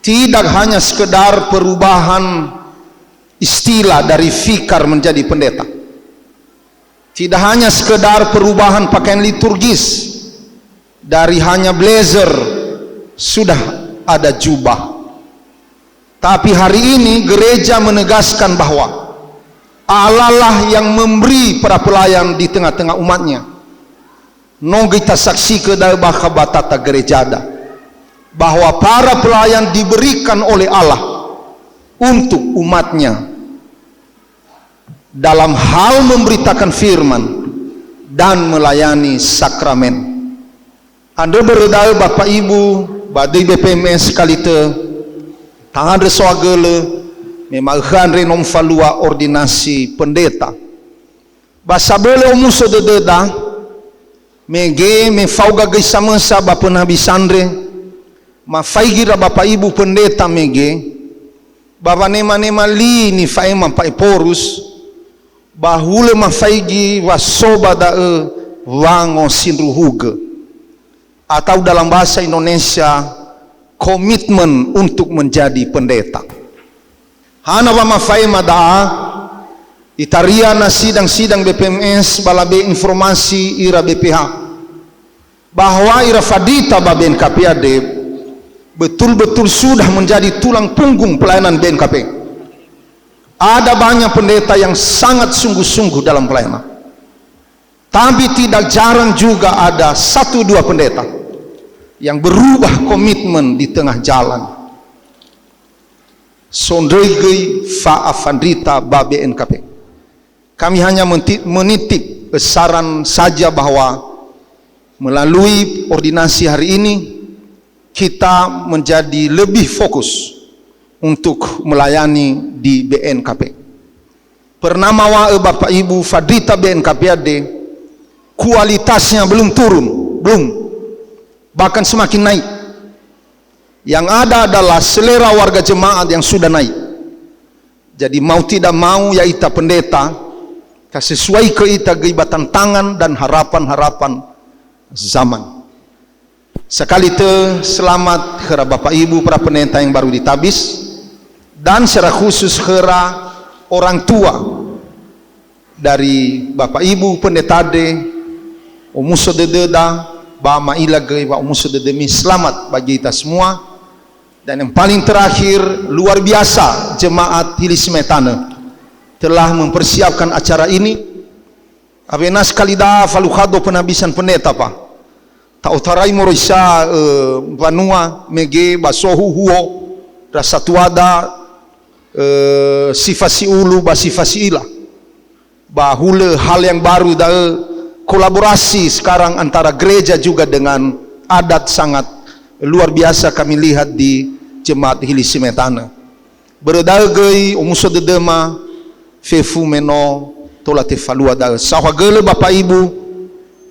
Speaker 4: tidak hanya sekedar perubahan istilah dari fikar menjadi pendeta tidak hanya sekedar perubahan pakaian liturgis dari hanya blazer sudah ada jubah tapi hari ini gereja menegaskan bahwa Allah lah yang memberi para pelayan di tengah-tengah umatnya no kita saksi ke dalam batata gereja ada bahwa para pelayan diberikan oleh Allah untuk umatnya dalam hal memberitakan firman dan melayani sakramen. Anda beredal Bapak Ibu
Speaker 5: badai BPMS kalite tangan resoagele memang khandre nom falua ordinasi pendeta basa bele umuso dededa mege me fauga gaisama sa bapa nabi sandre ma faigira bapa ibu pendeta mege bapa nema li ni faema pai porus bahule ma faigi wasoba da wango sinruhuge atau dalam bahasa Indonesia komitmen untuk menjadi pendeta. Hana wa mafai madaa itaria na sidang BPMS balabe informasi ira BPH bahwa ira Fadita ba BNKP betul-betul sudah menjadi tulang punggung pelayanan BNKP. Ada banyak pendeta yang sangat sungguh-sungguh dalam pelayanan, tapi tidak jarang juga ada 1-2 pendeta yang berubah komitmen di tengah jalan. Sondregi fa Fadita ba BNKP. Kami hanya menitip saran saja bahwa melalui ordinasi hari ini kita menjadi lebih fokus untuk melayani di BNKP. Pernama wa Bapak Ibu Fadita BNKP kualitasnya belum turun, bahkan semakin naik. Yang ada adalah selera warga jemaat yang sudah naik. Jadi mau tidak mau ya ita pendeta sesuai ke ita geibatan tangan dan harapan-harapan zaman. Sekali itu selamat kera Bapak Ibu para pendeta yang baru ditabis, dan secara khusus kera orang tua dari Bapak Ibu pendeta de umuso dededa ba mailage wa umuso dedemi, selamat bagi kita semua. Dan yang paling terakhir, luar biasa jemaat Hilismetana telah mempersiapkan acara ini. Abenas kalida faluhado penabisan pendeta pa tautarai moroisa vanua mege basohu huo rasatuada sifasi ulu basifasi ila bahule hal yang baru da kolaborasi sekarang antara gereja juga dengan adat sangat luar biasa kami lihat di jemaat Hilismetana. Beredagei umuso dedema fefu meno tola te falua da sawagele Bapak Ibu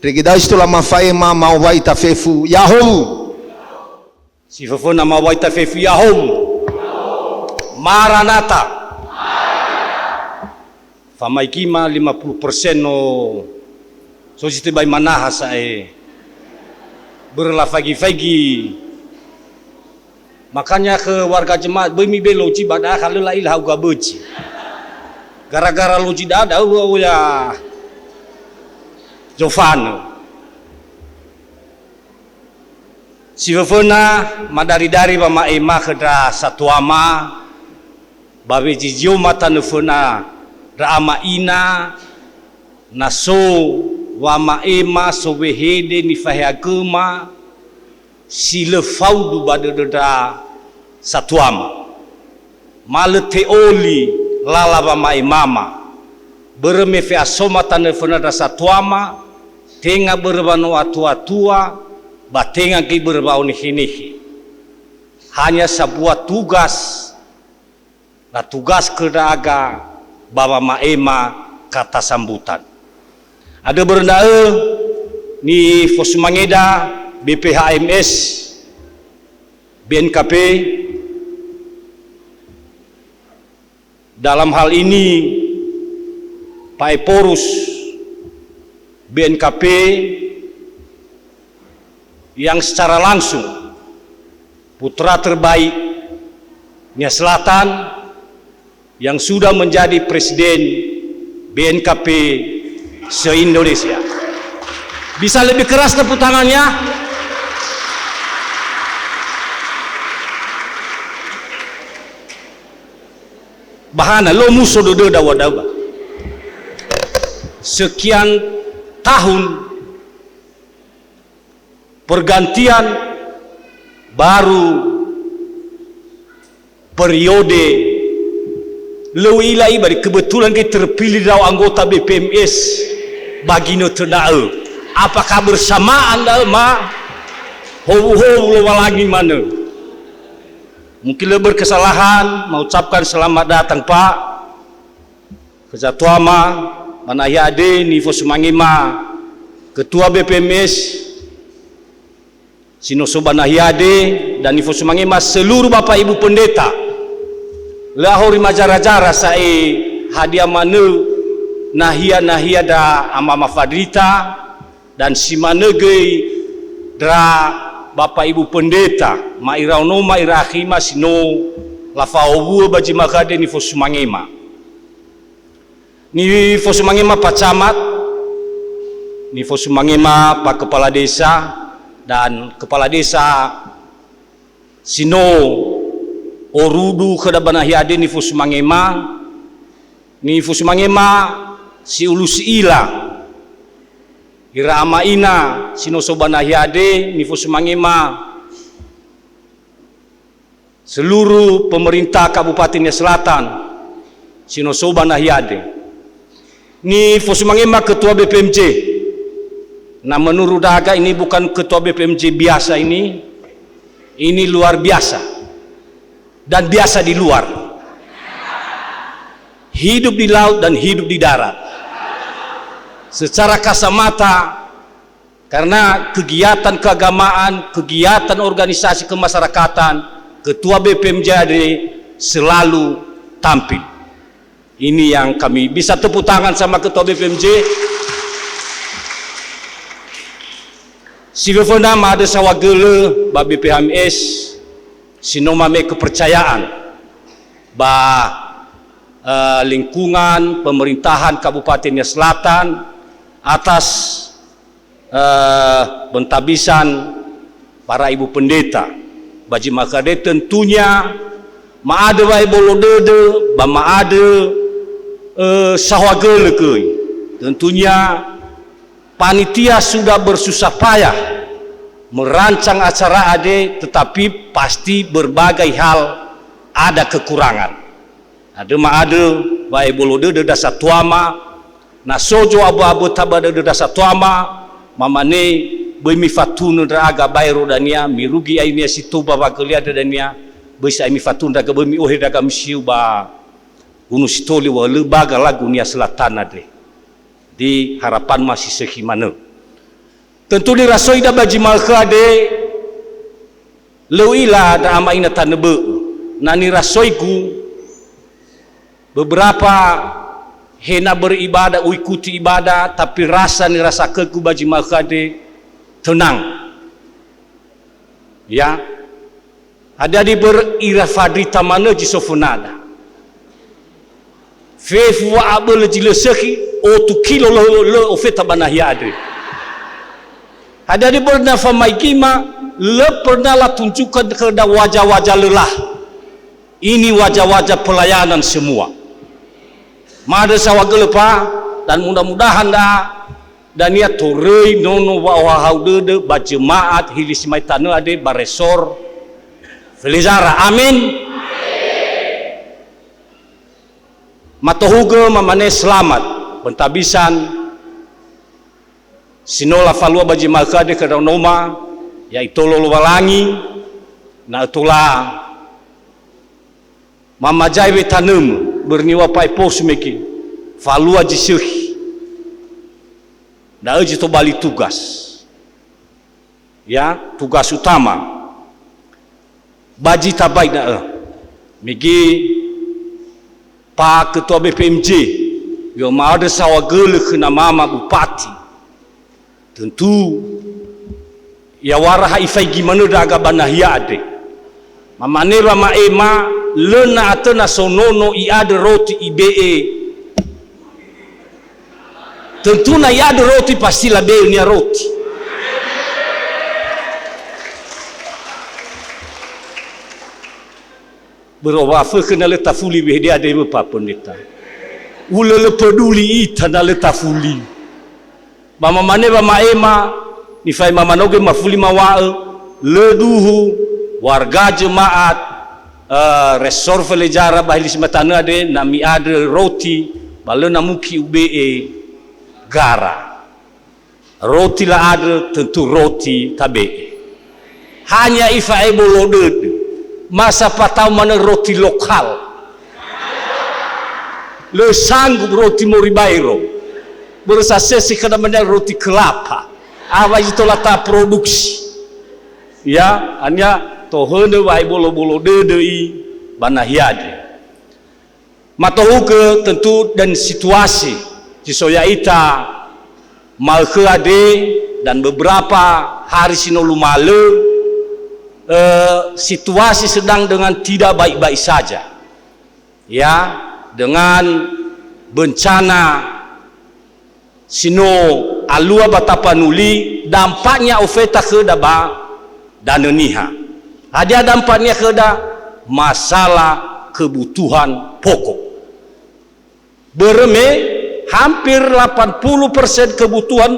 Speaker 5: regidais tola mafaema mau waita fefu Yahoo.
Speaker 9: Si fefu na mau waita fefu Yahoo. Maranatha. Famaikima 50% no so siste bai manaha sae berlafagi-fagi. Makanya ke warga jemaat bemi beloci badah kalau la ilah uga beci. Gara-gara loci ada ya Jovano. Si fefena madari-dari bama ema kedra satuama babe jijio mata nefena raama ina naso wama ema sobehede ni fahiagema sile faudu badededa satuama malete oli lalaba mai mama bereme fe asoma tane fenada satuama tenga berbano atua-tua batenga ki berbau nihi hanya sebuah tugas na tugas kedaga baba maema kata sambutan ada berendae ni Fosmangeda BPHMS BNKP dalam hal ini Pak Porus BNKP yang secara langsung putra terbaik Nia Selatan yang sudah menjadi presiden BNKP se-Indonesia. Bisa lebih keras tepuk tangannya? Bahana lo musuh dodo dawa-dawa. Sekian tahun pergantian baru periode lewilai bari kebetulan kita terpilih dalam anggota BPMS bagi no terdae. Apakah bersamaan dalam Hobu-hobu lagi mana? Mungkin le berkesalahan, mengucapkan selamat datang Pak. Ketua Ma, Manaya Ade, Nifo Sumangima, Ketua BPMS, Sinoso Banaya Ade, dan Nifo Sumangima, seluruh Bapak Ibu Pendeta. Lahori majara-jara saya hadiah manu nahia da Amama Fadrita dan Simanegei dra Bapak Ibu Pendeta Mairau no Mairahima sino lafaobu baji makade ni Fosumangema. Ni Fosumangema Pak Camat, ni Fosumangema Pak Kepala Desa dan Kepala Desa sino Orudu Kedabanahiade ni Fosumangema. Ni Fosumangema si Ulusi Ila Ira Amaina Sinosobanahiade Nifo Sumangema, seluruh pemerintah Kabupaten Selatan Sinosobanahiade, Nifo Sumangema Ketua BPMJ. Nah menurut Daga ini bukan Ketua BPMJ biasa, ini luar biasa dan biasa di luar, hidup di laut dan hidup di darat secara kasamata, karena kegiatan keagamaan, kegiatan organisasi kemasyarakatan, Ketua BPMJ selalu tampil. Ini yang kami bisa tepuk tangan sama Ketua BPMJ. Si Gevena ada sawagele ba BPHMS sinomame kepercayaan ba lingkungan pemerintahan Kabupaten Selatan atas bentabisan para ibu pendeta baji makade tentunya maade wae bolodede ba maade sawagele keuy. Tentunya panitia sudah bersusah payah merancang acara ade, tetapi pasti berbagai hal ada kekurangan. Ada maade wae bolodede dasa tuama na sojo abu-abu tabada dasa tuama mamane bemi fatunu draga bayro dania mirugi ainia situ baba kelia dania bisa imi fatunda ke bemi ohe daga misiu ba unu sitoli wa lebaga lagu nia selatan ade di harapan masih sehimana. Tentu dirasoi da baji malka de leuila da amaina tanebe nani rasoiku beberapa hena beribadah, ikuti ibadah, tapi rasa ni rasa keku baji makade tenang. Ya, ada di berira Fadrita mana jisofunada. Fefu wa abel jileseki o tu kilo le ofeta banahiade. Ada di berna famaikima le pernah lah tunjukkan kepada wajah-wajah lelah. Ini wajah-wajah pelayanan semua. Mada sawagele pa dan mudah-mudahan dan ia torei nono wa haudede ba jemaat hilis maitane ade baresor felizara amin. Matohuge mamane selamat bentabisan sinola falua baji makade ke noma yaitu lolowalangi na itulah mama jaiwe tanem berniwa pai pos meki falua jisuhi da uji to bali tugas, ya tugas utama baji tabai da megi Pak Ketua BPMJ yo mau ada sawagele kena mama bupati tentu ya waraha ifai gimana daga banahia ade mamane rama ema lena atena sonono iade roti IBE tentu na iade roti pasti la be ni roti berowafe kena leta fuli be dia ade Pak Pendeta ule le peduli ita na leta fuli mama mane mama ema ni fai mama noge mafuli mawae leduhu warga jemaat resor felejara bahili simatana ade nami ade roti balo namuki UBE gara roti la ade tentu roti tabe hanya ifa boloded masa patau mana roti lokal le sanggup roti moribairo bersasesi kada mana roti kelapa apa itu lata produksi ya hanya tohene wai bolo-bolo dedei banahiade matohuke tentu dan situasi cisoya ita malkeade dan beberapa hari sinolu malam situasi sedang dengan tidak baik-baik saja ya dengan bencana sino alua batapanuli dampaknya ofeta ke daba dan niha ada dampaknya ke da masalah kebutuhan pokok bereme hampir 80% kebutuhan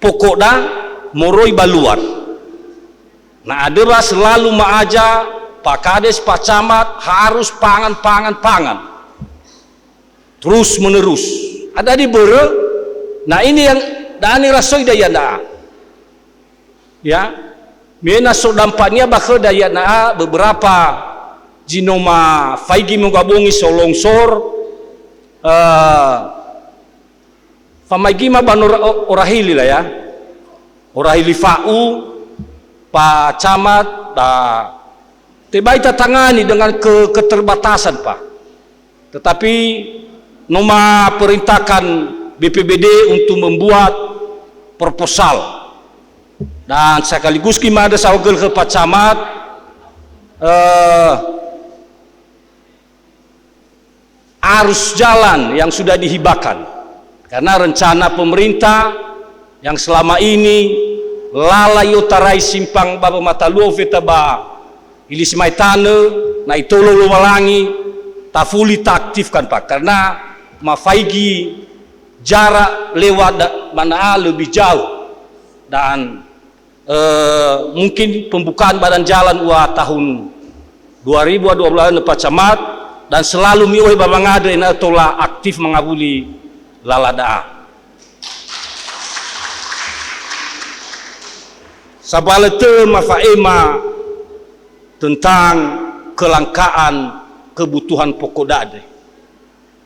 Speaker 9: pokok dah moroi baluar. Nah ada selalu maaja Pak Kades, Pak Camat harus pangan terus menerus ada di bere. Nah ini yang dani rasoi daya na ya mena so dampaknya bakal daya na beberapa jinoma faigi menggabungi solongsor famagi ma banor orahili lah ya orahili fau Pak Camat tebai tangani dengan keterbatasan Pak tetapi Noma perintahkan BPBD untuk membuat proposal dan sekaligus kima ada sawagel ke Pak Camat arus jalan yang sudah dihibahkan karena rencana pemerintah yang selama ini lalai utarai simpang baba mataluo vetaba ilis maitane na itolo lumalangi tafuli tak aktifkan Pak karena mafaigi jarak lewat mana lebih jauh dan mungkin pembukaan badan jalan tahun 2012 Pak Camat dan selalu mioi babang ada yang tola aktif mengabuli lalada sabalete mafaema tentang kelangkaan kebutuhan pokok dade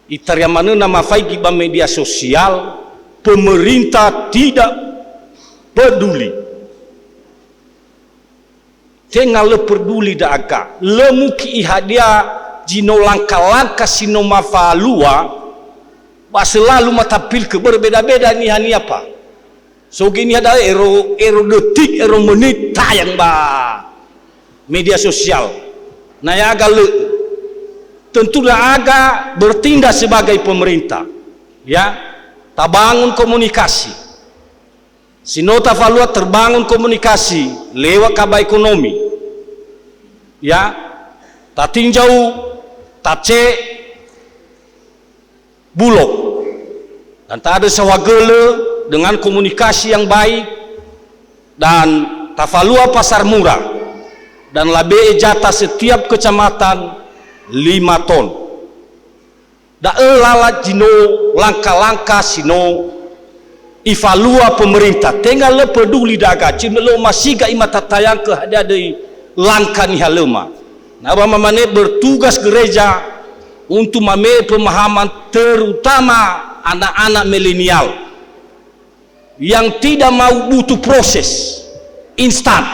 Speaker 9: itar yang mana nama faigi ba media sosial pemerintah tidak peduli tinggal le peduli da agak lemuki ihadia jino langka-langka sino mafalua ba selalu matapil ke berbeda-beda ni hani apa so gini ada ero detik ero menit tayang ba media sosial nah ya agak tentu agak bertindak sebagai pemerintah ya tak bangun komunikasi sinota falua terbangun komunikasi lewat kaba ekonomi ya tak tinjau tak cek bulog dan tak ada sawagele dengan komunikasi yang baik dan tafalua pasar murah dan labe jatah setiap kecamatan 5 ton da lalat jino langka-langka sino ivalua pemerintah tinggal le peduli daga cina lo masih ga imata tayang ke ada langka ni halema nah mamane bertugas gereja untuk mame pemahaman terutama anak-anak milenial yang tidak mau butuh proses instan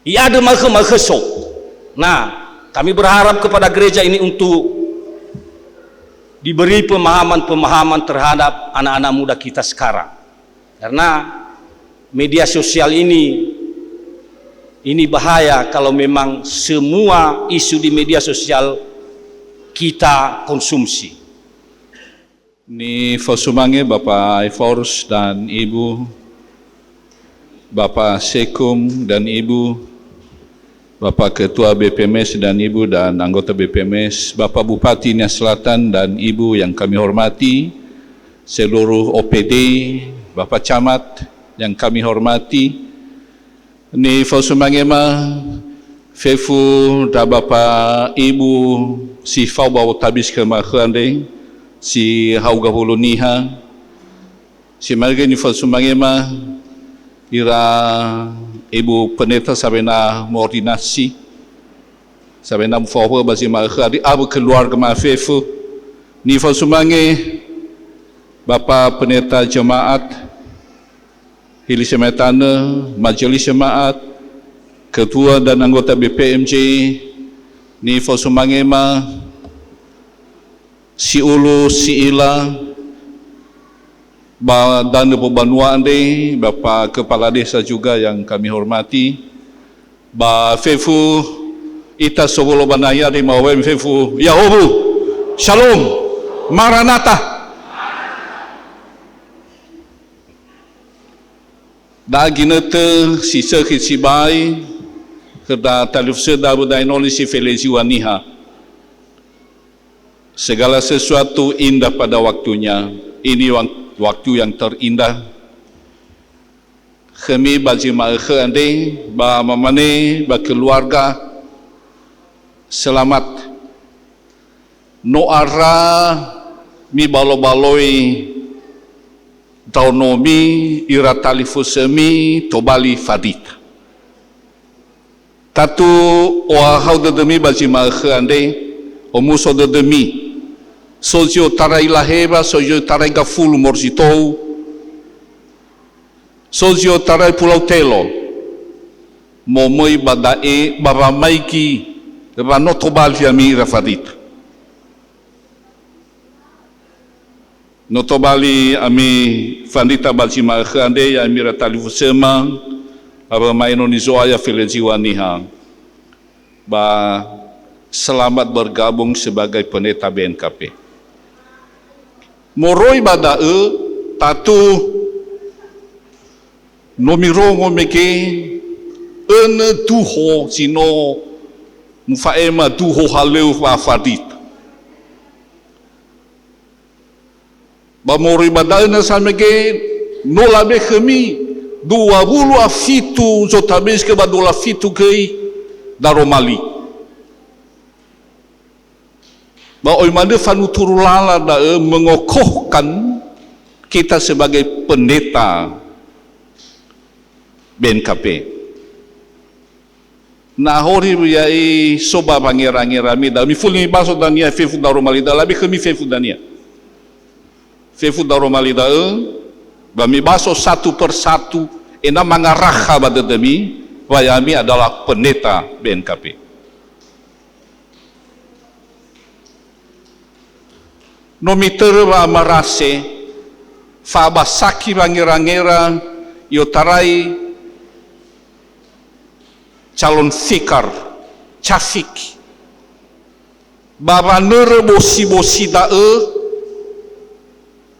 Speaker 9: ia ada malke-malkeso nah kami berharap kepada gereja ini untuk diberi pemahaman-pemahaman terhadap anak-anak muda kita sekarang karena media sosial ini bahaya kalau memang semua isu di media sosial kita konsumsi.
Speaker 2: Ini Fosumange Bapak Efors dan Ibu Bapak Sekum dan Ibu Bapak Ketua BPMS dan Ibu dan anggota BPMS, Bapak Bupati Nia Selatan dan Ibu yang kami hormati, seluruh OPD, Bapak Camat yang kami hormati, ni Fosumangema, Fefu da Bapak Ibu si Fau Bawa Tabis Kemakande, si Hauga Huluniha, si Marga ni Fosumangema, ira ibu pendeta sabena mengordinasi, sabena mfawa bagi mereka di abu keluarga mafefu, ni fasumange Bapa pendeta jemaat, Hili Semetana, Majelis Jemaat, Ketua dan anggota BPMJ, ni fosumangema, si ulu, si ila, dan Banua ande, Bapa Kepala Desa juga yang kami hormati, ba fefu ita sobolo banaya di mawem fefu Yahobu, Shalom, Maranatha. Dagi nete si sekit si bai kerda talif seda budai noli si felezi waniha. Segala sesuatu indah pada waktunya. Ini waktu yang terindah. Kami baji ma'ekhe ande, ba mamane, ba keluarga selamat. No ara mi balo-baloi Daunomi iratalifu-semi tobali fadita. Tatu oahau dedemi baji ma'ekhe ande, omuso dedemi. Sojio tarai laheba, sojio tarai gafulu morzitou, sojio tarai pulau telo. Momoi badae babamaiki, rano tobali ami irafadita. Notobali ami fandita balci ma'ekhe ande ya amira talifu sema aba maino nizoaya felezi waniha. Ba selamat bergabung sebagai pendeta BNKP. Moroi badae tatu nomirongo meke ene duho sino mufaema duho haleu fa fadita. Bamori badai na samege nola be kami 20 afitu zotabes ke badola fitu kei daromali. Ba oi mande fanu turulala da mengokohkan kita sebagai pendeta BNKP. Na hori biai soba bangerang-ngerami da mi fulni baso dania fefu daromali da labi kami fefu dania. Fefu daromali dae, bami baso satu persatu, ena mangaraha pada demi, wayami adalah pendeta BNKP. Nomiter wa marase, fabasaki bangira-ngira, yotarai calon fikar, cafik, babanere bosi-bosi dae,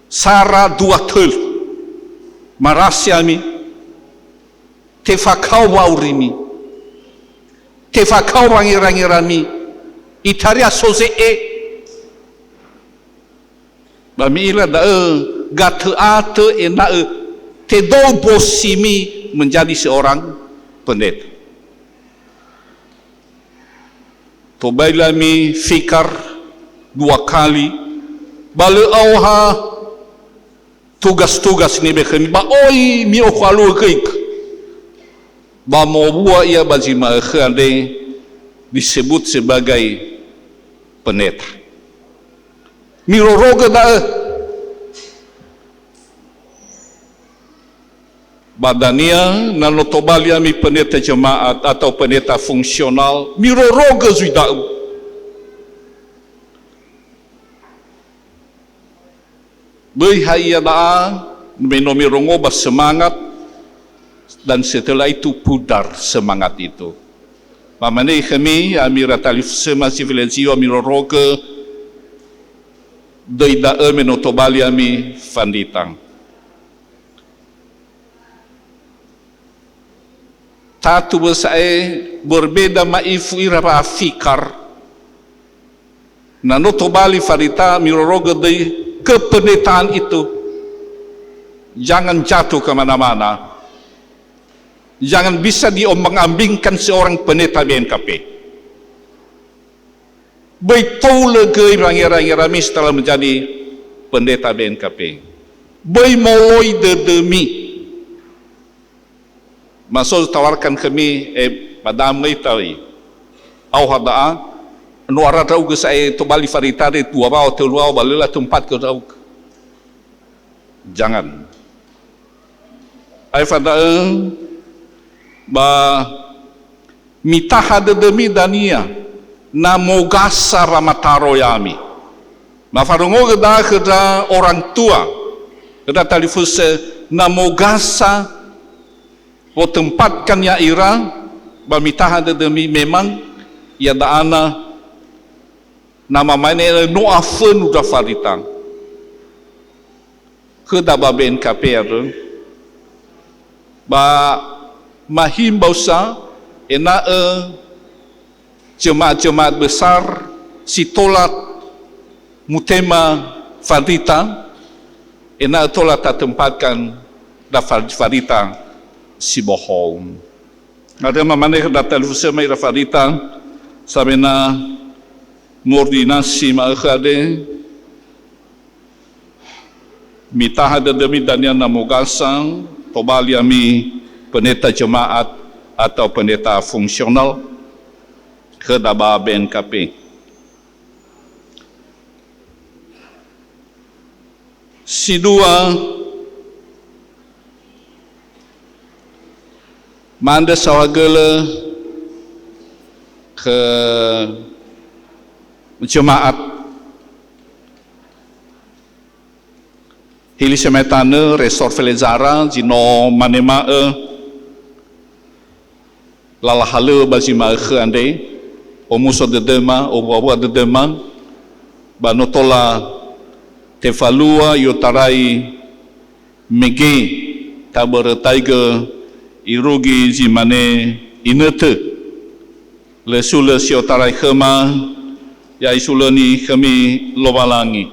Speaker 2: Sara dua tel marasiami tefakau waurimi tefakau wangirangirami itaria soze bami ila da gate ate ena te do bosimi menjadi seorang pendeta. Tobailami fikar 2 kali bale auha tugas-tugas ni bekemi ba oi mi okwalu keik ba mo bua ia baji ma'ekhe ande disebut sebagai pendeta miroroga da badania nanotobali ami pendeta jemaat atau pendeta fungsional miroroga zuida Berhaya daa menomirongo bersemangat dan setelah itu pudar semangat itu. Mamane kami amira talif sema civilizio amiroroke doida menotobali ami fanditang. Tatu besae berbeda maifu irapa fikar. Nanotobali fandita miroroke dei kependetaan itu jangan jatuh ke mana-mana, jangan bisa diombang-ambingkan seorang pendeta BNKP. Betul legei rangira-rami setelah menjadi pendeta BNKP. Bei moloi dedemi Masuk tawarkan kami padamai tari. Au hadaa nuara rau ke saya tu bali farita de tua bau tu luau balila tempat ke rau. Jangan. Ai fada ba mitaha de demi dania na mogasa ramataro yami. Mafarungo kedah orang tua kedah talifuse na mogasa o tempatkan ya ira bamitaha de demi memang ya daana nama mana no afen udah faritang kedah ba BNKP ada ba mahim bausa ena jemaat-jemaat besar sitolat mutema farita ena tolat tempatkan da farita si bohong. Ada mana yang datang lusa mai rafarita sabena mordinasi maakade mitah ada demi dania namogasang tobali ami pendeta jemaat atau pendeta fungsional ke daba BNKP. Si dua manda sawagala ke jemaat hili semetane resor Felezara jino manema lalahala bazima ke ande omuso de dema obawa de dema banotola tefalua yotarai mege tabaretaiga irugi zimane inete le sula siotarai khema ya isulani kami lobalangi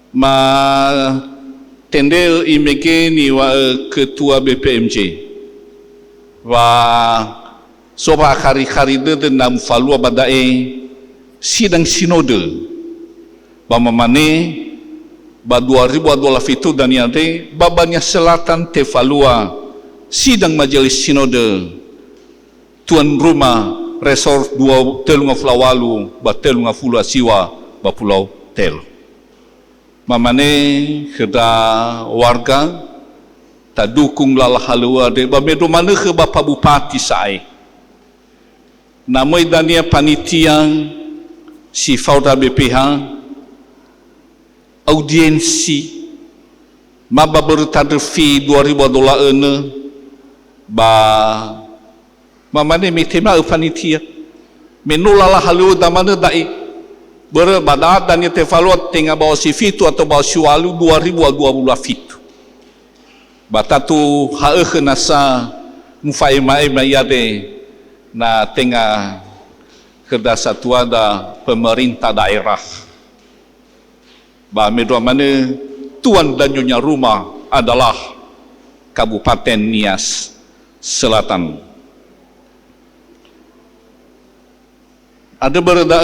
Speaker 2: ma tendel imeke ni wa ketua BPMJ wa soba hari-hari de nam falua badae sidang sinode bamamane ba 2025 dan yade babanya selatan tefalua sidang majelis sinode tuan rumah resor 2 telunga flawalu ba telunga fulu asiwa ba pulau tel mamane keda warga ta dukung lalahalua de ba medo mana ke bapa bupati sai namai dania panitia si fauda BPH audiensi maba bertadar fee $2,000 ba mamane mitema panitia menulala halu damane dai berbadat dan yete faluat tengah bawa si fitu atau bawa si walu 2020 fitu batatu hae nasa mufai mai mayade na tengah kedasatuan da pemerintah daerah ba medua mana tuan dan nyonya rumah adalah Kabupaten Nias Selatan. Ada berada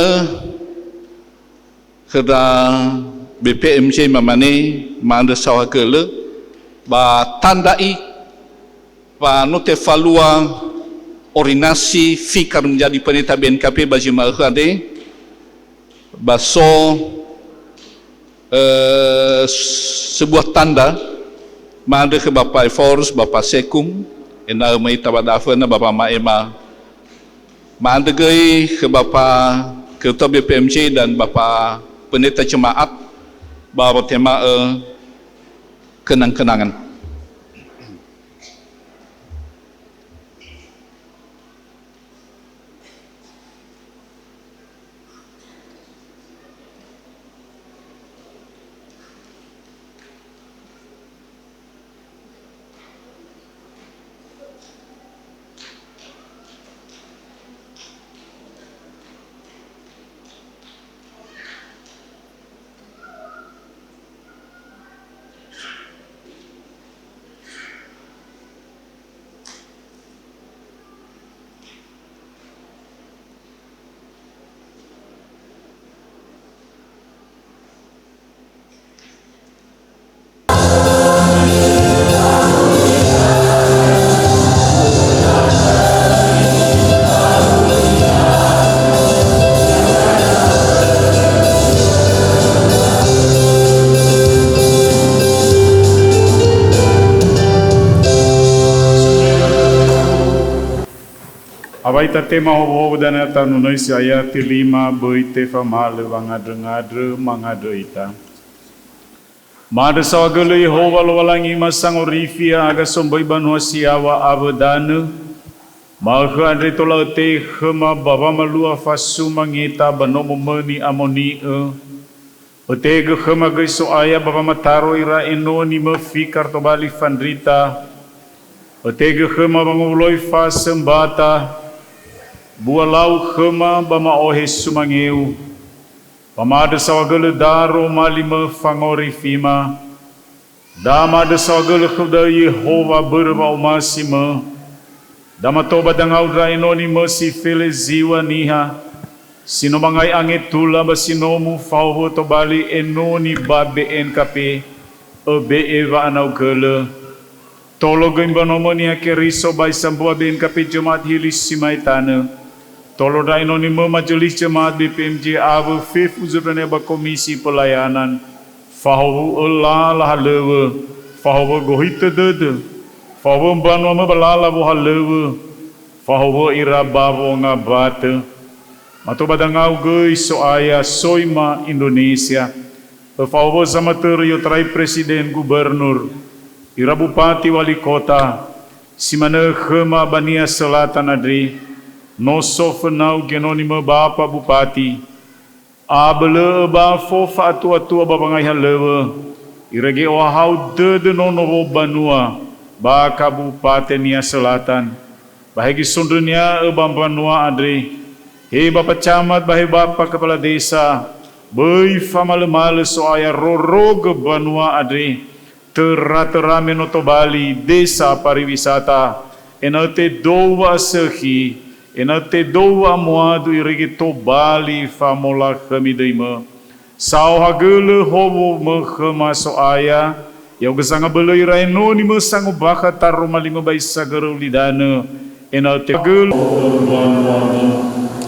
Speaker 2: keda BPMJ mamane manda sawagele ba tandai ba note falua ordinasi fikar menjadi pendeta BNKP bagi mahade baso sebuah tanda manda ke Bapak Force, Bapak Sekum, ena mai tabadafana Bapak Maema, manda ke Bapak Ketua BPMJ dan Bapak Pendeta Jemaat, Bapak tema kenang-kenangan.
Speaker 6: Abaita tema hobo dana tanunai si ayat 5 boite famale wangadre mangadre ita. Mada sawagala Yehova lowalangi masang orifia aga sombai banua siawa abadana. Maha andre tola te khema baba malua fasu mangita banomo mani amoni Otega khema gaiso aya baba mataro ira eno ni mafikar to bali fandrita. Otega khema banguloi fasembata. Bualau khema bama ohe sumangeu. Pamada sawagala daro malima fangori fima. Damada sawagala khuda Yehova berba umasima. Dama toba dangau drainoni mersi fele ziwa niha. Sino mangai angit tula basinomu fauho to bali enoni babe NKP. Ebe eva anau gele. Tolo gimba nomoni akeriso bai sambua BNKP Jemaat Hilis Simaitana. Tolo drainoni majelis Jemaat BPMJ Abu Fif uzurane ba komisi pelayanan. Fauho Allah lahalewe. Fauho gohita dede. Fawo banwa mabalala bo halewe. Fawo ira babo ngabate. Mato badangau guys so aya soima Indonesia. Fawo sama teriyo trai presiden gubernur. Ira bupati wali kota. Simana khema Bania Selatan adri. Noso fenau genonima bapa bupati. Abele ba fo fatu atu babangai halewe. Ira ge wahau de nono banua. Ba Kabupaten Nia Selatan. Bahagi sundunya Bambanua Adri. Hei Bapa Camat, bahai Bapa Kepala Desa. Bai famale-male soaya roroge Banua Adri. Tera-tera menoto Bali, Desa Pariwisata. Enate doa sehi. Enate doa muadu irigi to Bali famola khamidaima. Sao hagele hobo mekhema soaya. Yang gesanga belai raino ni mesangu baka taru malima bai sagaru lidana ena tegel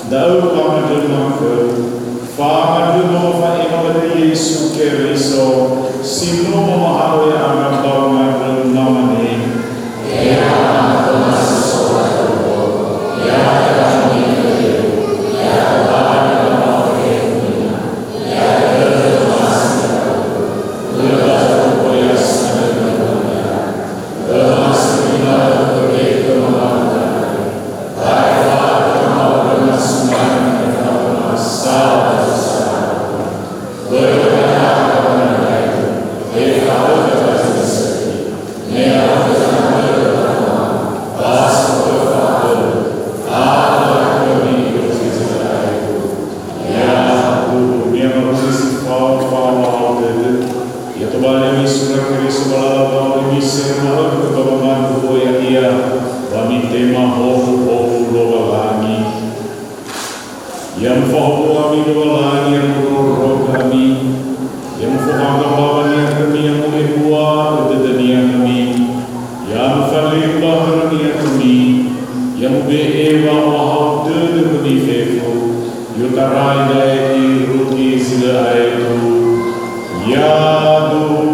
Speaker 6: dau pamade maka famade no fa imade Yesu Kristo sino maharo ya agam ngadre namane ya Ya do